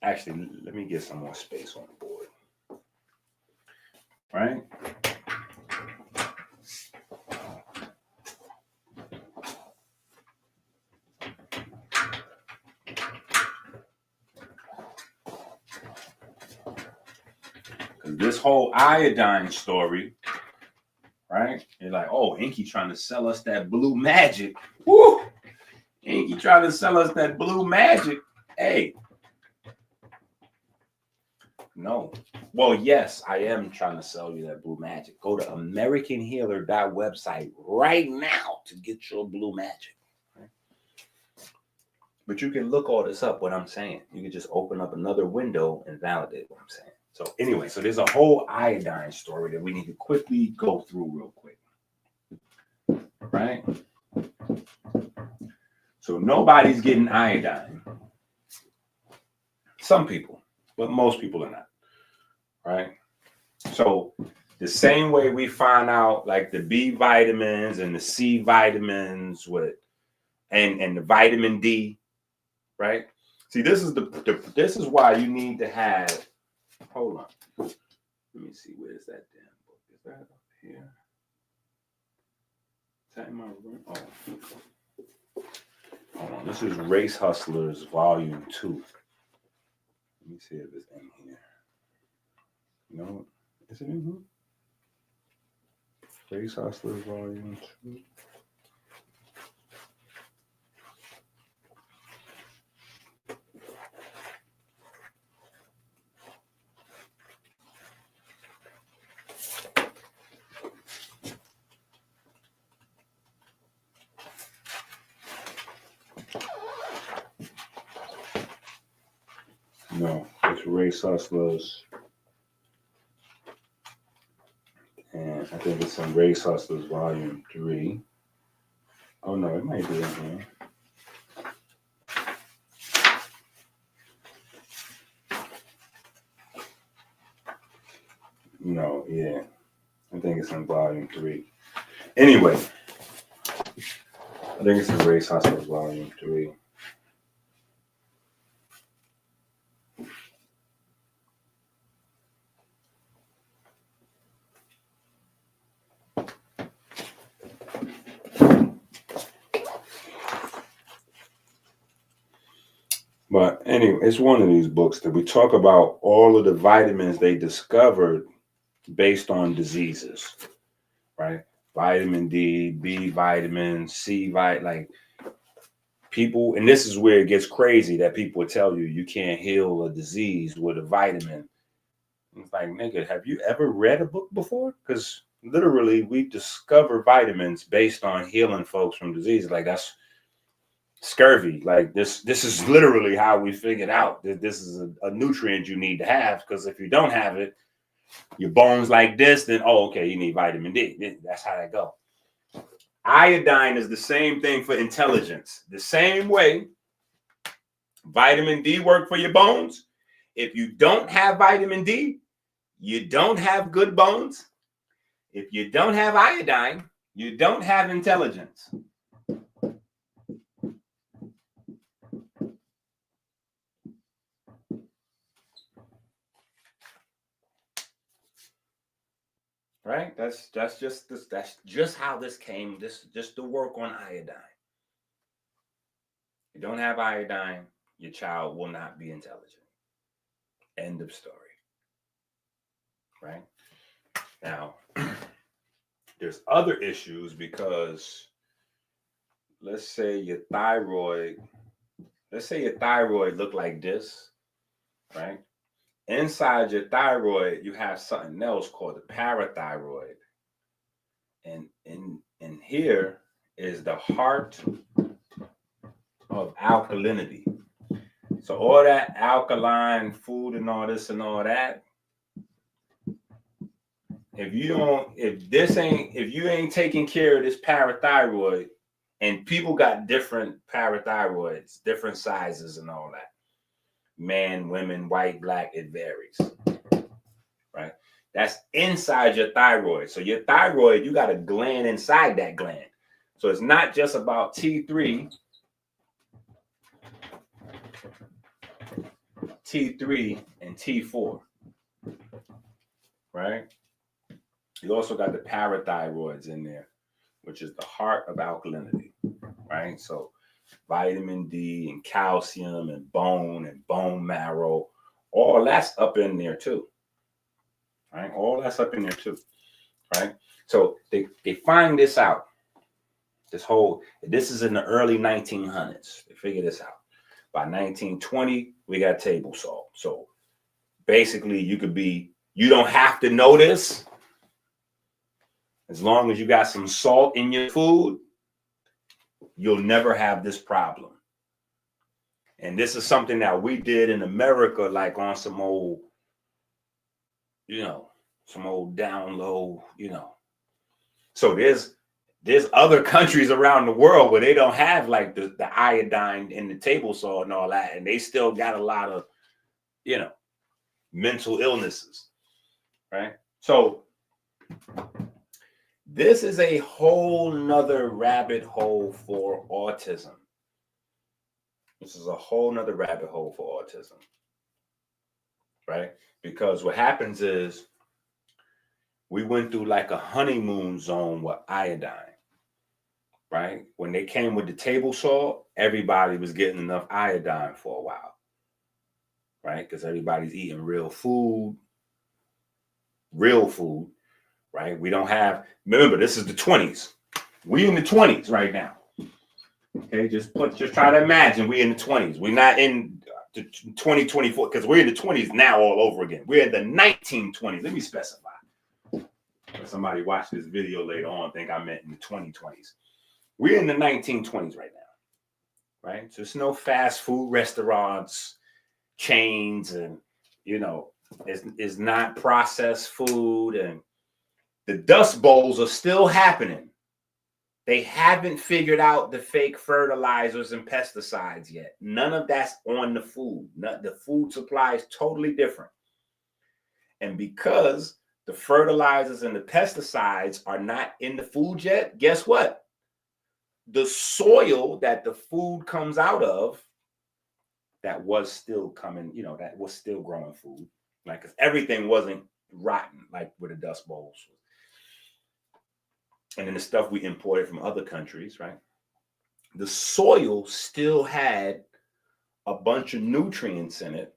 actually, let me get some more space on the board, right? This whole iodine story, right? You're like, oh, Inky trying to sell us that blue magic. Woo! Inky trying to sell us that blue magic. Hey. No. Well, yes, I am trying to sell you that blue magic. Go to AmericanHealer.website right now to get your blue magic. Right? But you can look all this up, what I'm saying. You can just open up another window and validate what I'm saying. So anyway, so there's a whole iodine story that we need to quickly go through real quick, right? So nobody's getting iodine. Some people, but most people are not, right? So the same way we find out like the B vitamins and the C vitamins and the vitamin D, right? See, this is why you need to have. Hold on. Let me see. Where's that damn book? Is that up here? Is that in my room? Oh. Hold on. This is Race Hustlers Volume 2. Let me see if it's in here. No, is it in here? Race Hustlers Volume 2. No, it's Race Hustlers. And I think it's in Race Hustlers Volume 3. Oh, no, it might be in here. No, yeah. I think it's in Volume 3. Anyway, I think it's in Race Hustlers Volume 3. But anyway, it's one of these books that we talk about all of the vitamins they discovered based on diseases, right? Vitamin D, B vitamin, C vitamin, like people, and this is where it gets crazy that people will tell you you can't heal a disease with a vitamin. It's like, nigga, have you ever read a book before? Because literally we discover vitamins based on healing folks from disease. Like that's scurvy. Like this is literally how we figured out that this is a nutrient you need to have, because if you don't have it, your bones like this, then okay, you need vitamin D. That's how that go. Iodine is the same thing for intelligence. The same way vitamin D work for your bones. If you don't have vitamin D, you don't have good bones. If you don't have iodine, you don't have intelligence. Right? That's just how this came. This just the work on iodine. You don't have iodine, your child will not be intelligent. End of story. Right? Now, there's other issues because let's say your thyroid look like this, right? Inside your thyroid, you have something else called the parathyroid. And here is the heart of alkalinity. So all that alkaline food and all this and all that, if you ain't taking care of this parathyroid, and people got different parathyroids, different sizes and all that. Man, women, white, black, it varies. Right? That's inside your thyroid. So your thyroid, you got a gland inside that gland. So it's not just about T3 and T4. Right? You also got the parathyroids in there, which is the heart of alkalinity. Right? So vitamin D and calcium and bone marrow, all that's up in there too. Right? All that's up in there too. Right? So they find this out. This is in the early 1900s. They figure this out. By 1920, we got table salt. So basically you don't have to know this. As long as you got some salt in your food, you'll never have this problem. And this is something that we did in America, like on some old, some old down low, So there's other countries around the world where they don't have like the iodine in the table salt and all that, and they still got a lot of, mental illnesses, right? So this is a whole nother rabbit hole for autism. This is a whole nother rabbit hole for autism, right? Because what happens is we went through like a honeymoon zone with iodine, right? When they came with the table salt, everybody was getting enough iodine for a while, right? Because everybody's eating real food, right? We don't have, remember, this is the 20s. We in the 20s right now. Okay, just try to imagine we in the 20s. We're not in the 2024 because we're in the 20s now all over again. We're in the 1920s. Let me specify. If somebody watch this video later on, think I meant in the 2020s. We're in the 1920s right now, right? So there's no fast food restaurants. chains and, you know, is not processed food, and the Dust Bowls are still happening. They haven't figured out the fake fertilizers and pesticides yet. None of that's on the food. The food supply is totally different. And because the fertilizers and the pesticides are not in the food yet, guess what? The soil that the food comes out of, that was still coming, you know, that was still growing food. Like, because everything wasn't rotten, like with the Dust Bowls. And then the stuff we imported from other countries, right? The soil still had a bunch of nutrients in it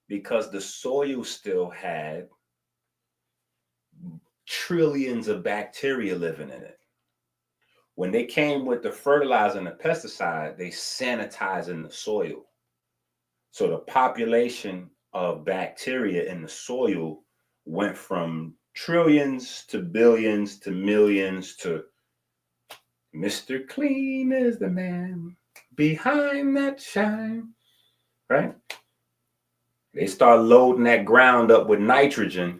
because the soil still had trillions of bacteria living in it. When they came with the fertilizer and the pesticide, they sanitizing the soil. So the population of bacteria in the soil went from trillions to billions to millions to Mr. Clean is the man behind that shine, right? They start loading that ground up with nitrogen.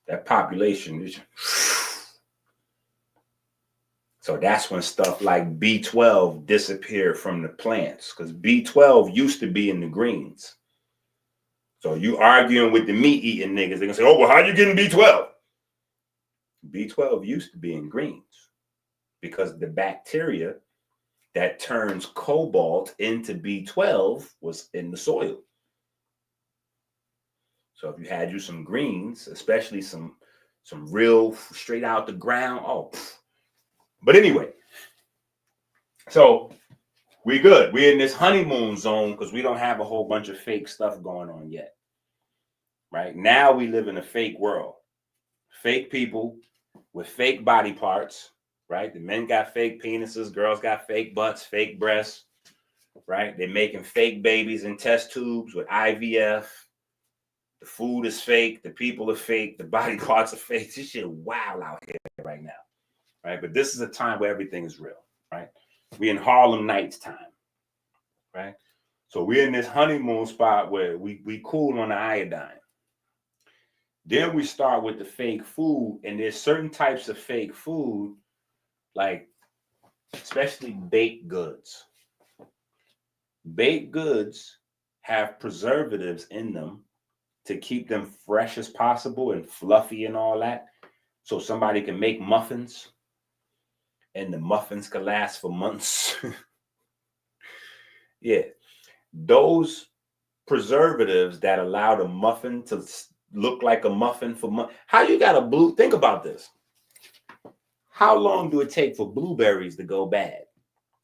That population is. So that's when stuff like B12 disappeared from the plants, because B12 used to be in the greens. So you arguing with the meat-eating niggas, they're going to say, oh, well, how you getting B12? B12 used to be in greens because the bacteria that turns cobalt into B12 was in the soil. So if you had you some greens, especially some real straight out the ground, oh, pfft. But anyway, so we good. We're in this honeymoon zone because we don't have a whole bunch of fake stuff going on yet. Right now, we live in a fake world. Fake people with fake body parts. Right, the men got fake penises, girls got fake butts, fake breasts. Right, they're making fake babies in test tubes with IVF. The food is fake. The people are fake. The body parts are fake. This shit wild out here right now. Right, but this is a time where everything is real. Right, we in Harlem Nights time. Right, so we're in this honeymoon spot where we cool on the iodine. Then we start with the fake food, and there's certain types of fake food, like especially baked goods. Baked goods have preservatives in them to keep them fresh as possible and fluffy and all that. So somebody can make muffins and the muffins can last for months. Yeah. Those preservatives that allow the muffin to look like a muffin for months. How you got a blue? Think about this. How long do it take for blueberries to go bad?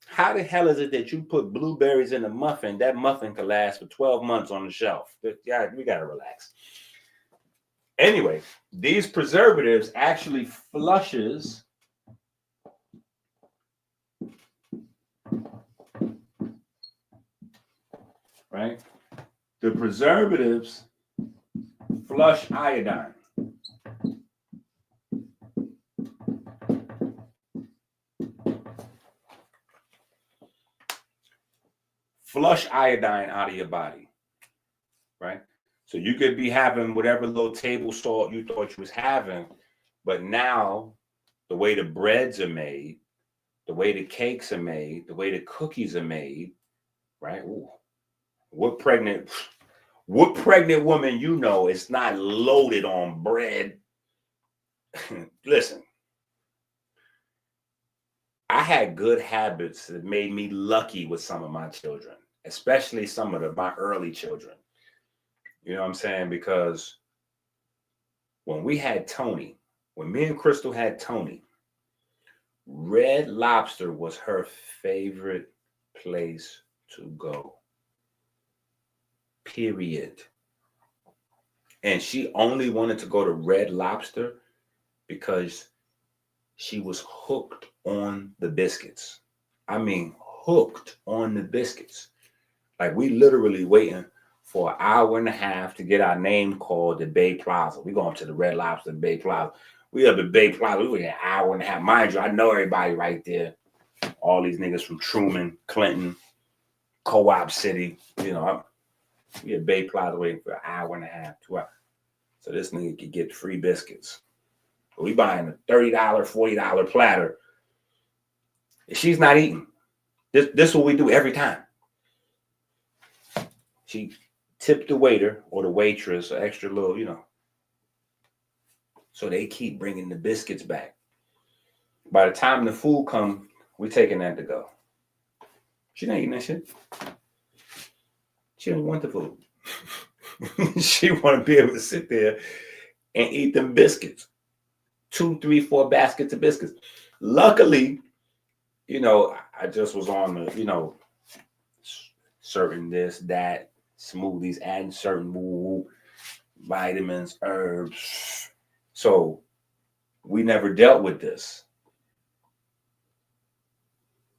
How the hell is it that you put blueberries in a muffin? That muffin can last for 12 months on the shelf. Yeah, we got to relax. Anyway, these preservatives actually flushes right? The preservatives flush iodine. Flush iodine out of your body, right? So you could be having whatever little table salt you thought you was having, but now the way the breads are made, the way the cakes are made, the way the cookies are made, right? Ooh. What pregnant woman you know is not loaded on bread? Listen, I had good habits that made me lucky with some of my children, especially some of my early children. You know what I'm saying? Because when we had Tony, when me and Crystal had Tony, Red Lobster was her favorite place to go. Period. And she only wanted to go to Red Lobster because she was hooked on the biscuits. I mean, hooked on the biscuits. Like, we literally waiting for an hour and a half to get our name called at Bay Plaza. We going to the Red Lobster in Bay Plaza. We up at Bay Plaza. We waiting an hour and a half. Mind you, I know everybody right there. All these niggas from Truman, Clinton, Co-op City. You know, we at Bay Plaza waiting for an hour and a half, 2 hours. So this nigga could get free biscuits. We buying a $30, $40 platter. She's not eating. This is what we do every time. She tipped the waiter or the waitress an extra little, you know. So they keep bringing the biscuits back. By the time the food comes, we taking that to go. She not eating that shit. She don't want the food. She want to be able to sit there and eat them biscuits. 2, 3, 4 baskets of biscuits. Luckily, you know, I just was on the, you know, serving this, that, smoothies, adding certain vitamins, herbs. So we never dealt with this.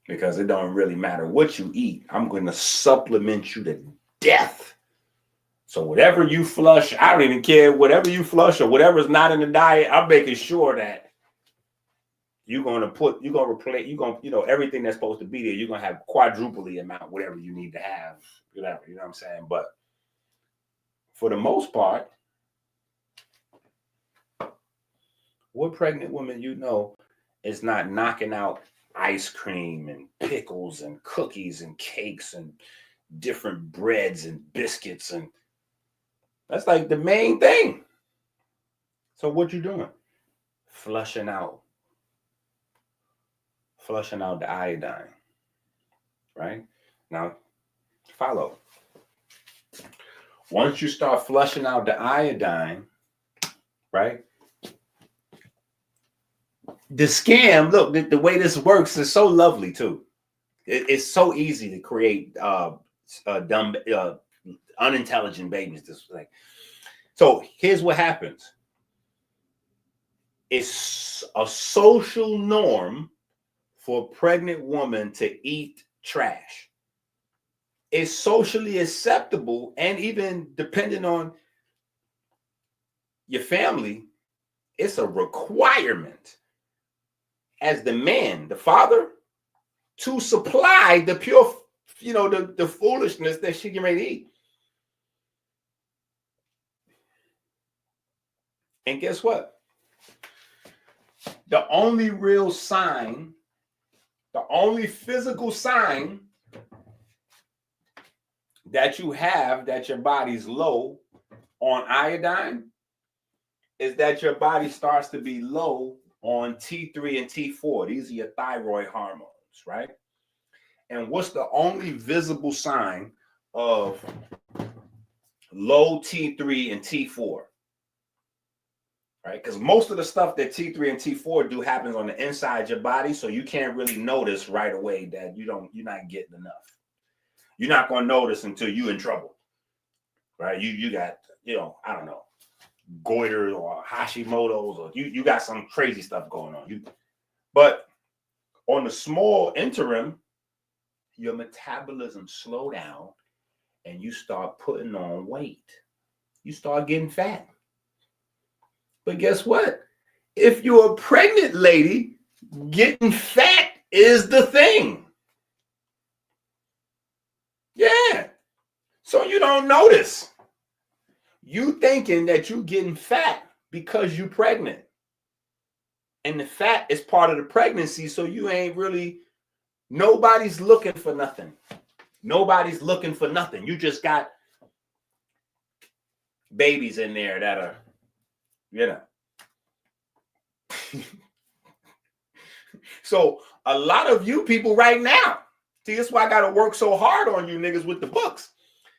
Because it don't really matter what you eat. I'm going to supplement you to death. So whatever you flush, I don't even care. Whatever you flush or whatever's not in the diet, I'm making sure that you're going to replace, you know, everything that's supposed to be there. You're going to have quadruple the amount, whatever you need to have, whatever, you know what I'm saying? But for the most part, what pregnant woman you know is not knocking out ice cream and pickles and cookies and cakes and different breads and biscuits, and that's like the main thing. So what you doing? Flushing out the iodine, right? Now, follow. Once you start flushing out the iodine, right? The scam, look, the way this works is so lovely too. It's so easy to create dumb, unintelligent babies. This like, so here's what happens. It's a social norm for a pregnant woman to eat trash. It's socially acceptable, and even depending on your family, it's a requirement as the man, the father, to supply the pure, you know, the foolishness that she can ready to eat. And guess what? The only real sign, the only physical sign that you have that your body's low on iodine is that your body starts to be low on T3 and T4. These are your thyroid hormones, right? And what's the only visible sign of low T3 and T4? Right? Because most of the stuff that T3 and T4 do happens on the inside of your body, so you can't really notice right away that you're not getting enough. You're not going to notice until you're in trouble, right? You got, you know, I don't know, goiter or Hashimoto's, or you got some crazy stuff going on. But on the small interim, your metabolism slow down and you start putting on weight. You start getting fat. But guess what? If you're a pregnant lady, getting fat is the thing. Yeah. So you don't notice. You thinking that you're getting fat because you're pregnant. And the fat is part of the pregnancy, so you ain't really, nobody's looking for nothing. Nobody's looking for nothing. You just got babies in there that are, you know. So a lot of you people right now, see, that's why I got to work so hard on you niggas with the books.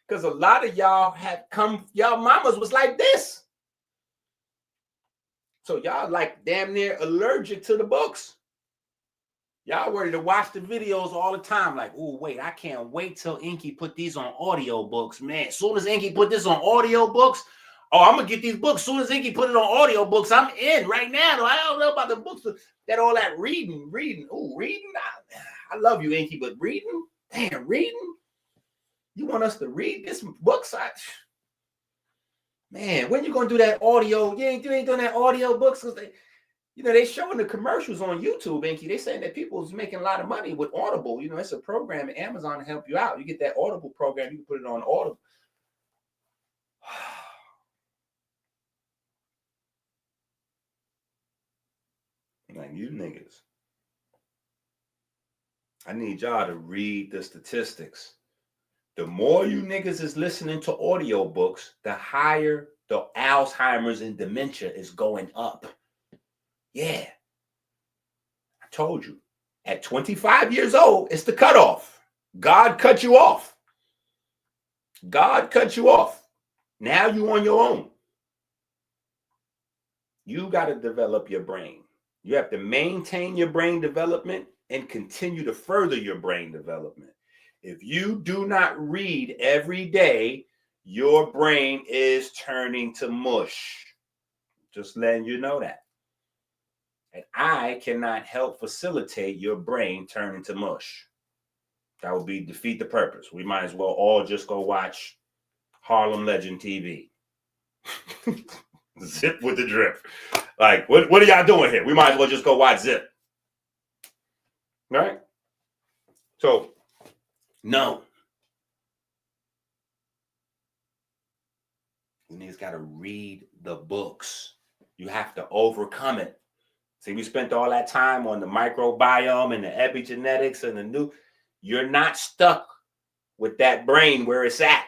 Because a lot of y'all have come, y'all mamas was like this. So y'all like damn near allergic to the books. Y'all ready to watch the videos all the time. Like, oh, wait, I can't wait till Inky put these on audio books. Man, as soon as Inky put this on audio books, oh, I'm going to get these books. As soon as Inky put it on audio books, I'm in right now. I don't know about the books, that all that reading. Oh, reading? I love you, Inky, but reading? Damn, reading? You want us to read this book? Man, when you going to do that audio? You ain't doing that audio books? You know, they showing the commercials on YouTube, Inky. They saying that people's making a lot of money with Audible. You know, it's a program at Amazon to help you out. You get that Audible program, you can put it on Audible. Like, you niggas, I need y'all to read the statistics. The more you niggas is listening to audiobooks, the higher the Alzheimer's and dementia is going up. Yeah. I told you. At 25 years old, it's the cutoff. God cut you off. God cut you off. Now you on your own. You got to develop your brain. You have to maintain your brain development and continue to further your brain development. If you do not read every day, your brain is turning to mush. Just letting you know that. And I cannot help facilitate your brain turning to mush. That would be defeat the purpose. We might as well all just go watch Harlem Legend TV. Zip with the drip. Like, what are y'all doing here? We might as well just go watch Zip. Right? So, no. You niggas got to read the books. You have to overcome it. See, we spent all that time on the microbiome and the epigenetics and the new. You're not stuck with that brain where it's at.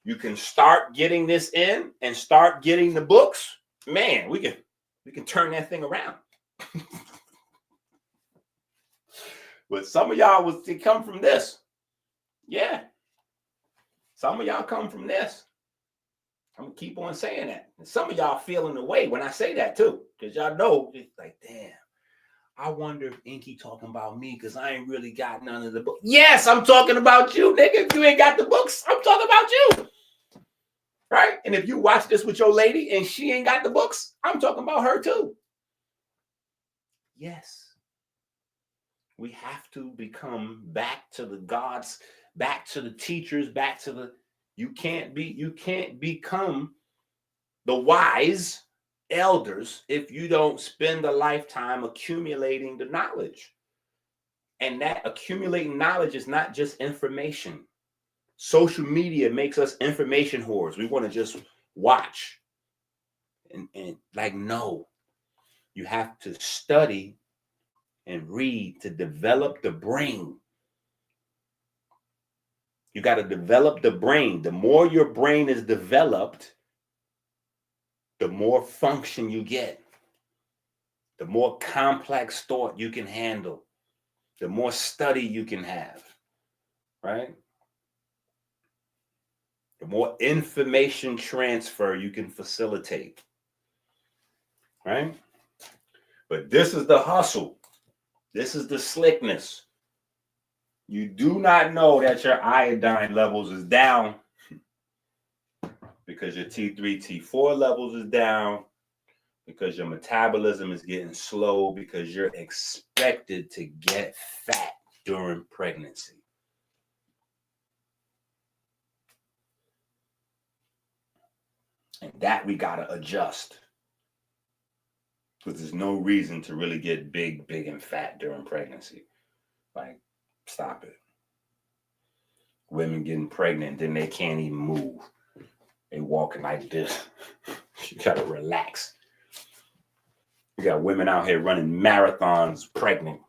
You can start getting this in and start getting the books. Man, we can turn that thing around. But some of y'all they come from this. Yeah. Some of y'all come from this. I'm gonna keep on saying that. And some of y'all feeling the way when I say that too. Because y'all know, it's like, damn, I wonder if Inky talking about me because I ain't really got none of the books. Yes, I'm talking about you, nigga. If you ain't got the books, I'm talking about you. Right? And if you watch this with your lady and she ain't got the books, I'm talking about her too. Yes. We have to become back to the gods, back to the teachers, back to the, you can't become the wise elders if you don't spend a lifetime accumulating the knowledge. And that accumulating knowledge is not just information. Social media makes us information whores. We want to just watch. And like, no, you have to study and read to develop the brain. You got to develop the brain. The more your brain is developed, the more function you get. The more complex thought you can handle. The more study you can have. Right? The more information transfer you can facilitate. Right? But this is the hustle. This is the slickness. You do not know that your iodine levels is down because your T3, T4 levels is down, because your metabolism is getting slow, because you're expected to get fat during pregnancy. And that we got to adjust. Because there's no reason to really get big and fat during pregnancy. Like, stop it. Women getting pregnant, then they can't even move. They walking like this. You gotta relax. You got women out here running marathons pregnant.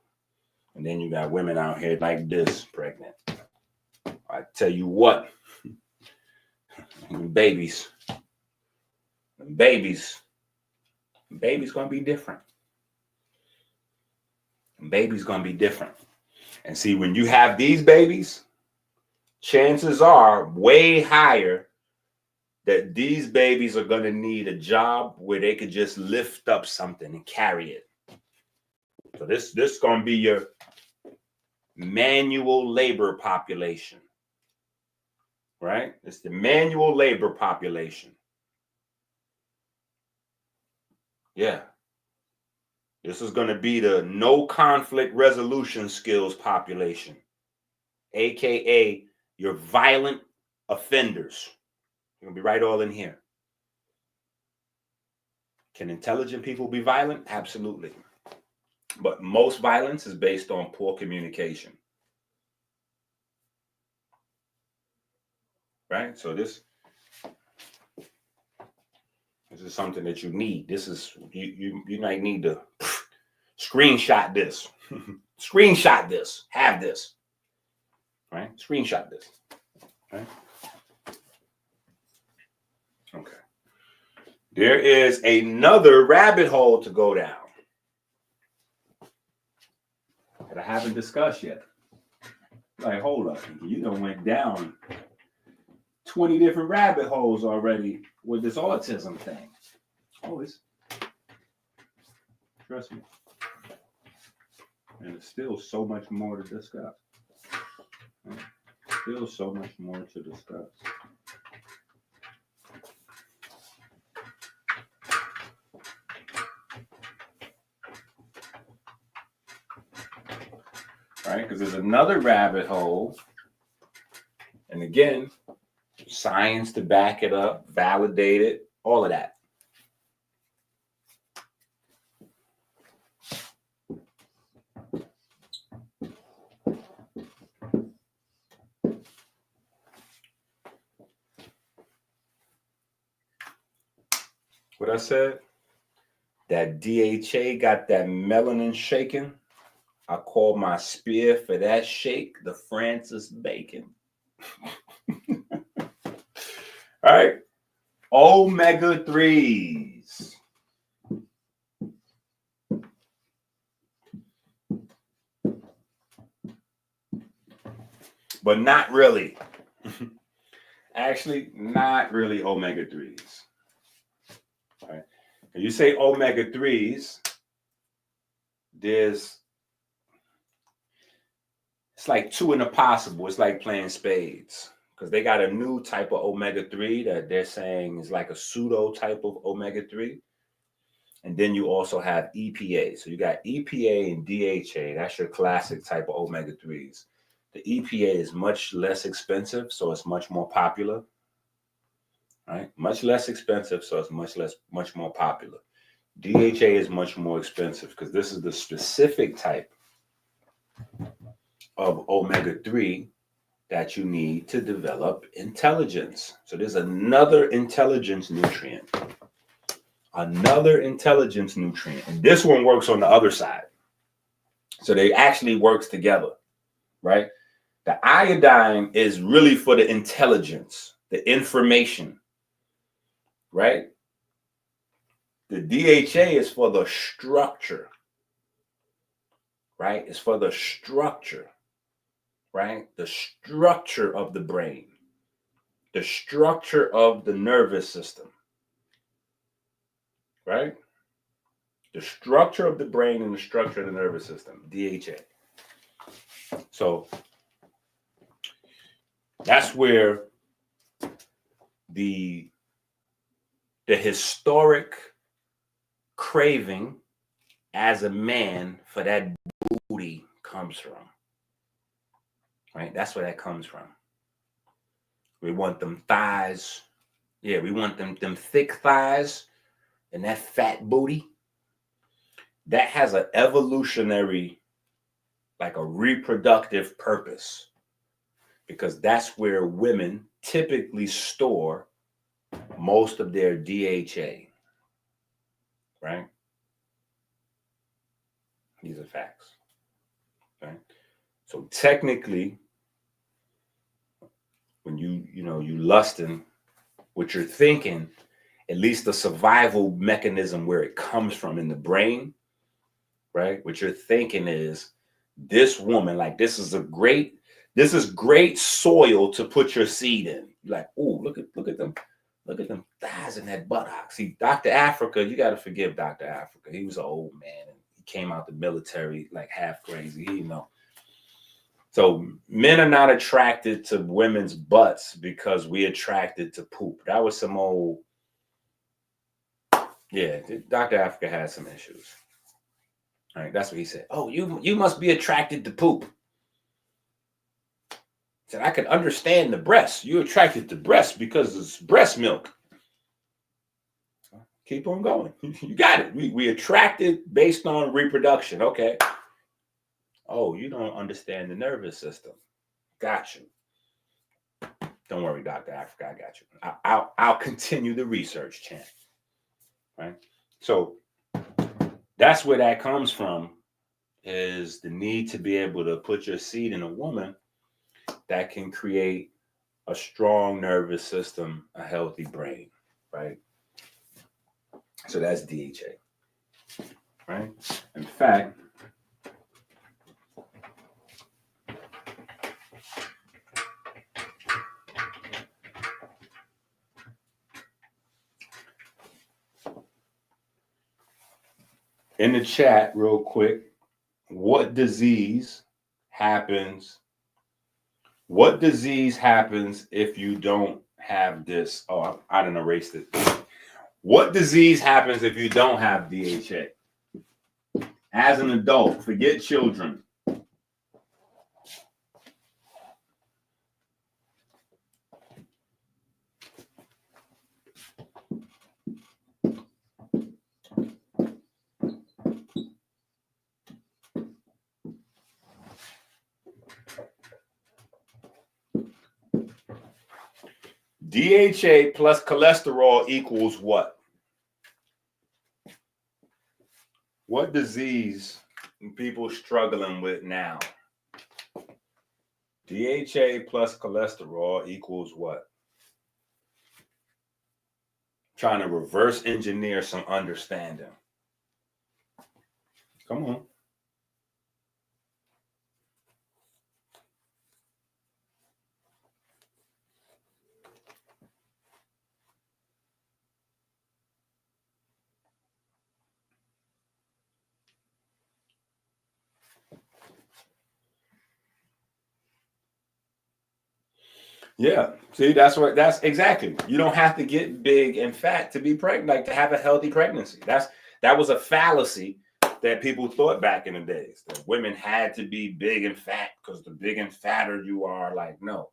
And then you got women out here like this pregnant. I tell you what. Babies gonna be different. Baby's gonna be different. And see, when you have these babies, chances are way higher that these babies are gonna need a job where they could just lift up something and carry it. So this is gonna be your manual labor population. Right? It's the manual labor population. Yeah. This is going to be the no conflict resolution skills population, AKA your violent offenders. You're going to be right all in here. Can intelligent people be violent? Absolutely. But most violence is based on poor communication. Right? So this is something that you need. This is you might need to screenshot this. Screenshot this. Have this. Right? Screenshot this. Right? Okay. There is another rabbit hole to go down that I haven't discussed yet. Like, hold up. You done went down 20 different rabbit holes already with this autism thing. Oh, it's, trust me. And there's still so much more to discuss. Still so much more to discuss. Right? Because there's another rabbit hole. And again, science to back it up, validate it, all of that. What I said? That DHA got that melanin shaking. I call my spear for that shake the Francis Bacon. All right. Omega-3s. But not really. Actually, not really omega-3s. All right. When you say omega-3s, it's like two in a possible. It's like playing spades. Because they got a new type of omega-3 that they're saying is like a pseudo type of omega-3. And then you also have EPA. So you got EPA and DHA. That's your classic type of omega-3s. The EPA is much less expensive, so it's much more popular. Right? Much less expensive, so it's much more popular. DHA is much more expensive because this is the specific type of omega-3 that you need to develop intelligence. So there's another intelligence nutrient. Another intelligence nutrient. And this one works on the other side. So they actually works together, right? The iodine is really for the intelligence, the information, right? The DHA is for the structure, right? It's for the structure. Right? The structure of the brain, the structure of the nervous system, right? The structure of the brain and the structure of the nervous system, DHA. So that's where the historic craving as a man for that booty comes from. Right? That's where that comes from. We want them thighs. Yeah, we want them thick thighs and that fat booty. That has an evolutionary, like a reproductive purpose. Because that's where women typically store most of their DHA. Right? These are facts. Right? So technically, when you lusting, what you're thinking, at least the survival mechanism where it comes from in the brain, right? What you're thinking is this woman, like this is great soil to put your seed in. You're like, oh, look at them thighs in that buttocks. See, Dr. Africa, you got to forgive Dr. Africa. He was an old man and he came out the military like half crazy, So men are not attracted to women's butts because we attracted to poop. That was some old, yeah, Dr. Africa had some issues. All right, that's what he said. Oh, you must be attracted to poop. He said, I can understand the breast. You're attracted to breast because it's breast milk. Keep on going. You got it. We attracted based on reproduction. Okay. Oh, you don't understand the nervous system. Got you. Don't worry, Dr. Africa. I got you. I'll continue the research, champ. Right. So that's where that comes from, is the need to be able to put your seed in a woman that can create a strong nervous system, a healthy brain, right? So that's DHA, right? In fact, in the chat, real quick, what disease happens if you don't have this? Oh, I done erased it. What disease happens if you don't have DHA? As an adult, forget children. DHA plus cholesterol equals what? What disease are people struggling with now? DHA plus cholesterol equals what? Trying to reverse engineer some understanding. Come on. Yeah, see, that's exactly. You don't have to get big and fat to be pregnant, like to have a healthy pregnancy. That was a fallacy that people thought back in the days, that women had to be big and fat because the big and fatter you are. Like, no.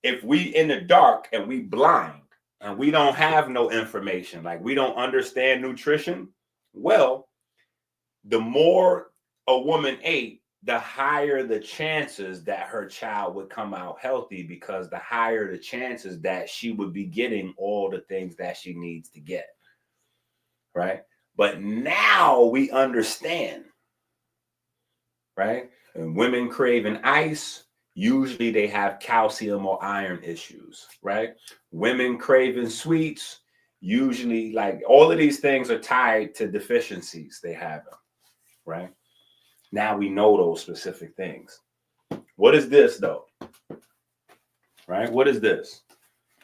If we in the dark and we blind and we don't have no information, like we don't understand nutrition, well, the more a woman ate, the higher the chances that her child would come out healthy, because the higher the chances that she would be getting all the things that she needs to get. Right. But now we understand. Right. And women craving ice, usually they have calcium or iron issues. Right. Women craving sweets, usually, like, all of these things are tied to deficiencies they have. Right. Now we know those specific things. What is this, though? Right? What is this?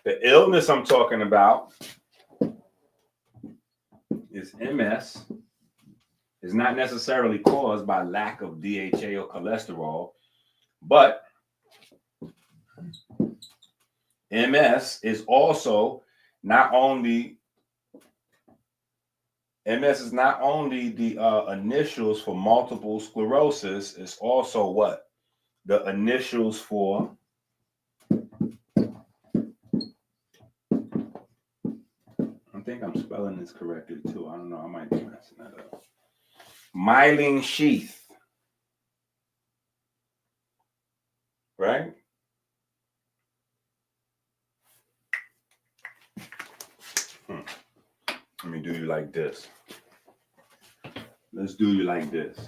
The illness I'm talking about is MS. It's not necessarily caused by lack of DHA or cholesterol, but MS is not only the initials for multiple sclerosis, it's also what? The initials for I think I'm spelling this correctly too. I don't know. I might be messing that up. Myelin sheath. Right? Let me do you like this. Let's do you like this.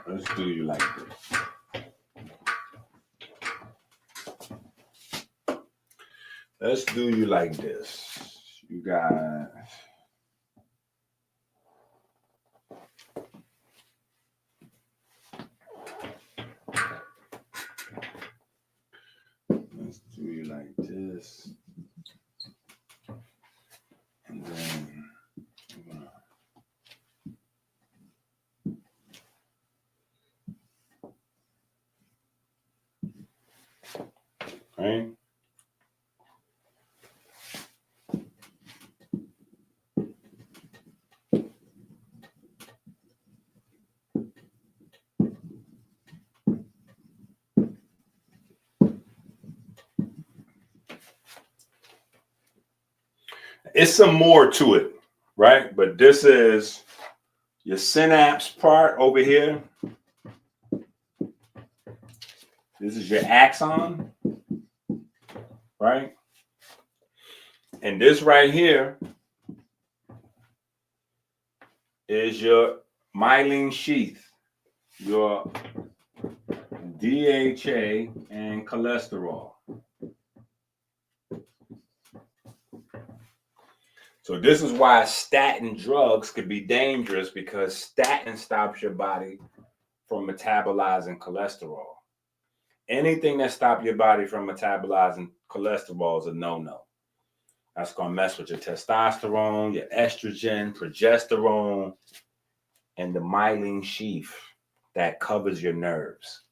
Let's do you like this. Let's do you like this. You got let's do you like this. And then right? it's some more to it, right? But this is your synapse part over here. This is your axon, right? And this right here is your myelin sheath, your DHA and cholesterol. So this is why statin drugs could be dangerous, because statin stops your body from metabolizing cholesterol. Anything that stops your body from metabolizing cholesterol is a no-no. That's going to mess with your testosterone, your estrogen, progesterone, and the myelin sheath that covers your nerves.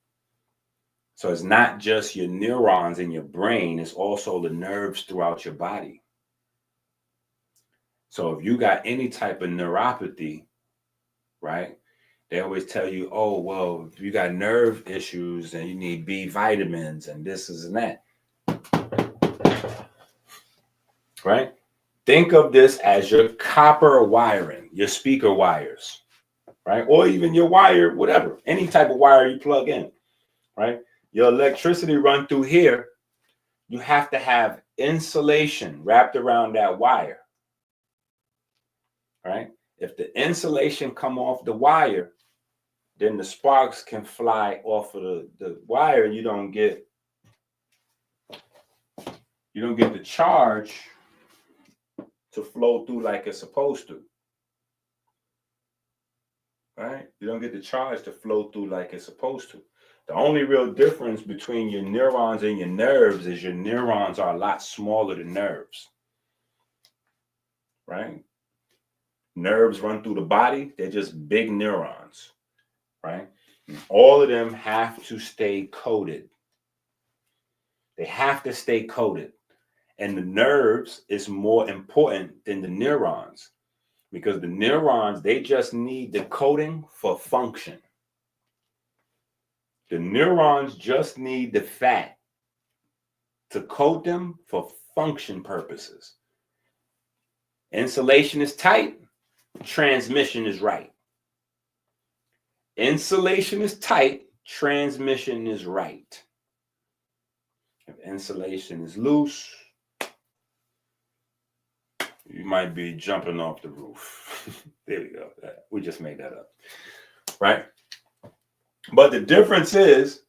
So it's not just your neurons in your brain, it's also the nerves throughout your body. So if you got any type of neuropathy, right, they always tell you, oh, well, if you got nerve issues and you need B vitamins and this is and that, right? Think of this as your copper wiring, your speaker wires, right? Or even your wire, whatever, any type of wire you plug in, right? Your electricity run through here. You have to have insulation wrapped around that wire, right? If the insulation come off the wire, then the sparks can fly off of the wire, and you don't get the charge to flow through like it's supposed to. Right? You don't get the charge to flow through like it's supposed to. The only real difference between your neurons and your nerves is your neurons are a lot smaller than nerves. Right? Nerves run through the body, they're just big neurons. Right? And all of them have to stay coated. They have to stay coated. And the nerves is more important than the neurons, because the neurons, they just need the coating for function. The neurons just need the fat to coat them for function purposes. Insulation is tight, transmission is right. Insulation is tight, transmission is right. If insulation is loose, you might be jumping off the roof. There we go. We just made that up. Right? But the difference is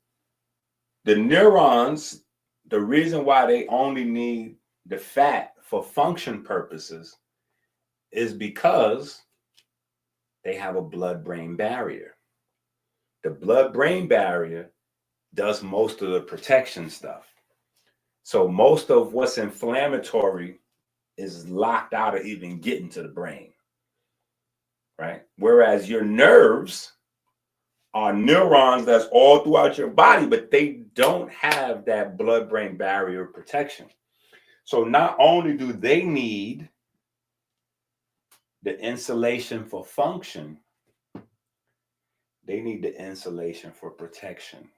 the neurons, the reason why they only need the fat for function purposes is because they have a blood-brain barrier. The blood-brain barrier does most of the protection stuff. So most of what's inflammatory is locked out of even getting to the brain, right? Whereas your nerves are neurons that's all throughout your body, but they don't have that blood-brain barrier protection. So not only do they need the insulation for function, they need the insulation for protection.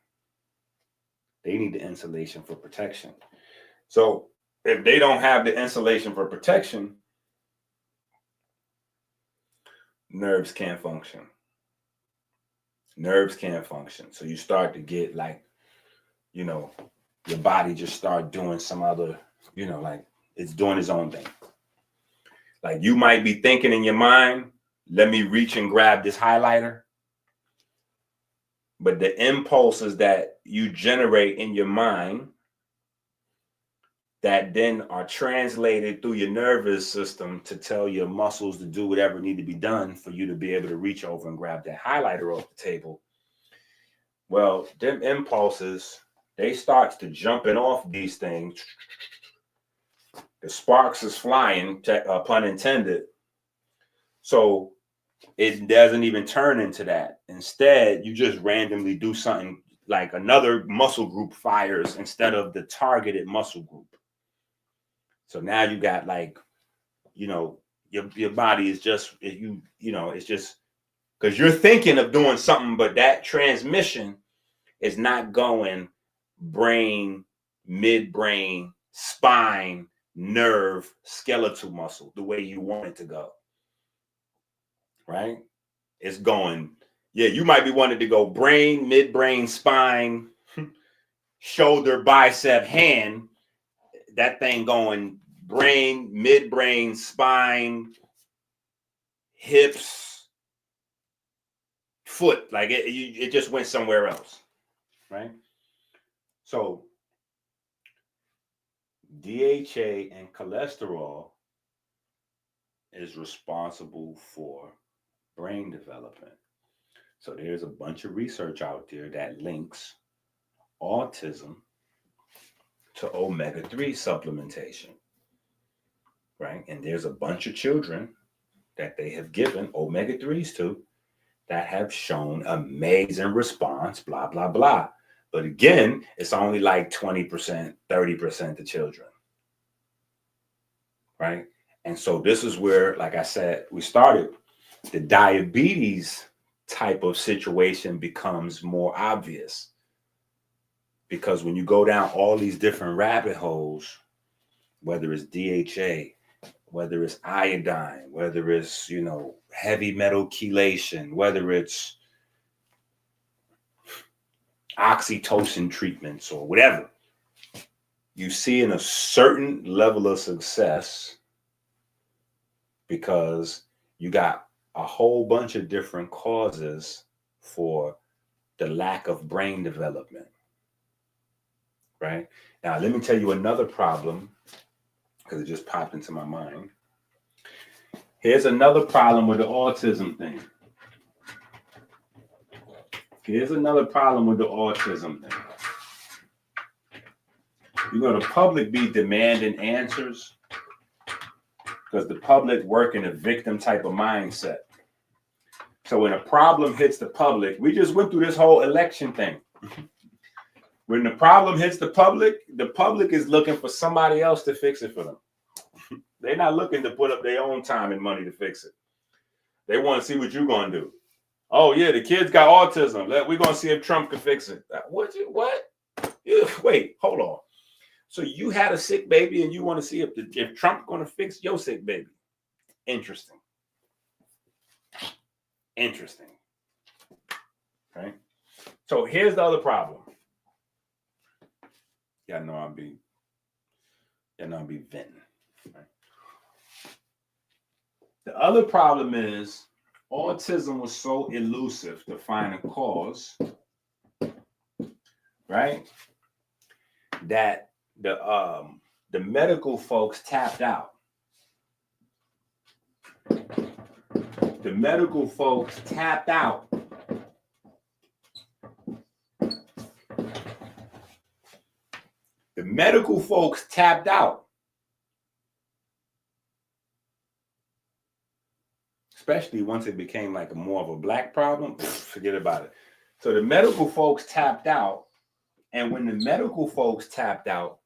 They need the insulation for protection. So if they don't have the insulation for protection, nerves can't function. Nerves can't function. So you start to get like, your body just start doing some other, like it's doing its own thing. Like you might be thinking in your mind, let me reach and grab this highlighter. But the impulses that you generate in your mind that then are translated through your nervous system to tell your muscles to do whatever need to be done for you to be able to reach over and grab that highlighter off the table. Well, them impulses, they start to jumping off these things. The sparks is flying, pun intended. So it doesn't even turn into that. Instead, you just randomly do something like another muscle group fires instead of the targeted muscle group. So now you got like, your body is just, it's just because you're thinking of doing something, but that transmission is not going brain, midbrain, spine, nerve, skeletal muscle the way you want it to go. Right? It's going, yeah, you might be wanting to go brain, midbrain, spine, shoulder, bicep, hand. That thing going brain, midbrain, spine, hips, foot. Like it just went somewhere else. Right? So DHA and cholesterol is responsible for brain development. So there's a bunch of research out there that links autism to omega-3 supplementation, right? And there's a bunch of children that they have given omega-3s to that have shown amazing response, blah, blah, blah. But again, it's only like 20%, 30% of children, right? And so this is where, like I said, we started, the diabetes type of situation becomes more obvious. Because when you go down all these different rabbit holes, whether it's DHA, whether it's iodine, whether it's, heavy metal chelation, whether it's oxytocin treatments or whatever, you see in a certain level of success because you got a whole bunch of different causes for the lack of brain development. Right? Now, let me tell you another problem, because it just popped into my mind. Here's another problem with the autism thing. Here's another problem with the autism thing. The public be demanding answers because the public work in a victim type of mindset. So when a problem hits the public, we just went through this whole election thing. When the problem hits the public is looking for somebody else to fix it for them. They're not looking to put up their own time and money to fix it. They want to see what you're going to do. Oh, yeah, the kid's got autism. We're going to see if Trump can fix it. What? Wait, hold on. So you had a sick baby and you want to see if Trump's going to fix your sick baby. Interesting. Right? So here's the other problem. Y'all know I'll be venting. Right? The other problem is autism was so elusive to find a cause, right? That the medical folks tapped out. The medical folks tapped out. The medical folks tapped out. Especially once it became like more of a black problem, forget about it. So the medical folks tapped out. And when the medical folks tapped out,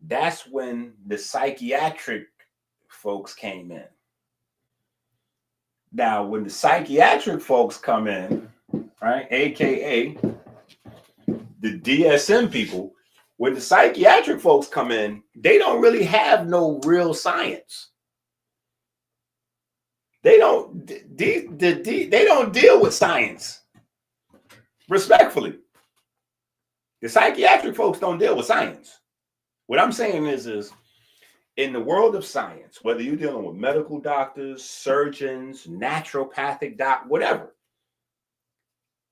that's when the psychiatric folks came in. Now, when the psychiatric folks come in, right, AKA the DSM people, when the psychiatric folks come in, they don't really have no real science. They don't deal with science. Respectfully. The psychiatric folks don't deal with science. What I'm saying is in the world of science, whether you're dealing with medical doctors, surgeons, naturopathic whatever,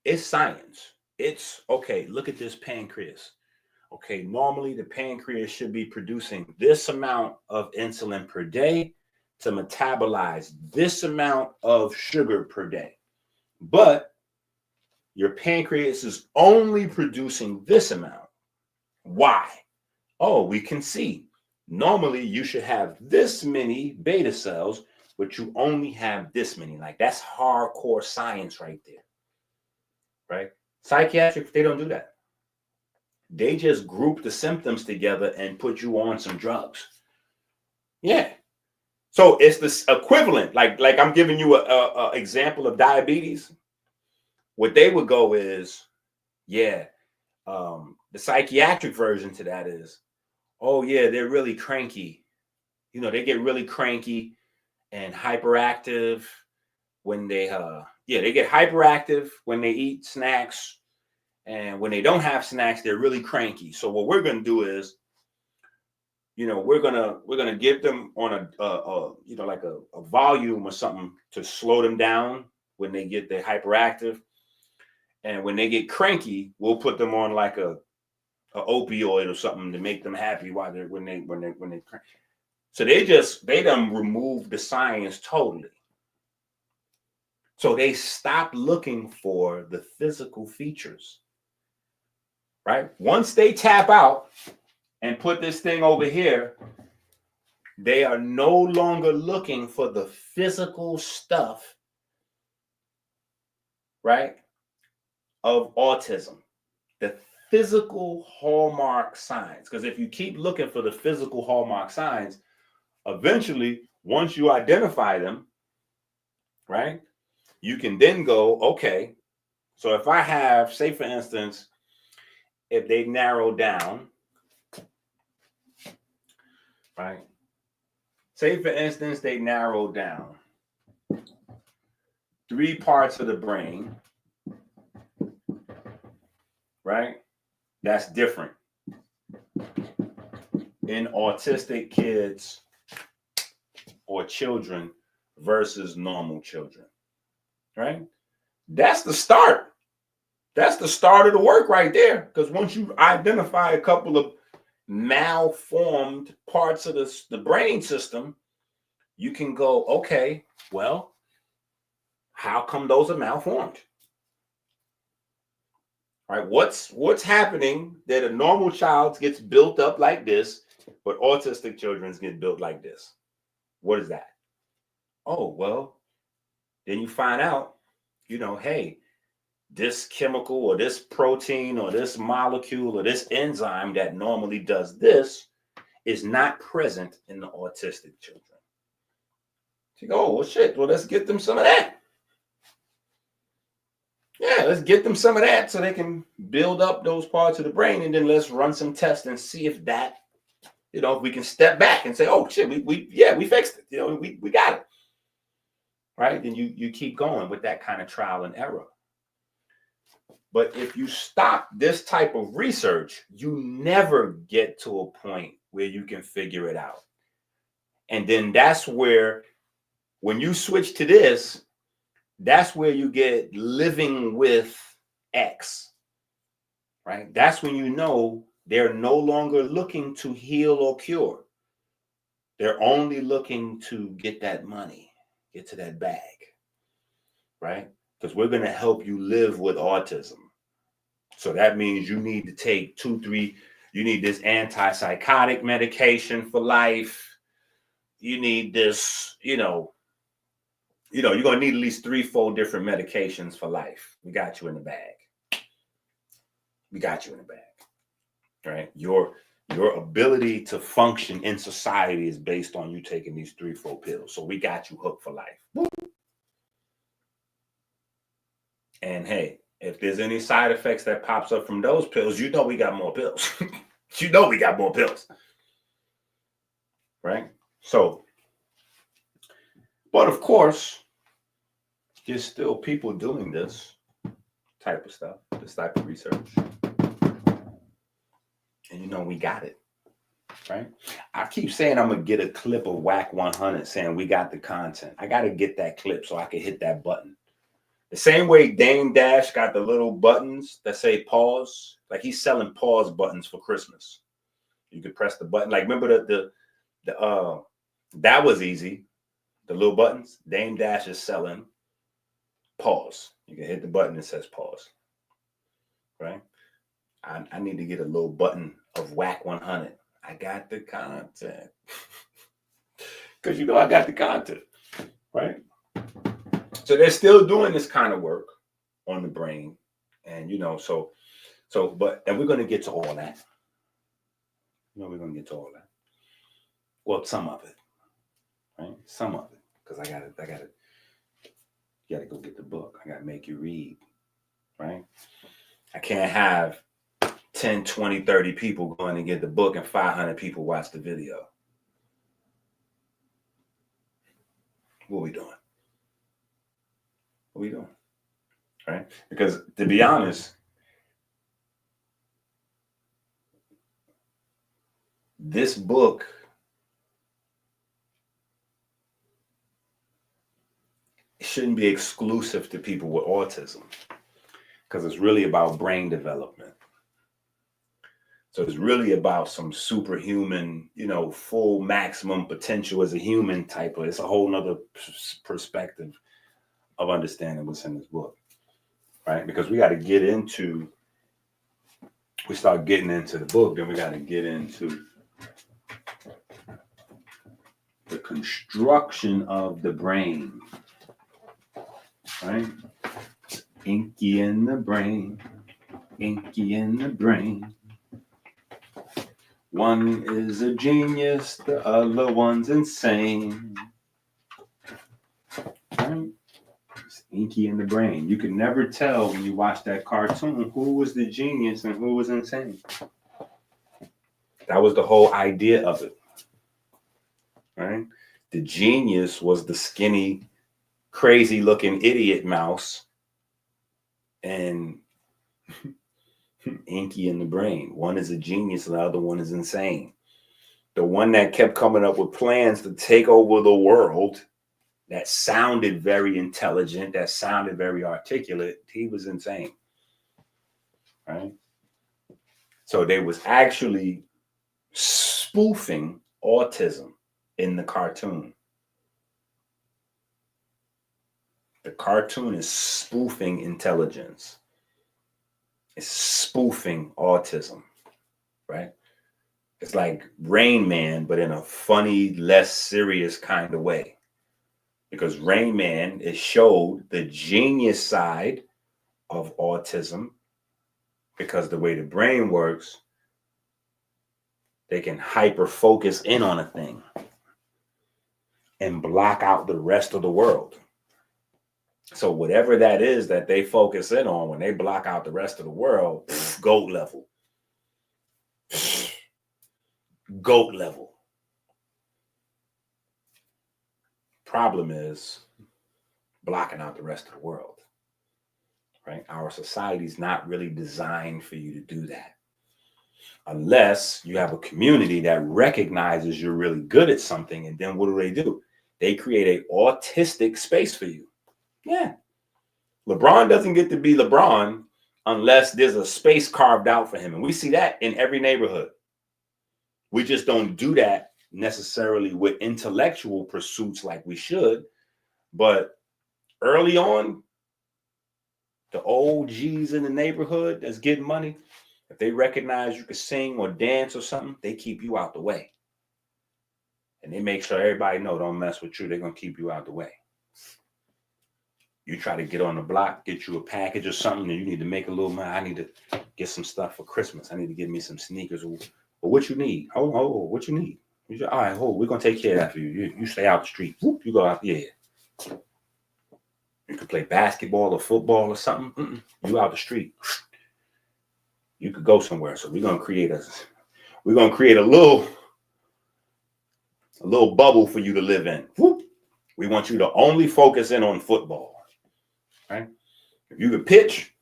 it's science. It's, okay, look at this pancreas. Okay, normally the pancreas should be producing this amount of insulin per day to metabolize this amount of sugar per day. But your pancreas is only producing this amount. Why? Oh, we can see. Normally you should have this many beta cells, but you only have this many. Like, that's hardcore science right there. Right? Psychiatric, they don't do that. They just group the symptoms together and put you on some drugs. Yeah. So it's the equivalent. Like I'm giving you a example of diabetes. What they would go is, the psychiatric version to that is, oh yeah, they're really cranky. they get really cranky and hyperactive when they they get hyperactive when they eat snacks, and when they don't have snacks, they're really cranky. So what we're gonna do is, we're gonna give them on like a volume or something to slow them down when they get the hyperactive, and when they get cranky, we'll put them on like a opioid or something to make them happy while they're when they crank. So they done remove the science totally. So they stop looking for the physical features, right? Once they tap out and put this thing over here, they are no longer looking for the physical stuff, right, of autism, the physical hallmark signs. Because if you keep looking for the physical hallmark signs, eventually, once you identify them, right, you can then go, okay, so if I have, say for instance, if they narrow down, right, say for instance, they narrow down 3 parts of the brain, right, that's different in autistic kids or children versus normal children, right? That's the start. That's the start of the work right there. Because once you identify a couple of malformed parts of the brain system, you can go, okay, well, how come those are malformed? Right? What's happening that a normal child gets built up like this, but autistic children get built like this? What is that? Oh, well, then you find out, hey, this chemical or this protein or this molecule or this enzyme that normally does this is not present in the autistic children. So you go, oh, well, shit, well, let's get them some of that. Yeah, let's get them some of that so they can build up those parts of the brain, and then let's run some tests and see if that, if we can step back and say, oh, shit, we fixed it. We got it. Right? Then you keep going with that kind of trial and error. But if you stop this type of research, you never get to a point where you can figure it out. And then that's where, when you switch to this, that's where you get living with X, right? That's when they're no longer looking to heal or cure. They're only looking to get that money, get to that bag, right? Because we're going to help you live with autism. So that means you need to take 2-3, you need this antipsychotic medication for life. You need this, you're going to need at least 3-4 different medications for life. We got you in the bag. We got you in the bag, right? Your ability to function in society is based on you taking these 3-4 pills. So we got you hooked for life. Woo. And hey, if there's any side effects that pops up from those pills, we got more pills. We got more pills, right? So, but of course, there's still people doing this type of stuff, this type of research. And we got it, right? I keep saying I'm going to get a clip of Whack 100 saying we got the content. I got to get that clip so I can hit that button. The same way Dame Dash got the little buttons that say pause, like he's selling pause buttons for Christmas. You could press the button. Like, remember the that was easy. The little buttons. Dame Dash is selling pause. You can hit the button that says pause, right? I need to get a little button of Whack 100. I got the content. Because I got the content, right? So they're still doing this kind of work on the brain. And, and we're going to get to all that. We're going to get to all that. Well, some of it, right? Some of it. Because I got to go get the book. I got to make you read, right? I can't have 10, 20, 30 people going to get the book and 500 people watch the video. What are we doing? What are we doing? Right? Because to be honest, this book shouldn't be exclusive to people with autism, because it's really about brain development. So it's really about some superhuman, full maximum potential as a human type of, it's a whole nother perspective of understanding what's in this book, right? Because we start getting into the book, then we got to get into the construction of the brain, right? Inky in the brain, inky in the brain. One is a genius, the other one's insane. Right? It's inky in the brain. You can never tell when you watch that cartoon who was the genius and who was insane. That was the whole idea of it. Right? The genius was the skinny, crazy looking idiot mouse, and inky in the brain. One is a genius and the other one is insane. The one that kept coming up with plans to take over the world, that sounded very intelligent, that sounded very articulate, he was insane. Right? So they was actually spoofing autism in the cartoon. The cartoon is spoofing intelligence. It's spoofing autism, right? It's like Rain Man, but in a funny, less serious kind of way. Because Rain Man, it showed the genius side of autism, because the way the brain works, they can hyper focus in on a thing and block out the rest of the world. So whatever that is that they focus in on, when they block out the rest of the world, GOAT level. GOAT level. Problem is blocking out the rest of the world, right? Our society's not really designed for you to do that. Unless you have a community that recognizes you're really good at something, and then what do? They create an autistic space for you. Yeah. LeBron doesn't get to be LeBron unless there's a space carved out for him. And we see that in every neighborhood. We just don't do that necessarily with intellectual pursuits like we should. But early on, the OGs in the neighborhood that's getting money, if they recognize you can sing or dance or something, they keep you out the way. And they make sure everybody know, don't mess with you. They're going to keep you out the way. You try to get on the block, get you a package or something, and you need to make a little money. I need to get some stuff for Christmas. I need to get me some sneakers. Or what you need? Oh, what you need? All right, we're going to take care of that for you. You stay out the street. Whoop, you go out there. You could play basketball or football or something. You out the street. You could go somewhere. So we're going to create a little bubble for you to live in. Whoop. We want you to only focus in on football. Right? If you could pitch,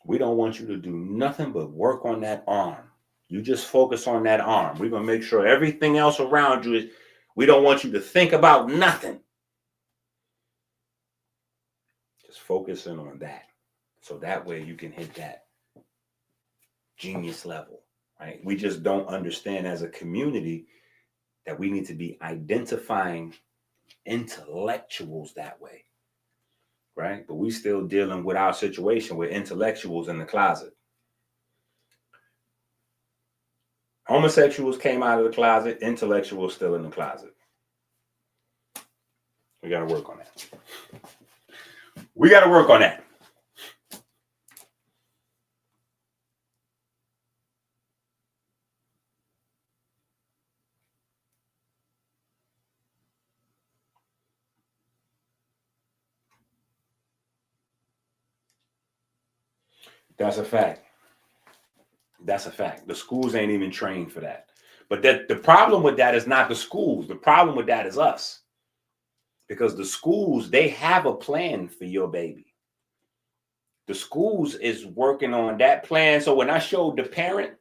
we don't want you to do nothing but work on that arm. You just focus on that arm. We're going to make sure everything else around you we don't want you to think about nothing. Just focus in on that. So that way you can hit that genius level, right? We just don't understand as a community that we need to be identifying intellectuals that way, right? But we still dealing with our situation with intellectuals in the closet. Homosexuals came out of the closet, intellectuals still in the closet. We got to work on that. That's a fact. The schools ain't even trained for that. But that the problem with that is not the schools. The problem with that is us. Because the schools, they have a plan for your baby. The schools is working on that plan. So when I showed the parent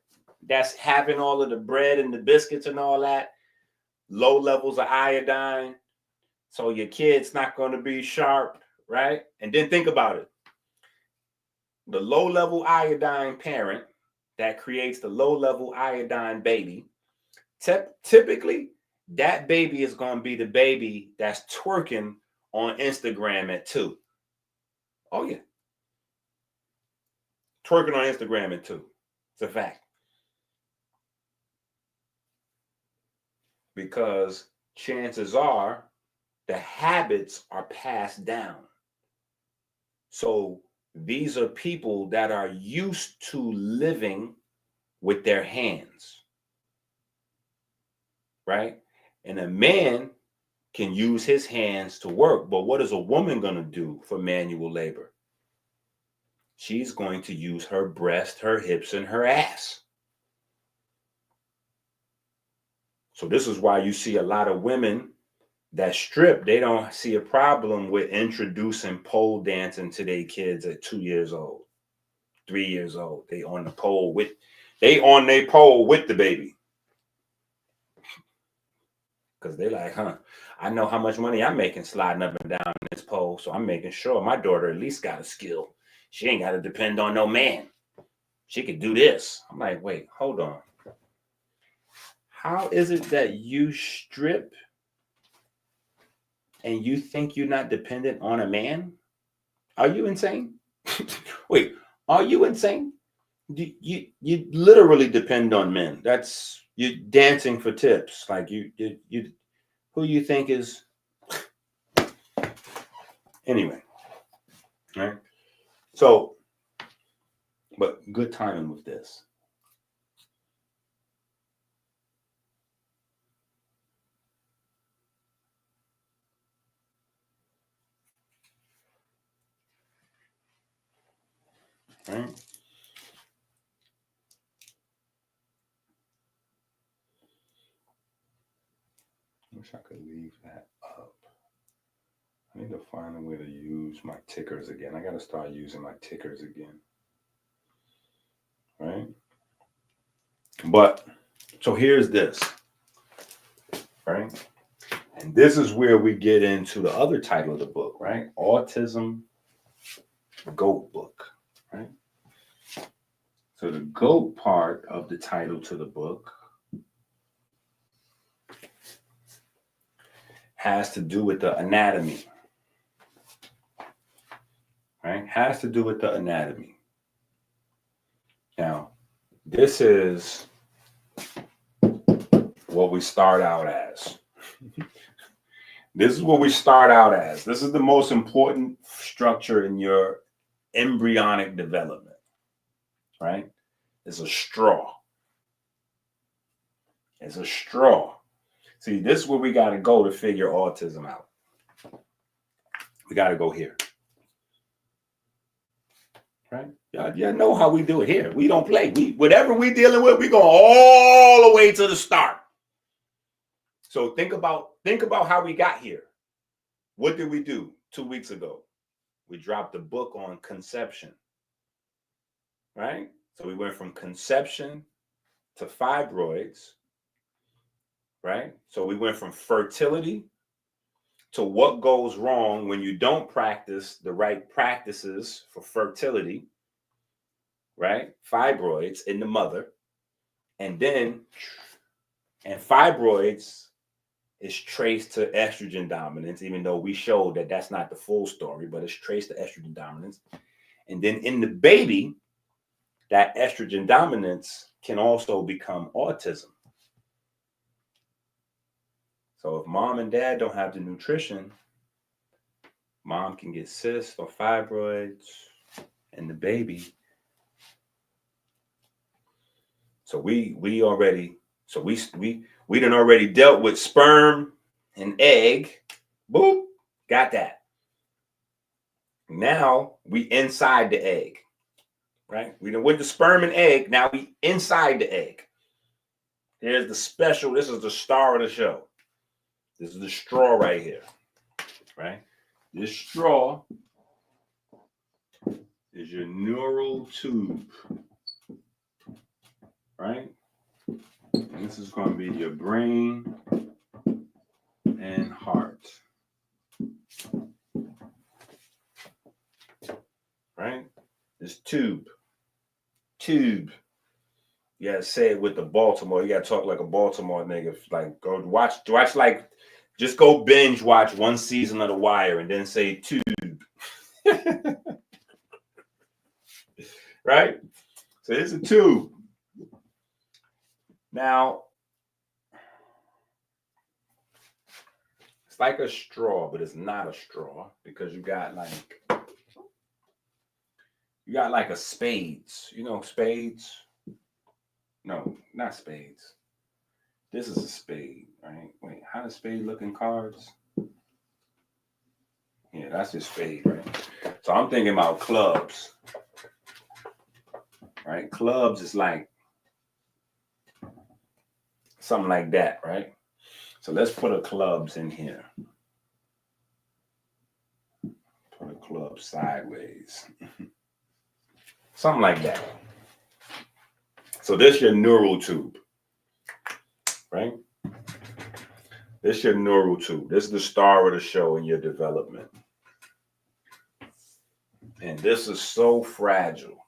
that's having all of the bread and the biscuits and all that, low levels of iodine, so your kid's not going to be sharp, right? And then think about it. The low level iodine parent that creates the low level iodine baby, typically that baby is going to be the baby that's twerking on Instagram at 2. Oh, yeah. Twerking on Instagram at 2. It's a fact. Because chances are the habits are passed down. So these are people that are used to living with their hands, right? And a man can use his hands to work, but what is a woman going to do for manual labor? She's going to use her breast, her hips, and her ass. So this is why you see a lot of women that strip. They don't see a problem with introducing pole dancing to their kids at 2 years old, 3 years old. They on their pole with the baby. Because they like, I know how much money I'm making sliding up and down this pole, so I'm making sure my daughter at least got a skill. She ain't got to depend on no man. She could do this. I'm like, wait, hold on. How is it that you strip and you think you're not dependent on a man? Are you insane? Wait, are you insane? You literally depend on men. That's you dancing for tips. Like you who you think is anyway, right? So, but good timing with this. Right? Wish I could leave that up. I need to find a way to use my tickers again. I got to start using my tickers again. Right? But, so here's this. Right? And this is where we get into the other title of the book, right? Autism GOAT book, right? So the GOAT part of the title to the book has to do with the anatomy, right? Has to do with the anatomy. Now, this is what we start out as. This is what we start out as. This is the most important structure in your embryonic development, right? It's a straw. It's a straw. See, this is where we got to go to figure autism out. We got to go here. Right? Y'all know how we do it here. We don't play. Whatever we dealing with, we go all the way to the start. So think about how we got here. What did we do 2 weeks ago? We dropped a book on conception. Right? So we went from conception to fibroids. Right? So we went from fertility to what goes wrong when you don't practice the right practices for fertility, right? Fibroids in the mother. And fibroids is traced to estrogen dominance, even though we showed that that's not the full story, but it's traced to estrogen dominance. And then in the baby, that estrogen dominance can also become autism. So if mom and dad don't have the nutrition, mom can get cysts or fibroids in the baby. So we done already dealt with sperm and egg. Boop, got that. Now we inside the egg, right? We done with the sperm and egg. Now we inside the egg. Here's the special. This is the star of the show. This is the straw right here, right? This straw is your neural tube, right? And this is going to be your brain and heart, right? This tube. You gotta say it with the Baltimore. You gotta talk like a Baltimore nigga. Like, go watch like, just go binge watch one season of The Wire and then say tube. Right? So it's a tube. Now, it's like a straw, but it's not a straw because you got like a spades. You know spades? No, not spades. This is a spade, right? Wait, how does spade look in cards? Yeah, that's just spade, right? So I'm thinking about clubs, right? Clubs is like something like that, right? So let's put a clubs in here. Put a club sideways. Something like that. So this is your neural tube, right? This is your neural tube. This is the star of the show in your development. And this is so fragile.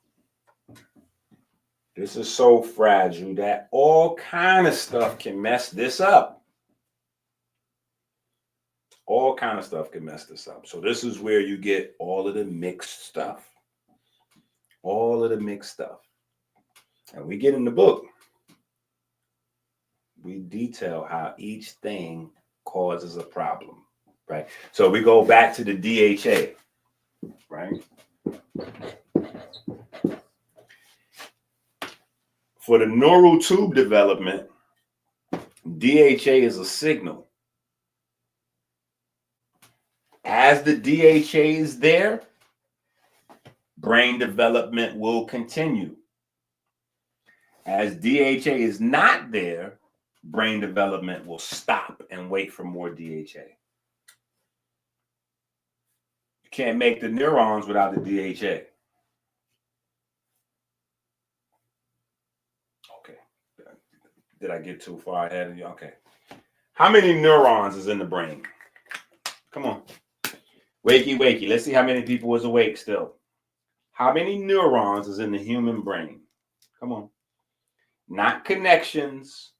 This is so fragile that all kind of stuff can mess this up. All kind of stuff can mess this up. So this is where you get all of the mixed stuff. All of the mixed stuff. And we get in the book. We detail how each thing causes a problem, right? So we go back to the DHA, right? For the neural tube development, DHA is a signal. As the DHA is there, brain development will continue. As DHA is not there, brain development will stop and wait for more DHA. You can't make the neurons without the DHA. Okay. Did I get too far ahead of you? Okay. How many neurons is in the brain? Come on. Wakey, wakey. Let's see how many people was awake still. How many neurons is in the human brain? Come on. Not connections,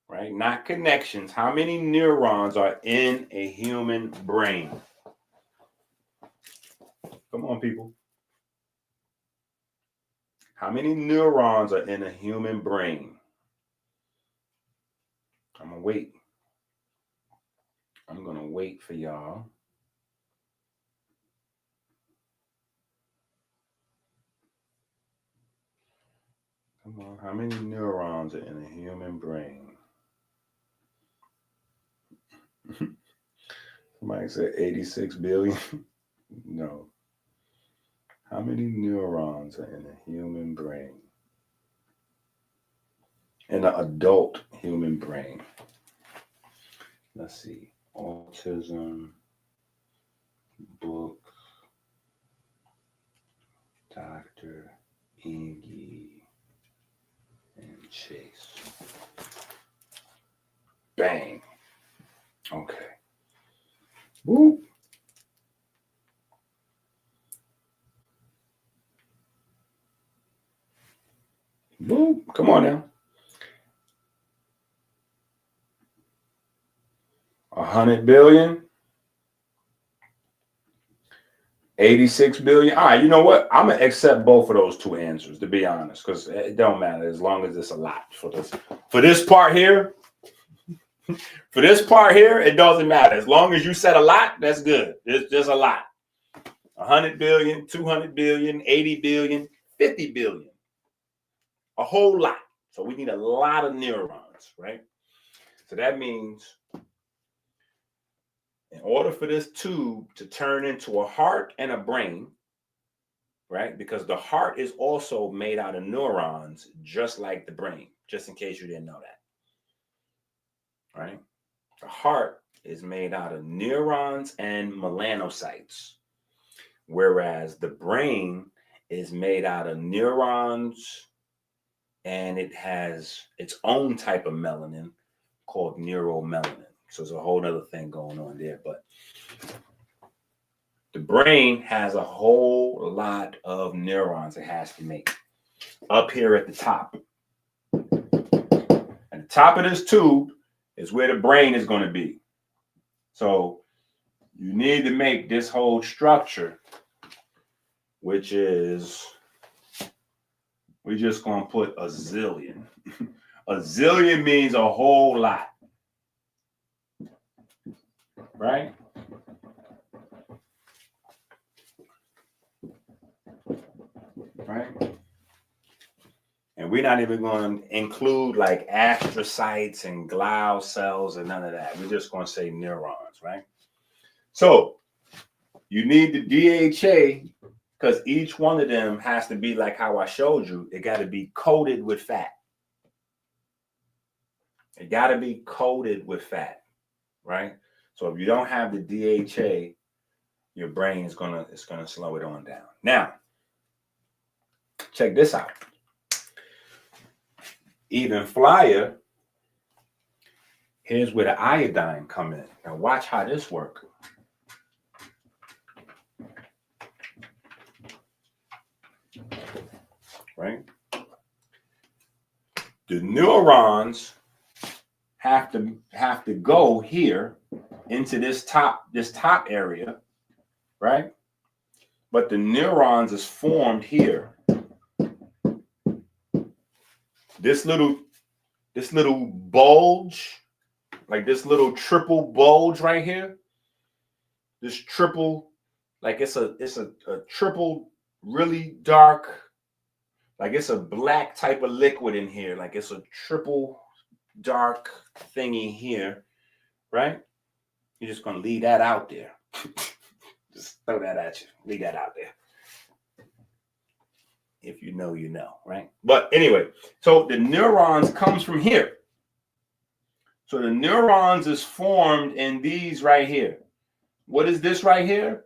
right? Not connections. How many neurons are in a human brain? Come on, people. How many neurons are in a human brain? I'm going to wait. I'm going to wait for y'all. Come on, how many neurons are in a human brain? Somebody said 86 billion. No. How many neurons are in a human brain? In an adult human brain. Let's see. Autism, book, Dr. Iggy. And Chase. Bang. Okay. Woo. Woo. Come on now. 100 billion. 86 billion. All right, you know what? I'm gonna accept both of those two answers, to be honest, because it don't matter as long as it's a lot for this part here. For this part here, it doesn't matter. As long as you said a lot, that's good. It's just a lot. 100 billion, 200 billion, 80 billion, 50 billion. A whole lot. So we need a lot of neurons, right? So that means in order for this tube to turn into a heart and a brain, right? Because the heart is also made out of neurons, just like the brain. just in case you didn't know that, right? The heart is made out of neurons and melanocytes, whereas the brain is made out of neurons and it has its own type of melanin called neuromelanin. So there's a whole other thing going on there, but the brain has a whole lot of neurons it has to make up here at the top. At the top of this tube is where the brain is going to be. So you need to make this whole structure, which is, we're just going to put a zillion. A zillion means a whole lot, right? Right? And we're not even going to include like astrocytes and glial cells and none of that. We're just going to say neurons, right? So you need the DHA because each one of them has to be like how I showed you. It got to be coated with fat. It got to be coated with fat, right? So if you don't have the DHA, your brain is gonna slow it on down. Now, check this out. Even flyer, here's where the iodine come in. Now watch how this works. Right? The neurons have to go here into this top area, right? But the neurons is formed here. This little bulge, like this little triple bulge right here. This triple, like it's a triple really dark, like it's a black type of liquid in here, like it's a triple dark thingy here, right? You're just gonna leave that out there. Just throw that at you. Leave that out there. If you know, you know, right? But anyway, so the neurons comes from here. So the neurons is formed in these right here. What is this right here?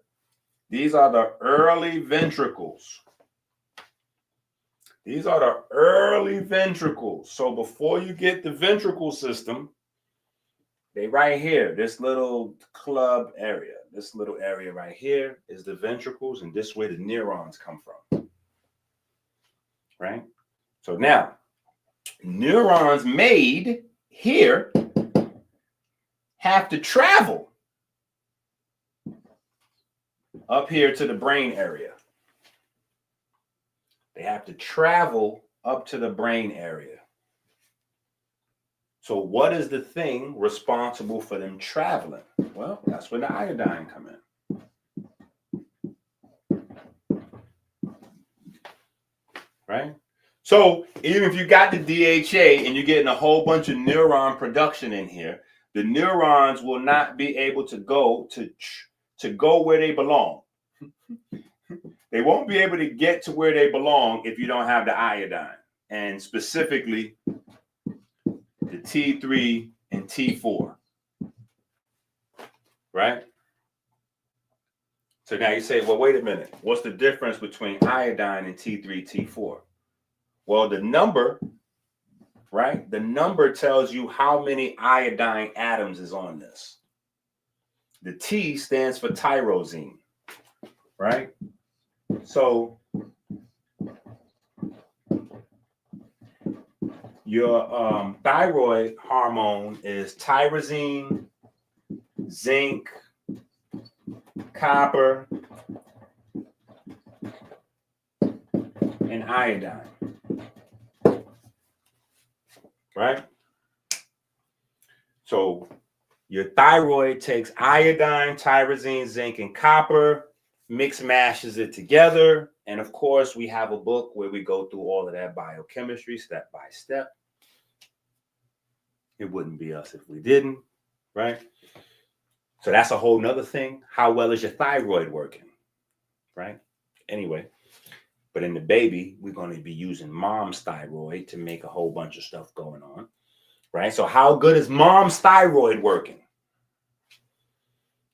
These are the early ventricles. These are the early ventricles. So before you get the ventricle system, they right here, this little club area, this little area right here is the ventricles, and this is where the neurons come from. Right? So now, neurons made here have to travel up here to the brain area. They have to travel up to the brain area. So what is the thing responsible for them traveling? Well, that's where the iodine come in. Right? So even if you got the DHA and you're getting a whole bunch of neuron production in here, the neurons will not be able to go where they belong. They won't be able to get to where they belong if you don't have the iodine, and specifically the T3 and T4, right? So now you say, well, wait a minute. What's the difference between iodine and T3, T4? Well, the number, right? The number tells you how many iodine atoms is on this. The T stands for tyrosine, right? So your thyroid hormone is tyrosine, zinc, copper, and iodine. Right? So your thyroid takes iodine, tyrosine, zinc, and copper, mashes it together. And of course, we have a book where we go through all of that biochemistry step by step. It wouldn't be us if we didn't, right? So that's a whole nother thing. How well is your thyroid working, right? Anyway, But in the baby, we're going to be using mom's thyroid to make a whole bunch of stuff going on, right? So how good is mom's thyroid working?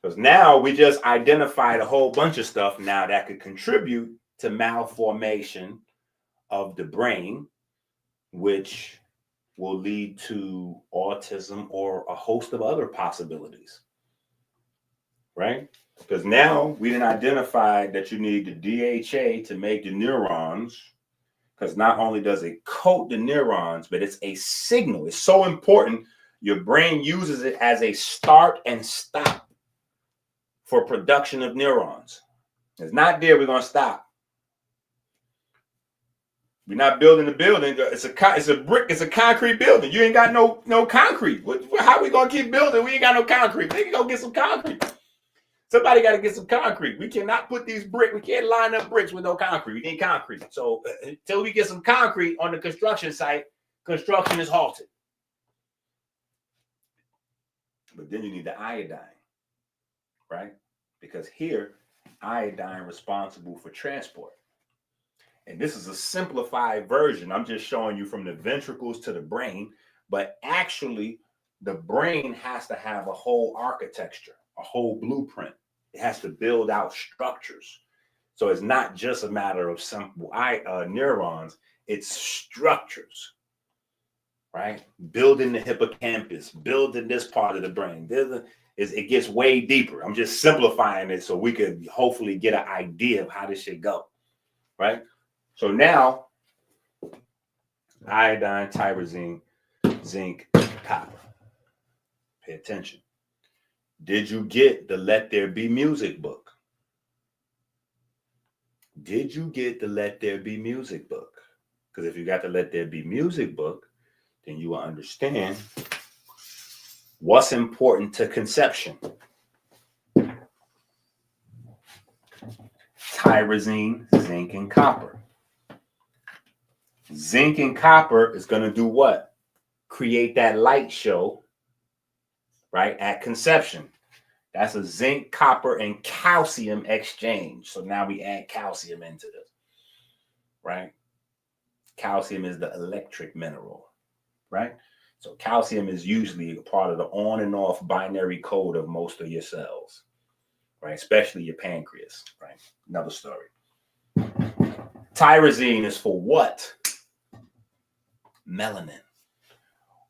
Because now we just identified a whole bunch of stuff now that could contribute to malformation of the brain, which will lead to autism or a host of other possibilities, right? Because now we didn't identify that you need the DHA to make the neurons, because not only does it coat the neurons, but it's a signal. It's so important. Your brain uses it as a start and stop for production of neurons. It's not there, we're going to stop. We're not building a building. It's a brick. It's a concrete building. You ain't got no concrete. How we gonna keep building? We ain't got no concrete. They can go get some concrete. Somebody got to get some concrete. We cannot put these bricks. We can't line up bricks with no concrete. We need concrete. So until we get some concrete on the construction site, construction is halted. But then you need the iodine, right? Because here, iodine responsible for transport. And this is a simplified version. I'm just showing you from the ventricles to the brain, but actually the brain has to have a whole architecture, a whole blueprint. It has to build out structures. So it's not just a matter of simple neurons, it's structures, right? Building the hippocampus, building this part of the brain. It gets way deeper. I'm just simplifying it so we could hopefully get an idea of how this should go, right? So now, iodine, tyrosine, zinc, copper. Pay attention. Did you get the Let There Be Music book? Did you get the Let There Be Music book? Because if you got the Let There Be Music book, then you will understand what's important to conception. Tyrosine, zinc, and copper. Zinc and copper is going to do what? Create that light show, right, at conception. That's a zinc, copper, and calcium exchange. So now we add calcium into this, right? Calcium is the electric mineral, right? So calcium is usually a part of the on and off binary code of most of your cells, right? Especially your pancreas, right? Another story. Tyrosine is for what? Melanin.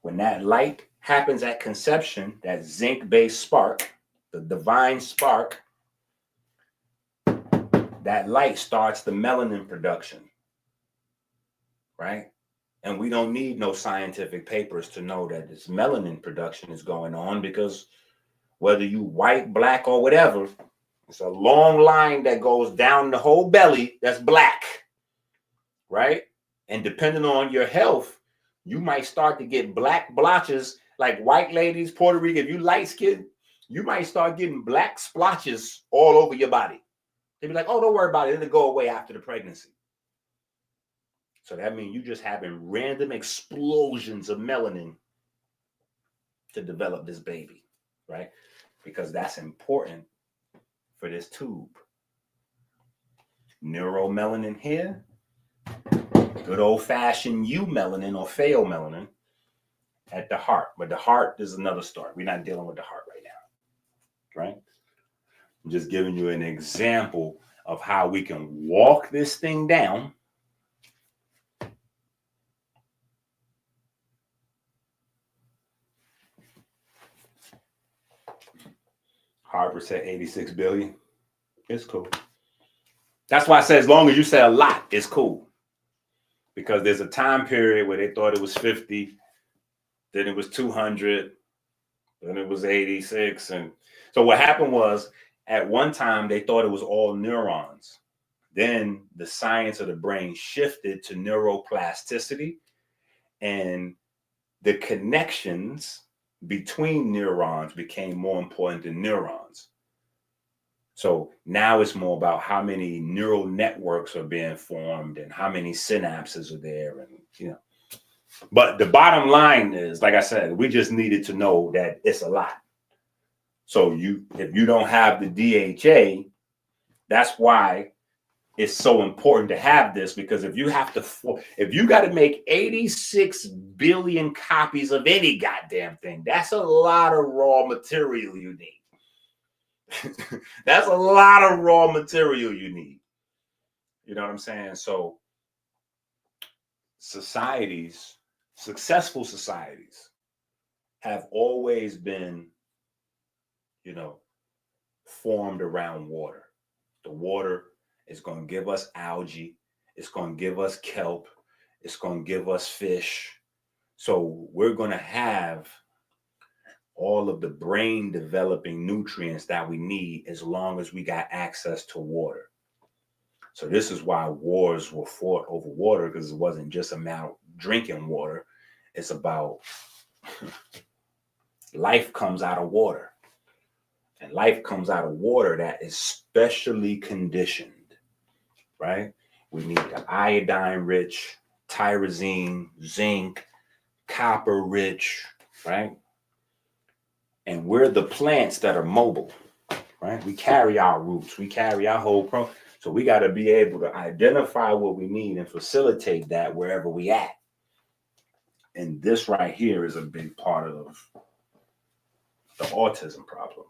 When that light happens at conception, that zinc-based spark, the divine spark, that light starts the melanin production, right? And we don't need no scientific papers to know that this melanin production is going on, because whether you white, black, or whatever, it's a long line that goes down the whole belly that's black, right? And depending on your health, you might start to get black blotches, like white ladies, Puerto Rican. If you light skin, you might start getting black splotches all over your body. They'd be like, oh, don't worry about it. It'll go away after the pregnancy. So that means you just having random explosions of melanin to develop this baby, right? Because that's important for this tube. Neuromelanin here. Good old-fashioned eumelanin or pheomelanin at the heart. But the heart is another story. We're not dealing with the heart right now, right? I'm just giving you an example of how we can walk this thing down Harvard said 86 billion. It's cool. That's why I say as long as you say a lot, it's cool. Because there's a time period where they thought it was 50, then it was 200, then it was 86. And so what happened was, at one time, they thought it was all neurons. Then the science of the brain shifted to neuroplasticity, and the connections between neurons became more important than neurons. So now it's more about how many neural networks are being formed and how many synapses are there, and But the bottom line is, like I said, we just needed to know that it's a lot. So if you don't have the DHA, that's why it's so important to have this, because if you got to make 86 billion copies of any goddamn thing, that's a lot of raw material you need. That's a lot of raw material you need. You know what I'm saying? So societies, successful societies, have always been, you know, formed around water. The water is going to give us algae. It's going to give us kelp. It's going to give us fish. So we're going to have all of the brain developing nutrients that we need as long as we got access to water. So this is why wars were fought over water, because it wasn't just about drinking water. It's about life comes out of water. And life comes out of water that is specially conditioned, right? We need the iodine rich, tyrosine, zinc, copper rich, right? And we're the plants that are mobile, right? We carry our roots, we carry our whole so we got to be able to identify what we need and facilitate that wherever we at. And this right here is a big part of the autism problem.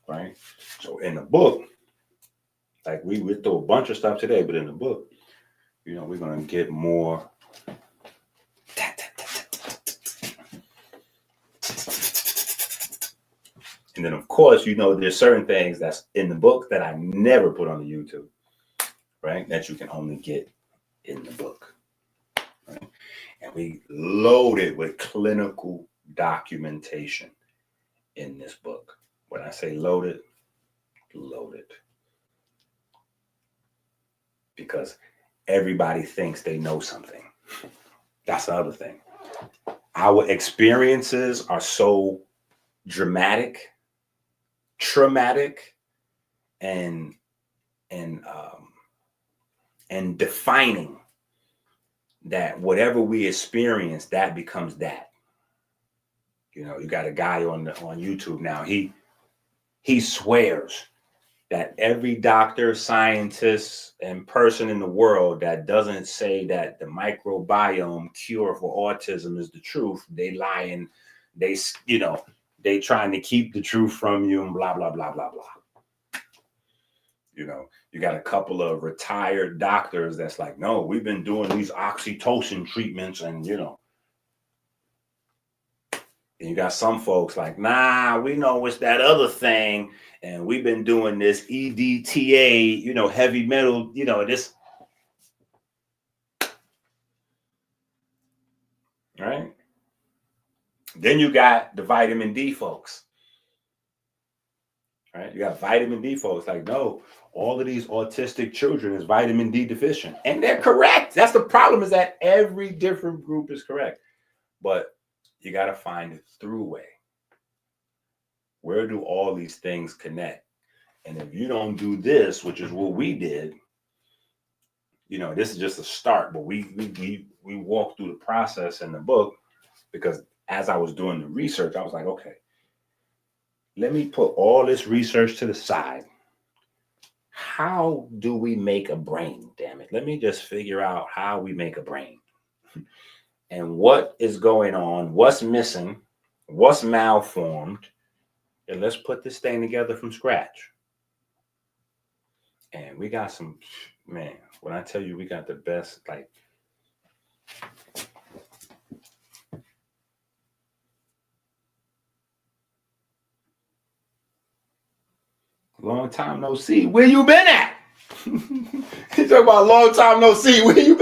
Right? So in the book, like we went through a bunch of stuff today, but in the book, you know, we're going to get more. And then, of course, you know, there's certain things that's in the book that I never put on the YouTube, right? That you can only get in the book. Right? And we loaded with clinical documentation in this book. When I say loaded, loaded. Because everybody thinks they know something. That's the other thing. Our experiences are so dramatic, traumatic, and defining that whatever we experience, that becomes that. You know, you got a guy on YouTube now. He swears that every doctor, scientist, and person in the world that doesn't say that the microbiome cure for autism is the truth, they lying, they trying to keep the truth from you and blah, blah, blah, blah, blah. You know, you got a couple of retired doctors that's like, no, we've been doing these oxytocin treatments and, you know. And you got some folks like, nah, we know it's that other thing. And we've been doing this EDTA, you know, heavy metal, you know, this. Right? Then you got the vitamin D folks. Right? You got vitamin D folks like, no, all of these autistic children is vitamin D deficient. And they're correct. That's the problem, is that every different group is correct. But you got to find a through way. Where do all these things connect? And if you don't do this, which is what we did, you know, this is just a start, but we walked through the process in the book, because as I was doing the research, I was like, okay, let me put all this research to the side. How do we make a brain? Damn it. Let me just figure out how we make a brain. And what is going on, what's missing, what's malformed, and let's put this thing together from scratch. And we got some, man, when I tell you we got the best, like, long time no see. Where you been at? You talk about long time no see. Where you